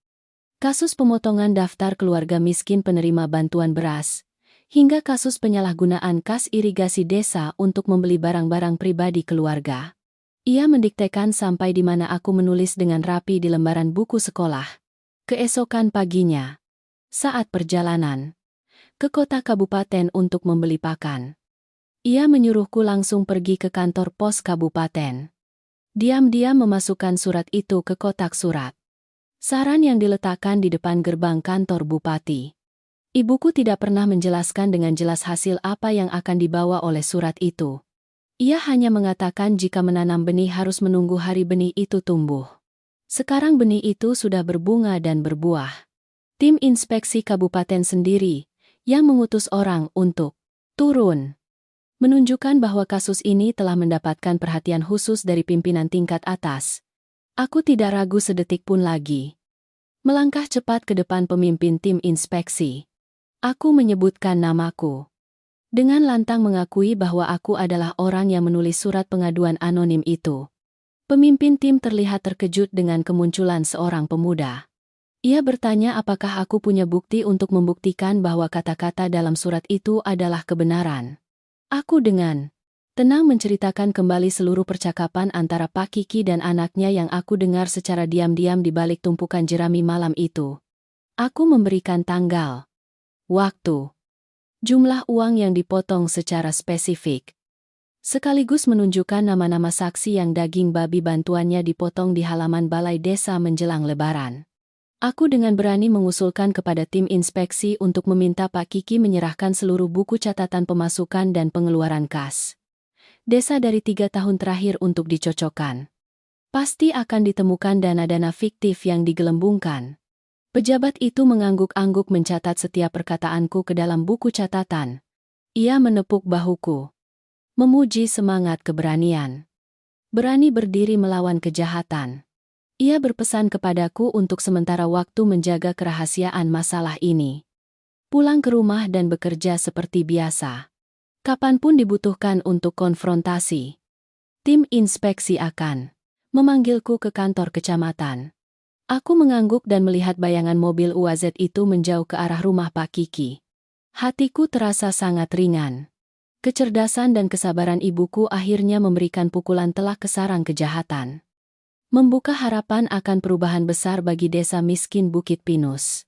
kasus pemotongan daftar keluarga miskin penerima bantuan beras, hingga kasus penyalahgunaan kas irigasi desa untuk membeli barang-barang pribadi keluarga. Ia mendiktekan sampai di mana aku menulis dengan rapi di lembaran buku sekolah. Keesokan paginya, saat perjalanan ke kota kabupaten untuk membeli pakan, ia menyuruhku langsung pergi ke kantor pos kabupaten. Diam-diam memasukkan surat itu ke kotak surat. Saran yang diletakkan di depan gerbang kantor bupati. Ibuku tidak pernah menjelaskan dengan jelas hasil apa yang akan dibawa oleh surat itu. Ia hanya mengatakan jika menanam benih harus menunggu hari benih itu tumbuh. Sekarang benih itu sudah berbunga dan berbuah. Tim inspeksi kabupaten sendiri yang mengutus orang untuk turun, menunjukkan bahwa kasus ini telah mendapatkan perhatian khusus dari pimpinan tingkat atas. Aku tidak ragu sedetik pun lagi. Melangkah cepat ke depan pemimpin tim inspeksi. Aku menyebutkan namaku. Dengan lantang mengakui bahwa aku adalah orang yang menulis surat pengaduan anonim itu. Pemimpin tim terlihat terkejut dengan kemunculan seorang pemuda. Ia bertanya apakah aku punya bukti untuk membuktikan bahwa kata-kata dalam surat itu adalah kebenaran. Aku dengan tenang menceritakan kembali seluruh percakapan antara Pak Kiki dan anaknya yang aku dengar secara diam-diam di balik tumpukan jerami malam itu. Aku memberikan tanggal, waktu, jumlah uang yang dipotong secara spesifik, sekaligus menunjukkan nama-nama saksi yang daging babi bantuannya dipotong di halaman balai desa menjelang Lebaran. Aku dengan berani mengusulkan kepada tim inspeksi untuk meminta Pak Kiki menyerahkan seluruh buku catatan pemasukan dan pengeluaran kas desa dari 3 tahun terakhir untuk dicocokkan. Pasti akan ditemukan dana-dana fiktif yang digelembungkan. Pejabat itu mengangguk-angguk mencatat setiap perkataanku ke dalam buku catatan. Ia menepuk bahuku, memuji semangat keberanian. Berani berdiri melawan kejahatan. Ia berpesan kepadaku untuk sementara waktu menjaga kerahasiaan masalah ini. Pulang ke rumah dan bekerja seperti biasa. Kapanpun dibutuhkan untuk konfrontasi, tim inspeksi akan memanggilku ke kantor kecamatan. Aku mengangguk dan melihat bayangan mobil UAZ itu menjauh ke arah rumah Pak Kiki. Hatiku terasa sangat ringan. Kecerdasan dan kesabaran ibuku akhirnya memberikan pukulan telak ke sarang kejahatan. Membuka harapan akan perubahan besar bagi desa miskin Bukit Pinus.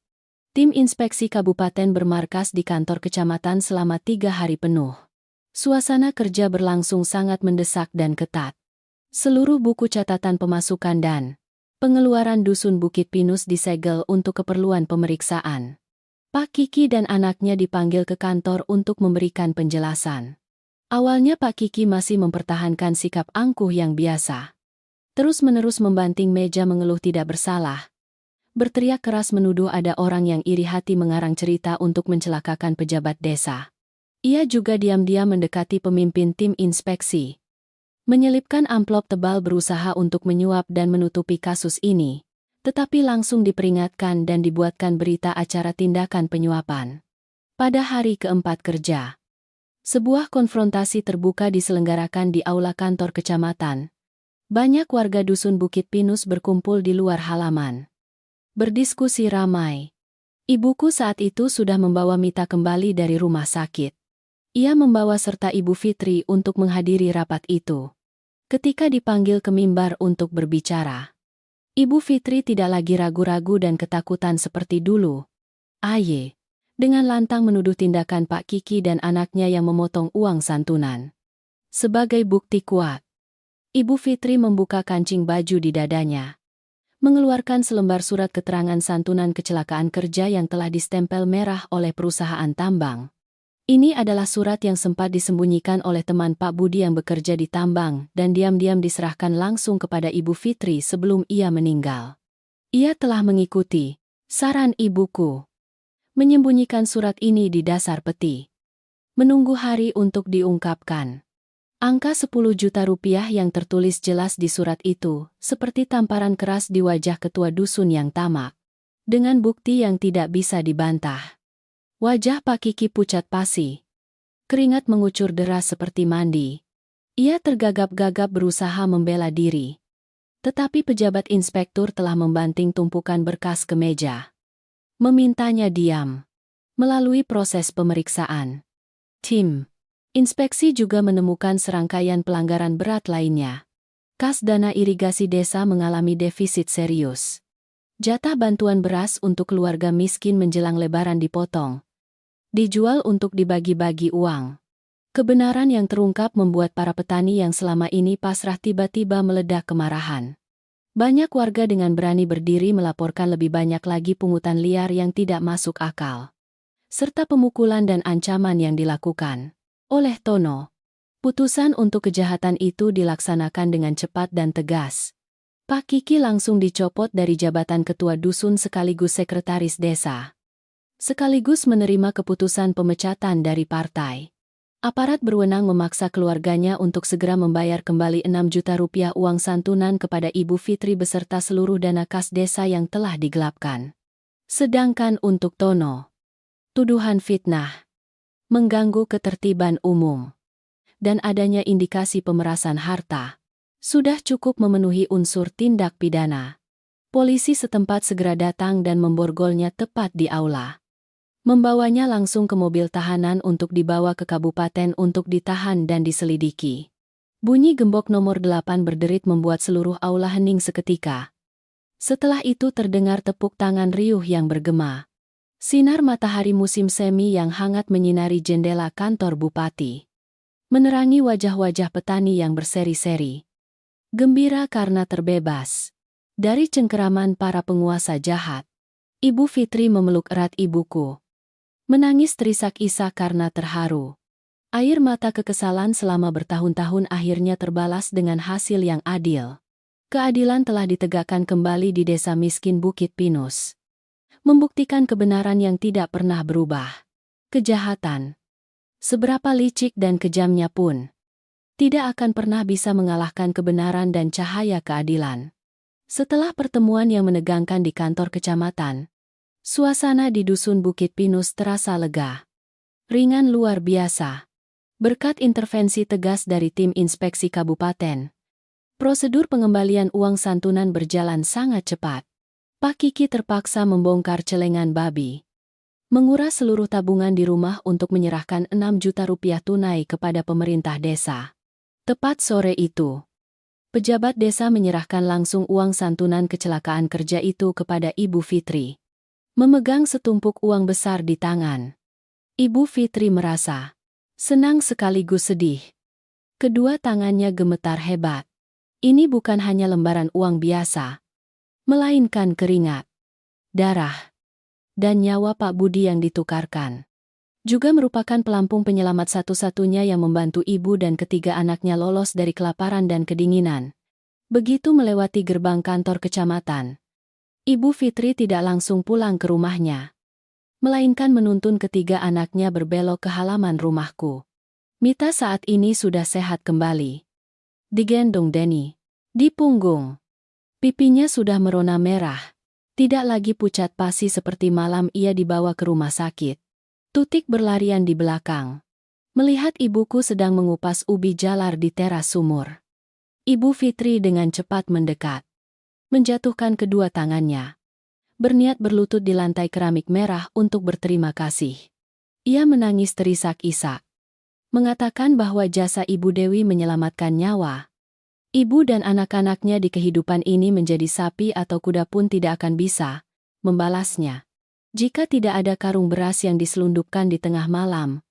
Tim inspeksi kabupaten bermarkas di kantor kecamatan selama 3 hari penuh. Suasana kerja berlangsung sangat mendesak dan ketat. Seluruh buku catatan pemasukan dan pengeluaran dusun Bukit Pinus disegel untuk keperluan pemeriksaan. Pak Kiki dan anaknya dipanggil ke kantor untuk memberikan penjelasan. Awalnya Pak Kiki masih mempertahankan sikap angkuh yang biasa. Terus-menerus membanting meja mengeluh tidak bersalah. Berteriak keras menuduh ada orang yang iri hati mengarang cerita untuk mencelakakan pejabat desa. Ia juga diam-diam mendekati pemimpin tim inspeksi. Menyelipkan amplop tebal berusaha untuk menyuap dan menutupi kasus ini, tetapi langsung diperingatkan dan dibuatkan berita acara tindakan penyuapan. Pada hari keempat kerja, sebuah konfrontasi terbuka diselenggarakan di aula kantor kecamatan. Banyak warga dusun Bukit Pinus berkumpul di luar halaman. Berdiskusi ramai. Ibuku saat itu sudah membawa Mita kembali dari rumah sakit. Ia membawa serta Ibu Fitri untuk menghadiri rapat itu. Ketika dipanggil ke mimbar untuk berbicara, Ibu Fitri tidak lagi ragu-ragu dan ketakutan seperti dulu. Aye, dengan lantang menuduh tindakan Pak Kiki dan anaknya yang memotong uang santunan. Sebagai bukti kuat, Ibu Fitri membuka kancing baju di dadanya, mengeluarkan selembar surat keterangan santunan kecelakaan kerja yang telah distempel merah oleh perusahaan tambang. Ini adalah surat yang sempat disembunyikan oleh teman Pak Budi yang bekerja di tambang dan diam-diam diserahkan langsung kepada Ibu Fitri sebelum ia meninggal. Ia telah mengikuti saran ibuku, menyembunyikan surat ini di dasar peti, menunggu hari untuk diungkapkan. Angka 10 juta rupiah yang tertulis jelas di surat itu, seperti tamparan keras di wajah ketua dusun yang tamak. Dengan bukti yang tidak bisa dibantah. Wajah Pak Kiki pucat pasi. Keringat mengucur deras seperti mandi. Ia tergagap-gagap berusaha membela diri. Tetapi pejabat inspektur telah membanting tumpukan berkas ke meja. Memintanya diam. Melalui proses pemeriksaan, tim inspeksi juga menemukan serangkaian pelanggaran berat lainnya. Kas dana irigasi desa mengalami defisit serius. Jatah bantuan beras untuk keluarga miskin menjelang Lebaran dipotong. Dijual untuk dibagi-bagi uang. Kebenaran yang terungkap membuat para petani yang selama ini pasrah tiba-tiba meledak kemarahan. Banyak warga dengan berani berdiri melaporkan lebih banyak lagi pungutan liar yang tidak masuk akal. Serta pemukulan dan ancaman yang dilakukan oleh Tono. Putusan untuk kejahatan itu dilaksanakan dengan cepat dan tegas. Pak Kiki langsung dicopot dari jabatan ketua dusun sekaligus sekretaris desa. Sekaligus menerima keputusan pemecatan dari partai. Aparat berwenang memaksa keluarganya untuk segera membayar kembali 6 juta rupiah uang santunan kepada Ibu Fitri beserta seluruh dana kas desa yang telah digelapkan. Sedangkan untuk Tono, tuduhan fitnah, mengganggu ketertiban umum, dan adanya indikasi pemerasan harta, sudah cukup memenuhi unsur tindak pidana. Polisi setempat segera datang dan memborgolnya tepat di aula. Membawanya langsung ke mobil tahanan untuk dibawa ke kabupaten untuk ditahan dan diselidiki. Bunyi gembok nomor 8 berderit membuat seluruh aula hening seketika. Setelah itu terdengar tepuk tangan riuh yang bergema. Sinar matahari musim semi yang hangat menyinari jendela kantor bupati. Menerangi wajah-wajah petani yang berseri-seri. Gembira karena terbebas dari cengkeraman para penguasa jahat. Ibu Fitri memeluk erat ibuku. Menangis terisak-isak karena terharu. Air mata kekesalan selama bertahun-tahun akhirnya terbalas dengan hasil yang adil. Keadilan telah ditegakkan kembali di desa miskin Bukit Pinus. Membuktikan kebenaran yang tidak pernah berubah. Kejahatan, seberapa licik dan kejamnya pun, tidak akan pernah bisa mengalahkan kebenaran dan cahaya keadilan. Setelah pertemuan yang menegangkan di kantor kecamatan, suasana di dusun Bukit Pinus terasa lega. Ringan luar biasa. Berkat intervensi tegas dari tim inspeksi kabupaten, prosedur pengembalian uang santunan berjalan sangat cepat. Pak Kiki terpaksa membongkar celengan babi. Menguras seluruh tabungan di rumah untuk menyerahkan 6 juta rupiah tunai kepada pemerintah desa. Tepat sore itu, pejabat desa menyerahkan langsung uang santunan kecelakaan kerja itu kepada Ibu Fitri. Memegang setumpuk uang besar di tangan, Ibu Fitri merasa senang sekaligus sedih. Kedua tangannya gemetar hebat. Ini bukan hanya lembaran uang biasa, melainkan keringat, darah, dan nyawa Pak Budi yang ditukarkan. Juga merupakan pelampung penyelamat satu-satunya yang membantu ibu dan ketiga anaknya lolos dari kelaparan dan kedinginan. Begitu melewati gerbang kantor kecamatan, Ibu Fitri tidak langsung pulang ke rumahnya, melainkan menuntun ketiga anaknya berbelok ke halaman rumahku. Mita saat ini sudah sehat kembali. Digendong Denny di punggung. Pipinya sudah merona merah. Tidak lagi pucat pasi seperti malam ia dibawa ke rumah sakit. Tutik berlarian di belakang, melihat ibuku sedang mengupas ubi jalar di teras sumur. Ibu Fitri dengan cepat mendekat, menjatuhkan kedua tangannya, berniat berlutut di lantai keramik merah untuk berterima kasih. Ia menangis terisak-isak, mengatakan bahwa jasa Ibu Dewi menyelamatkan nyawa. Ibu dan anak-anaknya di kehidupan ini menjadi sapi atau kuda pun tidak akan bisa membalasnya. Jika tidak ada karung beras yang diselundupkan di tengah malam,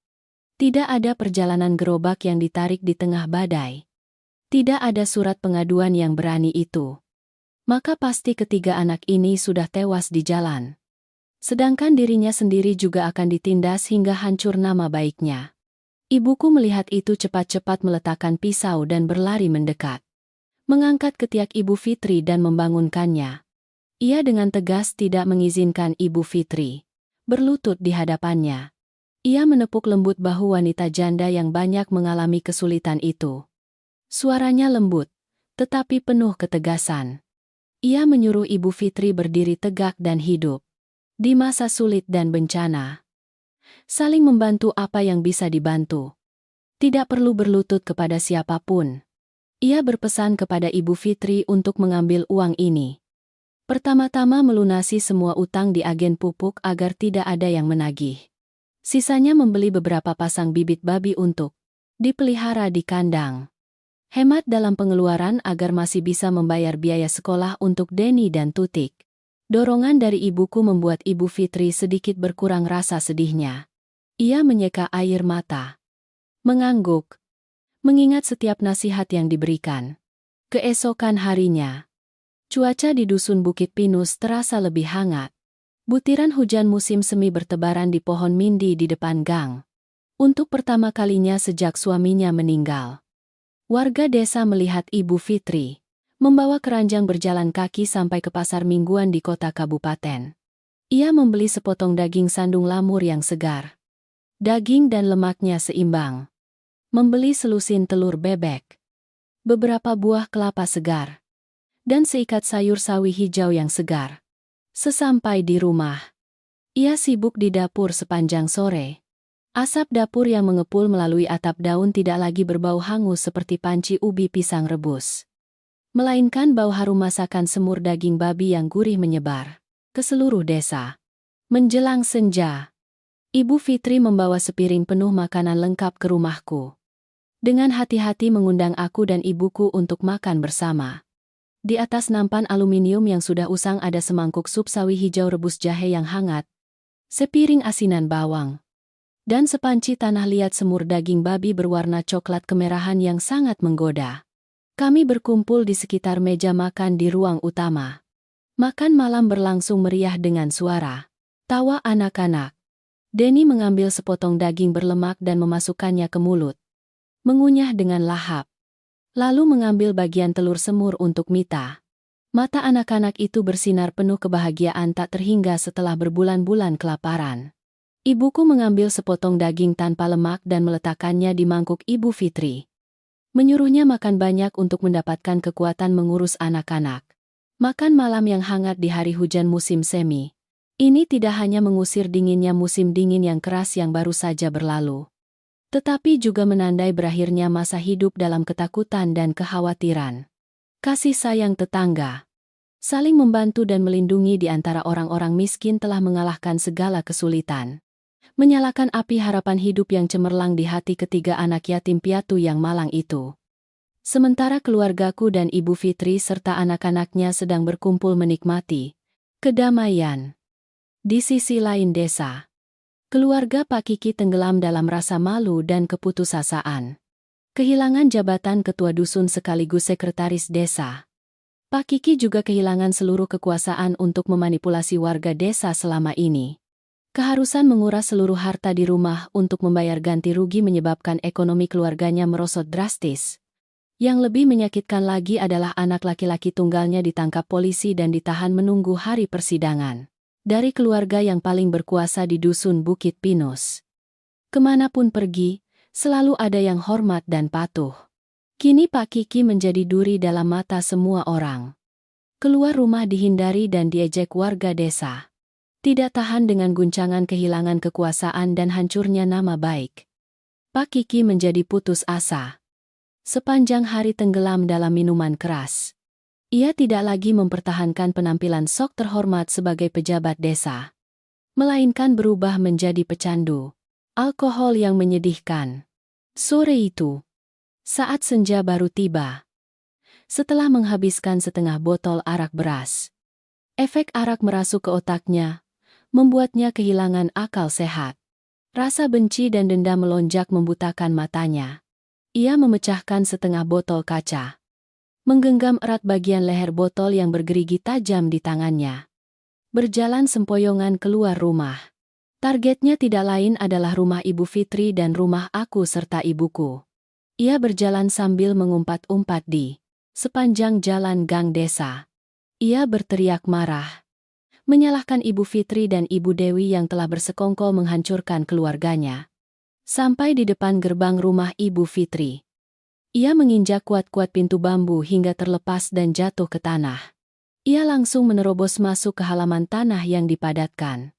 tidak ada perjalanan gerobak yang ditarik di tengah badai, tidak ada surat pengaduan yang berani itu, maka pasti ketiga anak ini sudah tewas di jalan. Sedangkan dirinya sendiri juga akan ditindas hingga hancur nama baiknya. Ibuku melihat itu cepat-cepat meletakkan pisau dan berlari mendekat, mengangkat ketiak Ibu Fitri dan membangunkannya. Ia dengan tegas tidak mengizinkan Ibu Fitri berlutut di hadapannya. Ia menepuk lembut bahu wanita janda yang banyak mengalami kesulitan itu. Suaranya lembut, tetapi penuh ketegasan. Ia menyuruh Ibu Fitri berdiri tegak dan hidup. Di masa sulit dan bencana, saling membantu apa yang bisa dibantu. Tidak perlu berlutut kepada siapapun. Ia berpesan kepada Ibu Fitri untuk mengambil uang ini. Pertama-tama melunasi semua utang di agen pupuk agar tidak ada yang menagih. Sisanya membeli beberapa pasang bibit babi untuk dipelihara di kandang. Hemat dalam pengeluaran agar masih bisa membayar biaya sekolah untuk Denny dan Tutik. Dorongan dari ibuku membuat Ibu Fitri sedikit berkurang rasa sedihnya. Ia menyeka air mata, mengangguk, mengingat setiap nasihat yang diberikan. Keesokan harinya, cuaca di Dusun Bukit Pinus terasa lebih hangat. Butiran hujan musim semi bertebaran di pohon mindi di depan gang. Untuk pertama kalinya sejak suaminya meninggal, warga desa melihat Ibu Fitri membawa keranjang berjalan kaki sampai ke pasar mingguan di kota kabupaten. Ia membeli sepotong daging sandung lamur yang segar. Daging dan lemaknya seimbang. Membeli selusin telur bebek, beberapa buah kelapa segar, dan seikat sayur sawi hijau yang segar. Sesampai di rumah, ia sibuk di dapur sepanjang sore. Asap dapur yang mengepul melalui atap daun tidak lagi berbau hangus seperti panci ubi pisang rebus, melainkan bau harum masakan semur daging babi yang gurih menyebar ke seluruh desa. Menjelang senja, Ibu Fitri membawa sepiring penuh makanan lengkap ke rumahku. Dengan hati-hati mengundang aku dan ibuku untuk makan bersama. Di atas nampan aluminium yang sudah usang ada semangkuk sup sawi hijau rebus jahe yang hangat, sepiring asinan bawang, dan sepanci tanah liat semur daging babi berwarna coklat kemerahan yang sangat menggoda. Kami berkumpul di sekitar meja makan di ruang utama. Makan malam berlangsung meriah dengan suara tawa anak-anak. Denny mengambil sepotong daging berlemak dan memasukkannya ke mulut, mengunyah dengan lahap. Lalu mengambil bagian telur semur untuk Mita. Mata anak-anak itu bersinar penuh kebahagiaan tak terhingga setelah berbulan-bulan kelaparan. Ibuku mengambil sepotong daging tanpa lemak dan meletakkannya di mangkuk Ibu Fitri. Menyuruhnya makan banyak untuk mendapatkan kekuatan mengurus anak-anak. Makan malam yang hangat di hari hujan musim semi. Ini tidak hanya mengusir dinginnya musim dingin yang keras yang baru saja berlalu, tetapi juga menandai berakhirnya masa hidup dalam ketakutan dan kekhawatiran. Kasih sayang tetangga Saling membantu dan melindungi di antara orang-orang miskin telah mengalahkan segala kesulitan. Menyalakan api harapan hidup yang cemerlang di hati ketiga anak yatim piatu yang malang itu. Sementara keluargaku dan Ibu Fitri serta anak-anaknya sedang berkumpul menikmati kedamaian. Di sisi lain desa, keluarga Pak Kiki tenggelam dalam rasa malu dan keputusasaan. Kehilangan jabatan ketua dusun sekaligus sekretaris desa. Pak Kiki juga kehilangan seluruh kekuasaan untuk memanipulasi warga desa selama ini. Keharusan menguras seluruh harta di rumah untuk membayar ganti rugi menyebabkan ekonomi keluarganya merosot drastis. Yang lebih menyakitkan lagi adalah anak laki-laki tunggalnya ditangkap polisi dan ditahan menunggu hari persidangan. Dari keluarga yang paling berkuasa di dusun Bukit Pinus. Kemanapun pergi, selalu ada yang hormat dan patuh. Kini Pak Kiki menjadi duri dalam mata semua orang. Keluar rumah dihindari dan diejek warga desa. Tidak tahan dengan guncangan kehilangan kekuasaan dan hancurnya nama baik. Pak Kiki menjadi putus asa. Sepanjang hari tenggelam dalam minuman keras. Ia tidak lagi mempertahankan penampilan sok terhormat sebagai pejabat desa. Melainkan berubah menjadi pecandu alkohol yang menyedihkan. Sore itu, saat senja baru tiba. Setelah menghabiskan setengah botol arak beras, efek arak merasuk ke otaknya, membuatnya kehilangan akal sehat. Rasa benci dan dendam melonjak membutakan matanya. Ia memecahkan setengah botol kaca. Menggenggam erat bagian leher botol yang bergerigi tajam di tangannya. Berjalan sempoyongan keluar rumah. Targetnya tidak lain adalah rumah Ibu Fitri dan rumah aku serta ibuku. Ia berjalan sambil mengumpat-umpat di sepanjang jalan gang desa. Ia berteriak marah. Menyalahkan Ibu Fitri dan Ibu Dewi yang telah bersekongkol menghancurkan keluarganya. Sampai di depan gerbang rumah Ibu Fitri. Ia menginjak kuat-kuat pintu bambu hingga terlepas dan jatuh ke tanah. Ia langsung menerobos masuk ke halaman tanah yang dipadatkan.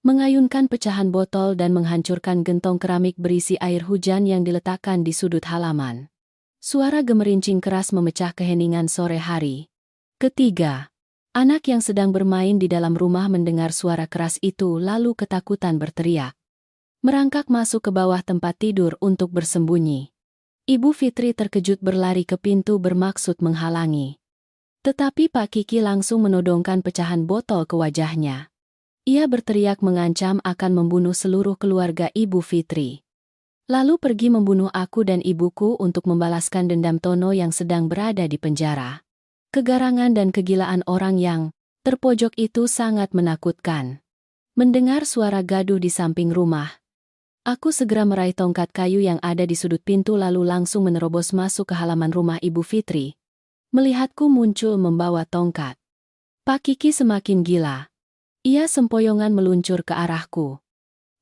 Mengayunkan pecahan botol dan menghancurkan gentong keramik berisi air hujan yang diletakkan di sudut halaman. Suara gemerincing keras memecah keheningan sore hari. Ketiga, anak yang sedang bermain di dalam rumah mendengar suara keras itu lalu ketakutan berteriak. Merangkak masuk ke bawah tempat tidur untuk bersembunyi. Ibu Fitri terkejut berlari ke pintu bermaksud menghalangi. Tetapi Pak Kiki langsung menodongkan pecahan botol ke wajahnya. Ia berteriak mengancam akan membunuh seluruh keluarga Ibu Fitri. Lalu pergi membunuh aku dan ibuku untuk membalaskan dendam Tono yang sedang berada di penjara. Kegarangan dan kegilaan orang yang terpojok itu sangat menakutkan. Mendengar suara gaduh di samping rumah, aku segera meraih tongkat kayu yang ada di sudut pintu lalu langsung menerobos masuk ke halaman rumah Ibu Fitri. Melihatku muncul membawa tongkat. Pak Kiki semakin gila. Ia sempoyongan meluncur ke arahku.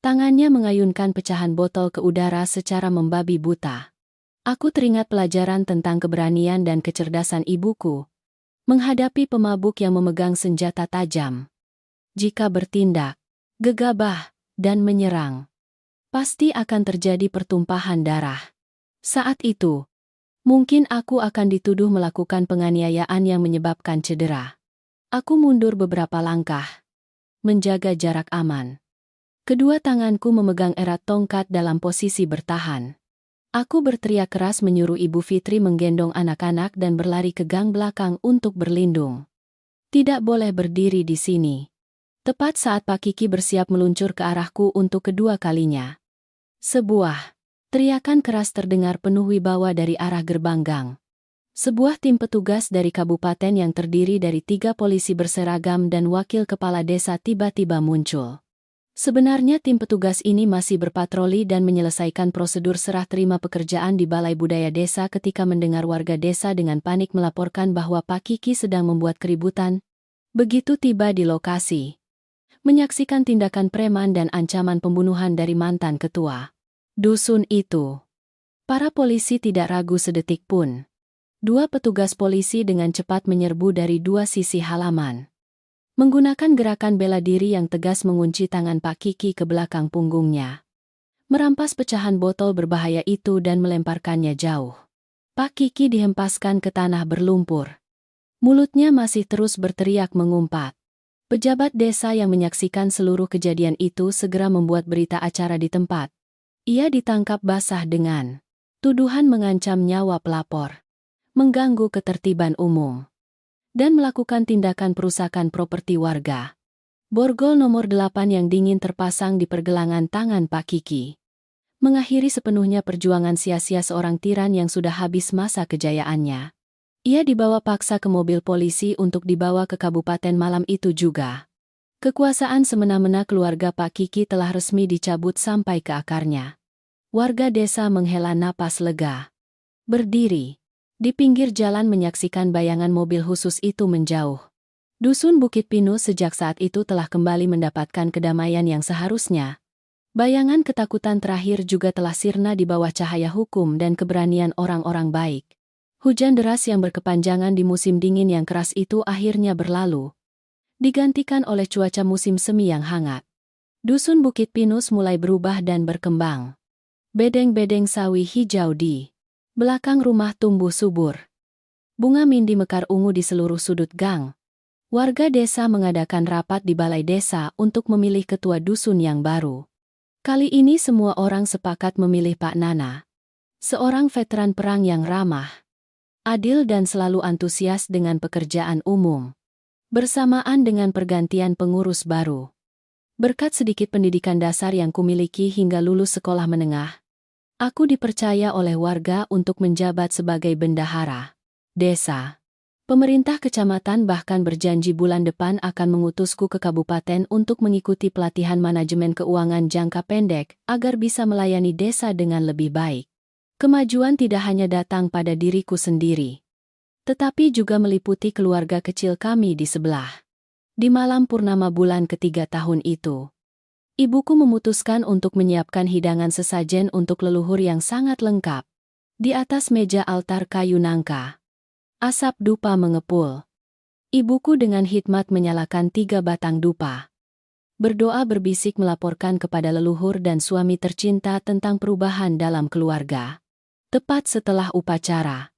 Tangannya mengayunkan pecahan botol ke udara secara membabi buta. Aku teringat pelajaran tentang keberanian dan kecerdasan ibuku. Menghadapi pemabuk yang memegang senjata tajam. Jika bertindak, gegabah, dan menyerang, pasti akan terjadi pertumpahan darah. Saat itu, mungkin aku akan dituduh melakukan penganiayaan yang menyebabkan cedera. Aku mundur beberapa langkah, menjaga jarak aman. Kedua tanganku memegang erat tongkat dalam posisi bertahan. Aku berteriak keras menyuruh Ibu Fitri menggendong anak-anak dan berlari ke gang belakang untuk berlindung. Tidak boleh berdiri di sini. Tepat saat Pak Kiki bersiap meluncur ke arahku untuk kedua kalinya. Sebuah teriakan keras terdengar penuh wibawa dari arah gerbang gang. Sebuah tim petugas dari kabupaten yang terdiri dari 3 polisi berseragam dan wakil kepala desa tiba-tiba muncul. Sebenarnya tim petugas ini masih berpatroli dan menyelesaikan prosedur serah terima pekerjaan di Balai Budaya Desa ketika mendengar warga desa dengan panik melaporkan bahwa Pak Kiki sedang membuat keributan. Begitu tiba di lokasi, menyaksikan tindakan preman dan ancaman pembunuhan dari mantan ketua dusun itu. Para polisi tidak ragu sedetik pun. 2 petugas polisi dengan cepat menyerbu dari 2 sisi halaman. Menggunakan gerakan bela diri yang tegas mengunci tangan Pak Kiki ke belakang punggungnya. Merampas pecahan botol berbahaya itu dan melemparkannya jauh. Pak Kiki dihempaskan ke tanah berlumpur. Mulutnya masih terus berteriak mengumpat. Pejabat desa yang menyaksikan seluruh kejadian itu segera membuat berita acara di tempat. Ia ditangkap basah dengan tuduhan mengancam nyawa pelapor, mengganggu ketertiban umum, dan melakukan tindakan perusakan properti warga. Borgol nomor 8 yang dingin terpasang di pergelangan tangan Pak Kiki. Mengakhiri sepenuhnya perjuangan sia-sia seorang tiran yang sudah habis masa kejayaannya. Ia dibawa paksa ke mobil polisi untuk dibawa ke kabupaten malam itu juga. Kekuasaan semena-mena keluarga Pak Kiki telah resmi dicabut sampai ke akarnya. Warga desa menghela napas lega. Berdiri di pinggir jalan menyaksikan bayangan mobil khusus itu menjauh. Dusun Bukit Pinus sejak saat itu telah kembali mendapatkan kedamaian yang seharusnya. Bayangan ketakutan terakhir juga telah sirna di bawah cahaya hukum dan keberanian orang-orang baik. Hujan deras yang berkepanjangan di musim dingin yang keras itu akhirnya berlalu, digantikan oleh cuaca musim semi yang hangat. Dusun Bukit Pinus mulai berubah dan berkembang. Bedeng-bedeng sawi hijau di belakang rumah tumbuh subur. Bunga mindi mekar ungu di seluruh sudut gang. Warga desa mengadakan rapat di balai desa untuk memilih ketua dusun yang baru. Kali ini semua orang sepakat memilih Pak Nana, seorang veteran perang yang ramah, adil dan selalu antusias dengan pekerjaan umum. Bersamaan dengan pergantian pengurus baru. Berkat sedikit pendidikan dasar yang kumiliki hingga lulus sekolah menengah, aku dipercaya oleh warga untuk menjabat sebagai bendahara desa. Pemerintah kecamatan bahkan berjanji bulan depan akan mengutusku ke kabupaten untuk mengikuti pelatihan manajemen keuangan jangka pendek agar bisa melayani desa dengan lebih baik. Kemajuan tidak hanya datang pada diriku sendiri, tetapi juga meliputi keluarga kecil kami di sebelah. Di malam purnama bulan ketiga tahun itu, ibuku memutuskan untuk menyiapkan hidangan sesajen untuk leluhur yang sangat lengkap. Di atas meja altar kayu nangka, asap dupa mengepul. Ibuku dengan hikmat menyalakan 3 batang dupa. Berdoa berbisik melaporkan kepada leluhur dan suami tercinta tentang perubahan dalam keluarga. Tepat setelah upacara,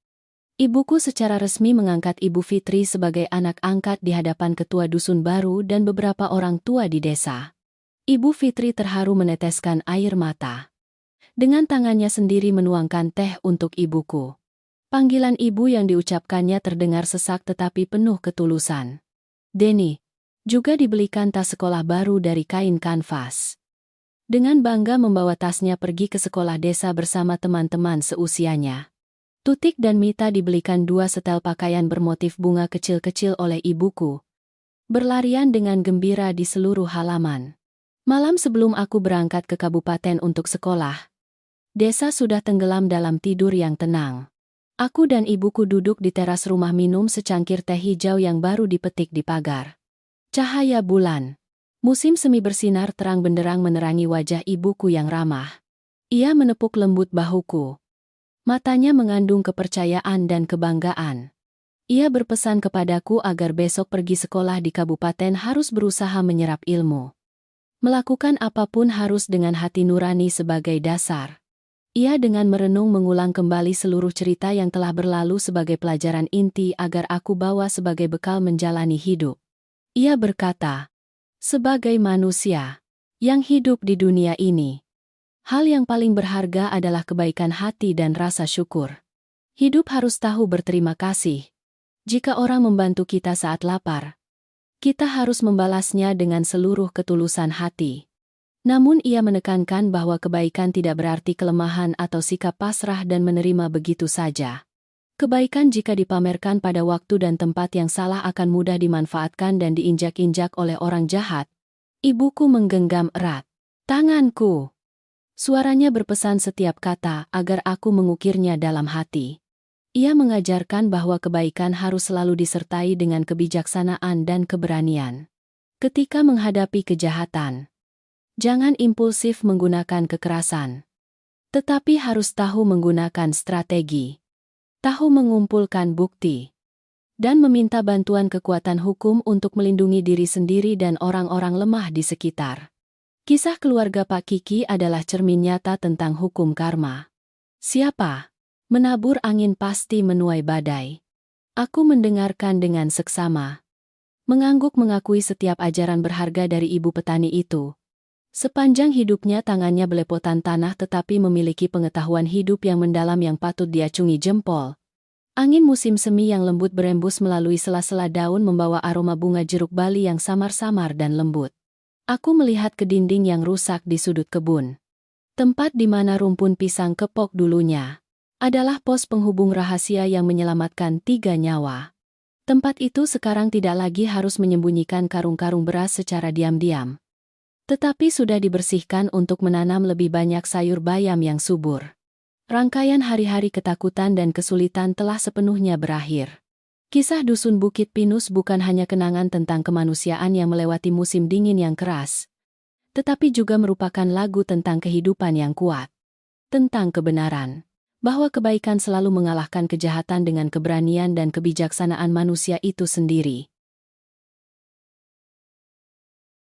ibuku secara resmi mengangkat Ibu Fitri sebagai anak angkat di hadapan ketua dusun baru dan beberapa orang tua di desa. Ibu Fitri terharu meneteskan air mata. Dengan tangannya sendiri menuangkan teh untuk ibuku. Panggilan ibu yang diucapkannya terdengar sesak tetapi penuh ketulusan. Deni juga dibelikan tas sekolah baru dari kain kanvas. Dengan bangga membawa tasnya pergi ke sekolah desa bersama teman-teman seusianya. Tutik dan Mita dibelikan 2 setel pakaian bermotif bunga kecil-kecil oleh ibuku. Berlarian dengan gembira di seluruh halaman. Malam sebelum aku berangkat ke kabupaten untuk sekolah, desa sudah tenggelam dalam tidur yang tenang. Aku dan ibuku duduk di teras rumah minum secangkir teh hijau yang baru dipetik di pagar. Cahaya bulan musim semi bersinar terang benderang menerangi wajah ibuku yang ramah. Ia menepuk lembut bahuku. Matanya mengandung kepercayaan dan kebanggaan. Ia berpesan kepadaku agar besok pergi sekolah di kabupaten harus berusaha menyerap ilmu. Melakukan apapun harus dengan hati nurani sebagai dasar. Ia dengan merenung mengulang kembali seluruh cerita yang telah berlalu sebagai pelajaran inti agar aku bawa sebagai bekal menjalani hidup. Ia berkata, sebagai manusia yang hidup di dunia ini, hal yang paling berharga adalah kebaikan hati dan rasa syukur. Hidup harus tahu berterima kasih. Jika orang membantu kita saat lapar, kita harus membalasnya dengan seluruh ketulusan hati. Namun ia menekankan bahwa kebaikan tidak berarti kelemahan atau sikap pasrah dan menerima begitu saja. Kebaikan jika dipamerkan pada waktu dan tempat yang salah akan mudah dimanfaatkan dan diinjak-injak oleh orang jahat. Ibuku menggenggam erat tanganku. Suaranya berpesan setiap kata agar aku mengukirnya dalam hati. Ia mengajarkan bahwa kebaikan harus selalu disertai dengan kebijaksanaan dan keberanian. Ketika menghadapi kejahatan, jangan impulsif menggunakan kekerasan, tetapi harus tahu menggunakan strategi, tahu mengumpulkan bukti, dan meminta bantuan kekuatan hukum untuk melindungi diri sendiri dan orang-orang lemah di sekitar. Kisah keluarga Pak Kiki adalah cermin nyata tentang hukum karma. Siapa menabur angin pasti menuai badai. Aku mendengarkan dengan seksama. Mengangguk mengakui setiap ajaran berharga dari ibu petani itu. Sepanjang hidupnya tangannya belepotan tanah tetapi memiliki pengetahuan hidup yang mendalam yang patut diacungi jempol. Angin musim semi yang lembut berembus melalui sela-sela daun membawa aroma bunga jeruk bali yang samar-samar dan lembut. Aku melihat ke dinding yang rusak di sudut kebun. Tempat di mana rumpun pisang kepok dulunya adalah pos penghubung rahasia yang menyelamatkan 3 nyawa. Tempat itu sekarang tidak lagi harus menyembunyikan karung-karung beras secara diam-diam, tetapi sudah dibersihkan untuk menanam lebih banyak sayur bayam yang subur. Rangkaian hari-hari ketakutan dan kesulitan telah sepenuhnya berakhir. Kisah Dusun Bukit Pinus bukan hanya kenangan tentang kemanusiaan yang melewati musim dingin yang keras, tetapi juga merupakan lagu tentang kehidupan yang kuat. Tentang kebenaran, bahwa kebaikan selalu mengalahkan kejahatan dengan keberanian dan kebijaksanaan manusia itu sendiri.